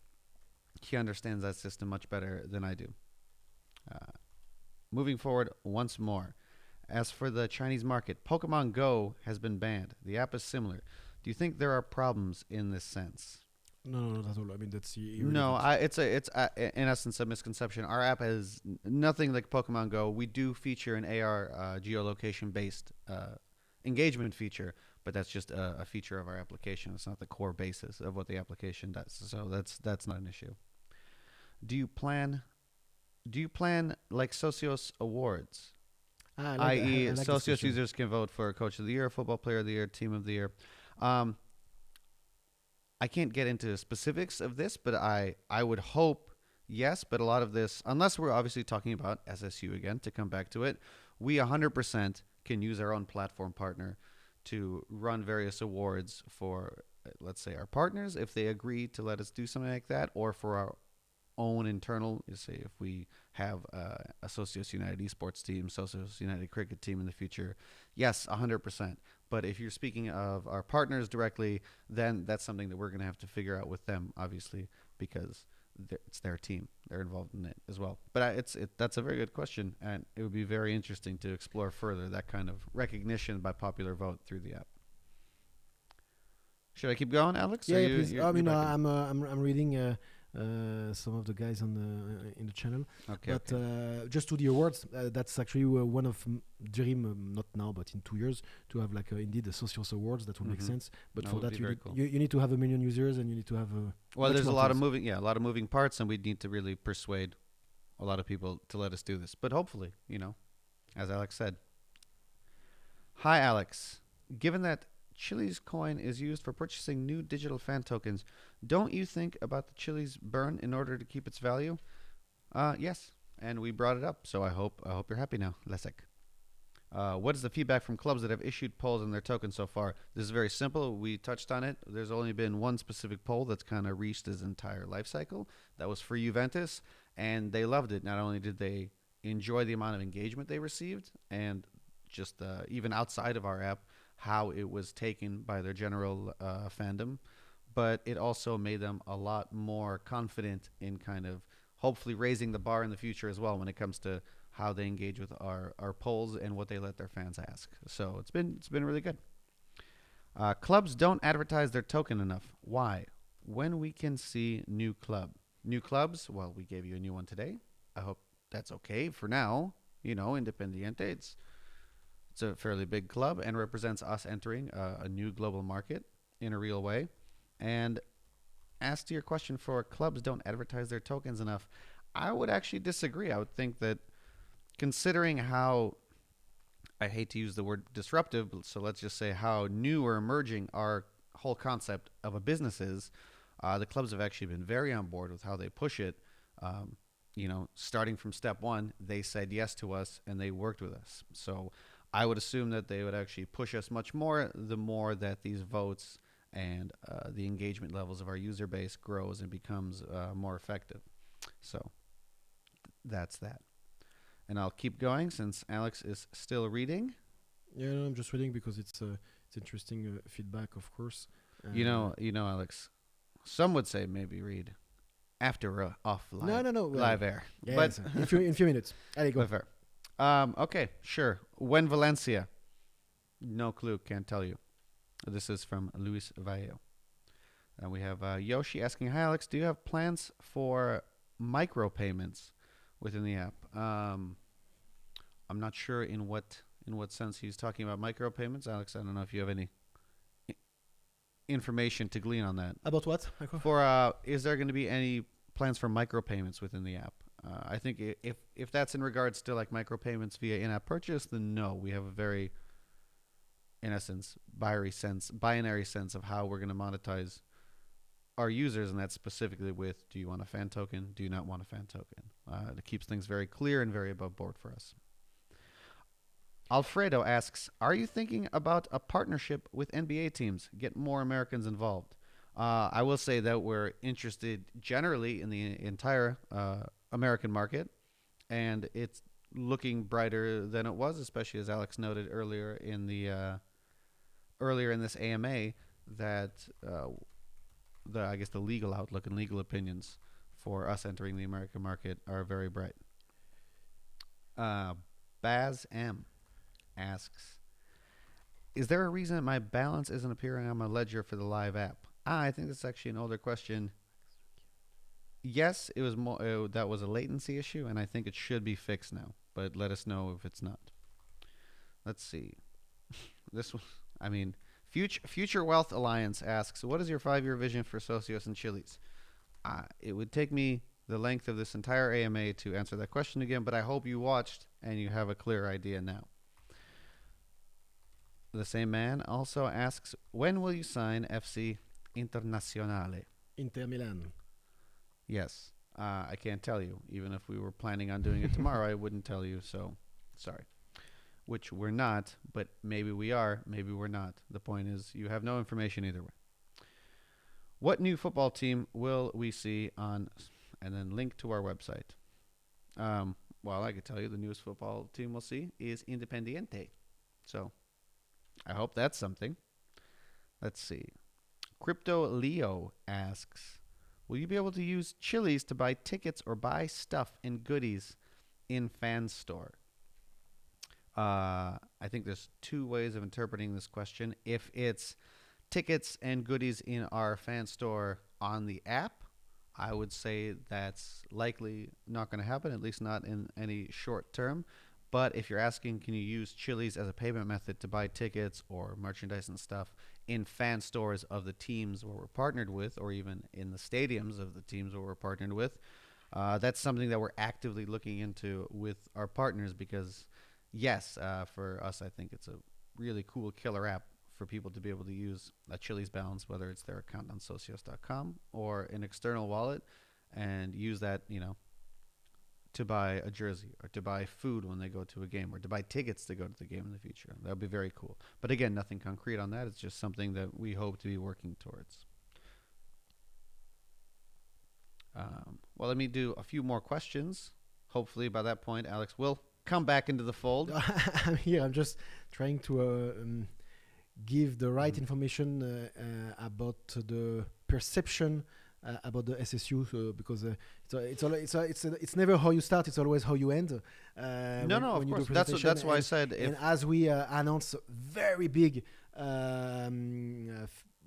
he understands that system much better than I do. Moving forward once more. As for the Chinese market, Pokemon Go has been banned. The app is similar. Do you think there are problems in this sense? No, not at all. I mean, that's No, irrelevant. it's in essence a misconception. Our app has nothing like Pokemon Go. We do feature an AR geolocation based engagement feature, but that's just a feature of our application. It's not the core basis of what the application does. So that's not an issue. Do you plan like Socios awards? I.e., I like this Socios question. users can vote for Coach of the Year, Football Player of the Year, Team of the Year. Um, I can't get into specifics of this, but I would hope yes. But a lot of this, unless we're obviously talking about SSU again, to come back to it, we 100% can use our own platform partner to run various awards for, let's say, our partners if they agree to let us do something like that, or for our own internal. You say if we have a Socios United esports team, Socios United cricket team in the future, yes, 100%. But if you're speaking of our partners directly, then that's something that we're going to have to figure out with them, obviously, because it's their team. They're involved in it as well. But that's a very good question, and it would be very interesting to explore further that kind of recognition by popular vote through the app. Should I keep going, Alex? Yeah, Or yeah, please. I mean, back in? I'm reading some of the guys on the in the channel. Okay. But Okay. just to the awards, that's actually one of dream, not now, but in 2 years, to have like indeed the Socios awards. That would make Mhm. sense. But That for would that, be you very need, cool. you need to have 1 million users, and you need to have Well, much there's a more lot of things. a lot of moving parts, and we'd need to really persuade a lot of people to let us do this. But hopefully, as Alex said. Hi, Alex. Given that Chiliz coin is used for purchasing new digital fan tokens, don't you think about the Chiliz burn in order to keep its value? Yes, and we brought it up, so I hope you're happy now, Lesek. What is the feedback from clubs that have issued polls on their tokens so far? This is very simple. We touched on it. There's only been one specific poll that's kind of reached its entire life cycle. That was for Juventus, and they loved it. Not only did they enjoy the amount of engagement they received, and just even outside of our app, how it was taken by their general fandom, but it also made them a lot more confident in kind of hopefully raising the bar in the future as well when it comes to how they engage with our polls and what they let their fans ask. So it's been really good. Clubs don't advertise their token enough. Why? When we can see new clubs, well, we gave you a new one today. I hope that's okay for now. Independiente, it's a fairly big club and represents us entering a new global market in a real way. And as to your question for clubs don't advertise their tokens enough, I would actually disagree. I would think that considering how, I hate to use the word disruptive, so let's just say how new or emerging our whole concept of a business is, the clubs have actually been very on board with how they push it. Starting from step one, they said yes to us and they worked with us. So I would assume that they would actually push us much more the more that these votes and the engagement levels of our user base grows and becomes more effective. So that's that. And I'll keep going since Alex is still reading. Yeah, no, I'm just reading because it's interesting feedback, of course. Alex, some would say maybe read after off live, No. live air. Yeah, But in few minutes. Allez, go. but fair. Okay, sure. When Valencia? No clue. Can't tell you. This is from Luis Vallejo. And we have Yoshi asking, "Hi Alex, do you have plans for micropayments within the app?" I'm not sure in what sense he's talking about micropayments. Alex, I don't know if you have any information to glean on that. About what? Is there going to be any plans for micropayments within the app? I think if that's in regards to like micropayments via in-app purchase, then no, we have a very, in essence, binary sense of how we're going to monetize our users, and that's specifically with: do you want a fan token? Do you not want a fan token? It keeps things very clear and very above board for us. Alfredo asks, "Are you thinking about a partnership with NBA teams? Get more Americans involved." I will say that we're interested generally in the entire American market, and it's looking brighter than it was, especially as Alex noted earlier in this AMA that I guess the legal outlook and legal opinions for us entering the American market are very bright. Baz M asks, is there a reason my balance isn't appearing on my ledger for the live app? I think that's actually an older question. Yes, it was more. That was a latency issue, and I think it should be fixed now. But let us know if it's not. Let's see. This one, I mean, Future Wealth Alliance asks, what is your 5-year vision for Socios and Chiliz? It would take me the length of this entire AMA to answer that question again, but I hope you watched and you have a clear idea now. The same man also asks, when will you sign FC Internazionale? Inter Milan. Yes. I can't tell you. Even if we were planning on doing it tomorrow, I wouldn't tell you, so sorry. Which we're not, but maybe we are, maybe we're not. The point is, you have no information either way. What new football team will we see on, and then link to our website? Well, I could tell you the newest football team we'll see is Independiente. So, I hope that's something. Let's see. Crypto Leo asks, will you be able to use Chiliz to buy tickets or buy stuff and goodies in Fan Store? I think there's two ways of interpreting this question. If it's tickets and goodies in our Fan Store on the app, I would say that's likely not going to happen, at least not in any short term. But if you're asking, can you use Chiliz as a payment method to buy tickets or merchandise and stuff in fan stores of the teams where we're partnered with, or even in the stadiums of the teams where we're partnered with, that's something that we're actively looking into with our partners because, yes, for us, I think it's a really cool killer app for people to be able to use a Chiliz balance, whether it's their account on socios.com or an external wallet, and use that, to buy a jersey or to buy food when they go to a game or to buy tickets to go to the game in the future. That would be very cool. But again, nothing concrete on that. It's just something that we hope to be working towards. Well, let me do a few more questions. Hopefully by that point, Alex will come back into the fold. I'm here. I'm just trying to give the right information about the perception about the SSU, because it's never how you start; it's always how you end. Of course. That's why I said. And as we announce very big,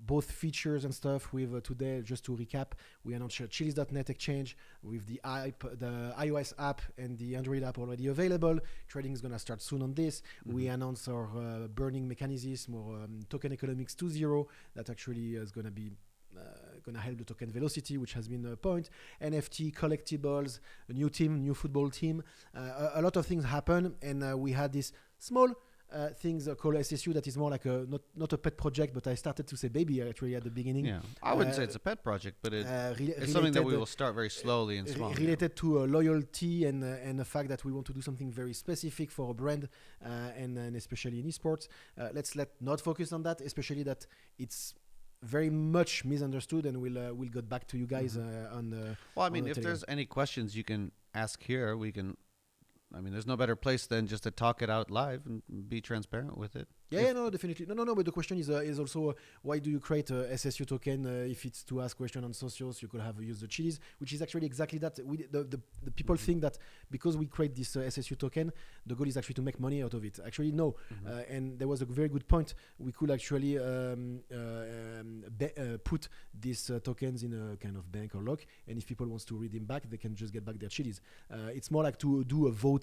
both features and stuff with today, just to recap, we announced Chiliz.net exchange with the iOS app and the Android app already available. Trading is gonna start soon on this. Mm-hmm. We announced our burning mechanism or token economics 2.0 that actually is gonna be gonna help the token velocity, which has been a point. NFT, collectibles, a new team, new football team. A lot of things happen, and we had this small things called SSU that is more like not a pet project, but I started to say baby actually at the beginning. Yeah, I wouldn't say it's a pet project, but it's something that we will start very slowly and small. Related to loyalty and the fact that we want to do something very specific for a brand, and especially in esports. Let's not focus on that, especially that it's very much misunderstood, and we'll get back to you guys on the. Well, I mean, if there's any questions you can ask here, we can. I mean, there's no better place than just to talk it out live and be transparent with it. Yeah, no, definitely. No. But the question is also why do you create a SSU token if it's to ask question on socios? You could have used the Chiliz, which is actually exactly that. The people think that because we create this SSU token, the goal is actually to make money out of it. Actually, no. And there was a very good point. We could actually put these tokens in a kind of bank or lock, and if people wants to redeem back, they can just get back their Chiliz. It's more like to do a voting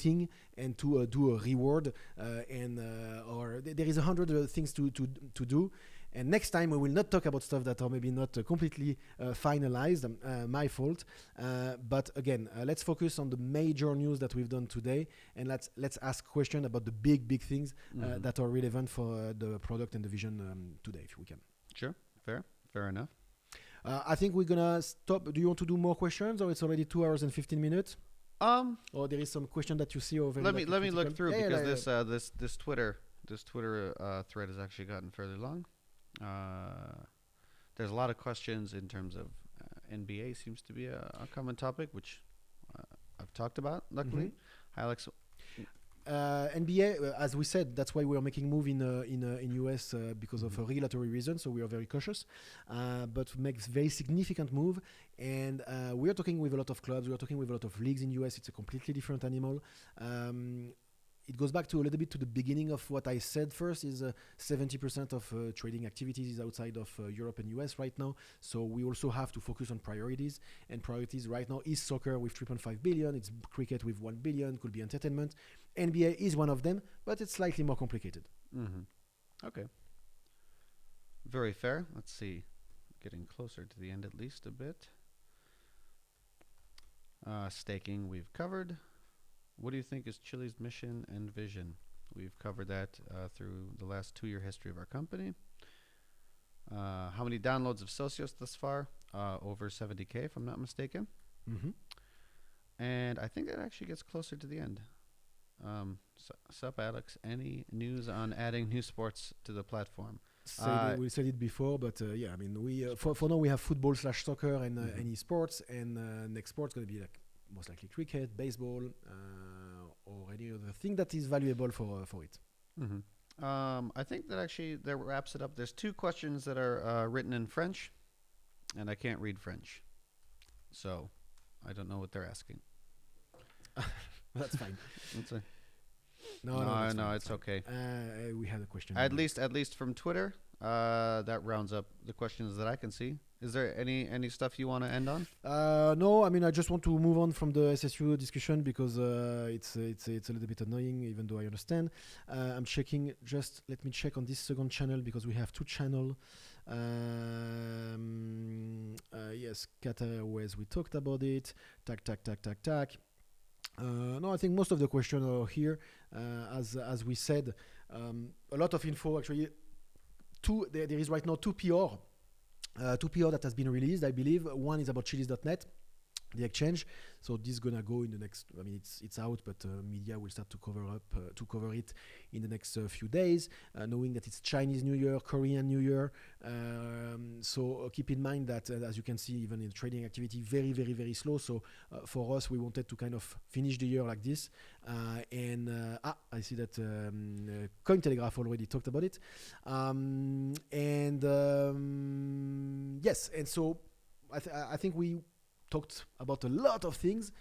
and to do a reward, or there is 100 things to do. And next time we will not talk about stuff that are maybe not completely finalized. My fault. But again, let's focus on the major news that we've done today, and let's ask questions about the big things that are relevant for the product and the vision today, if we can. Sure, fair enough. I think we're gonna stop. Do you want to do more questions, or it's already 2 hours and 15 minutes? Or there is some question that you see over. Let me look through because this Twitter thread has actually gotten fairly long. there's a lot of questions in terms of NBA seems to be a common topic, which I've talked about. Luckily, Hi, Alex. NBA, as we said, that's why we are making move in US because of a regulatory reason. So we are very cautious, but makes very significant move. And we are talking with a lot of clubs. We are talking with a lot of leagues in US. It's a completely different animal. It goes back to a little bit to the beginning of what I said first is 70% of trading activities is outside of Europe and US right now. So we also have to focus on priorities. And priorities right now is soccer with 3.5 billion. It's cricket with 1 billion, could be entertainment. NBA is one of them, but it's slightly more complicated. Okay. Very fair. Let's see. Getting closer to the end at least a bit. Staking we've covered. What do you think is Chili's mission and vision? We've covered that through the last 2-year history of our company. How many downloads of Socios thus far? Over 70K, if I'm not mistaken. And I think that actually gets closer to the end. Sup, Alex? Any news on adding new sports to the platform? We said it before, but yeah, I mean, we for now we have football/soccer and any sports, and next sport's going to be like most likely cricket, baseball, or any other thing that is valuable for it. I think that actually that wraps it up. There's 2 questions that are written in French, and I can't read French, so I don't know what they're asking. That's fine. No, it's okay. We had a question. At least from Twitter, that rounds up the questions that I can see. Is there any stuff you want to end on? No, I mean I just want to move on from the SSU discussion because it's a little bit annoying, even though I understand. I'm checking. Just let me check on this second channel because we have 2 channels. Yes, Qatar Airways. We talked about it. Tac. No, I think most of the questions are here. As we said, a lot of info actually. There is right now 2 PR that has been released, I believe. One is about Chiliz.net, the exchange. So this is gonna go in the next. I mean, it's out, but media will start to cover it in the next few days, knowing that it's Chinese New Year, Korean New Year. So keep in mind that, as you can see, even in trading activity, very, very, very slow. So for us, we wanted to kind of finish the year like this. I see that Cointelegraph already talked about it. Yes, and so I think we talked about a lot of things.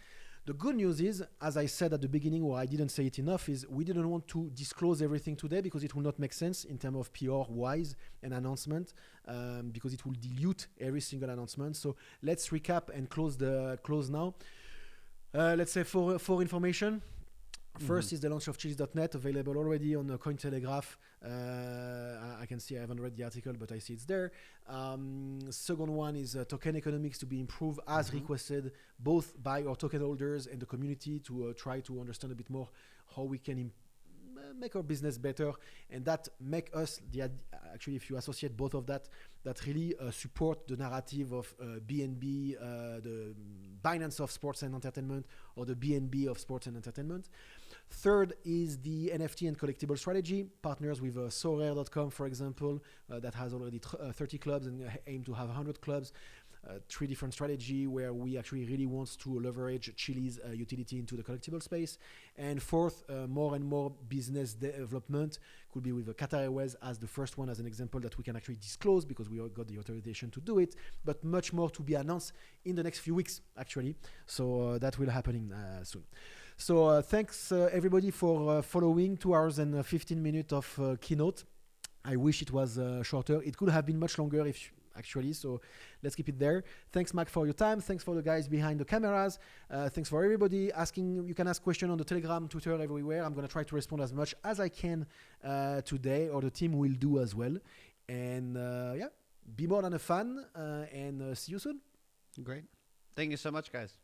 The good news is, as I said at the beginning, or I didn't say it enough, is we didn't want to disclose everything today because it will not make sense in terms of PR-wise and announcement, because it will dilute every single announcement. So let's recap and close now. Let's say for information. First is the launch of Chiliz.net, available already on Cointelegraph. I can see I haven't read the article, but I see it's there. Second one is token economics to be improved as requested, both by our token holders and the community to try to understand a bit more how we can make our business better, and that make us actually, if you associate both of that really support the narrative of BNB, the Binance of sports and entertainment, or the BNB of sports and entertainment. Third is the NFT and collectible strategy, partners with Sorare.com, for example, that has already 30 clubs and aim to have 100 clubs. 3 different strategy where we actually really want to leverage Chiliz utility into the collectible space. And fourth, more and more business development could be with Qatar Airways as the first one, as an example that we can actually disclose because we got the authorization to do it, but much more to be announced in the next few weeks actually. So that will happen soon. So thanks everybody for following 2 hours and 15 minutes of keynote. I wish it was shorter. It could have been much longer actually, so let's keep it there. Thanks, Mac, for your time. Thanks for the guys behind the cameras. Thanks for everybody asking. You can ask questions on the Telegram, Twitter, everywhere. I'm going to try to respond as much as I can today, or the team will do as well. And yeah, be more than a fan, and see you soon. Great. Thank you so much, guys.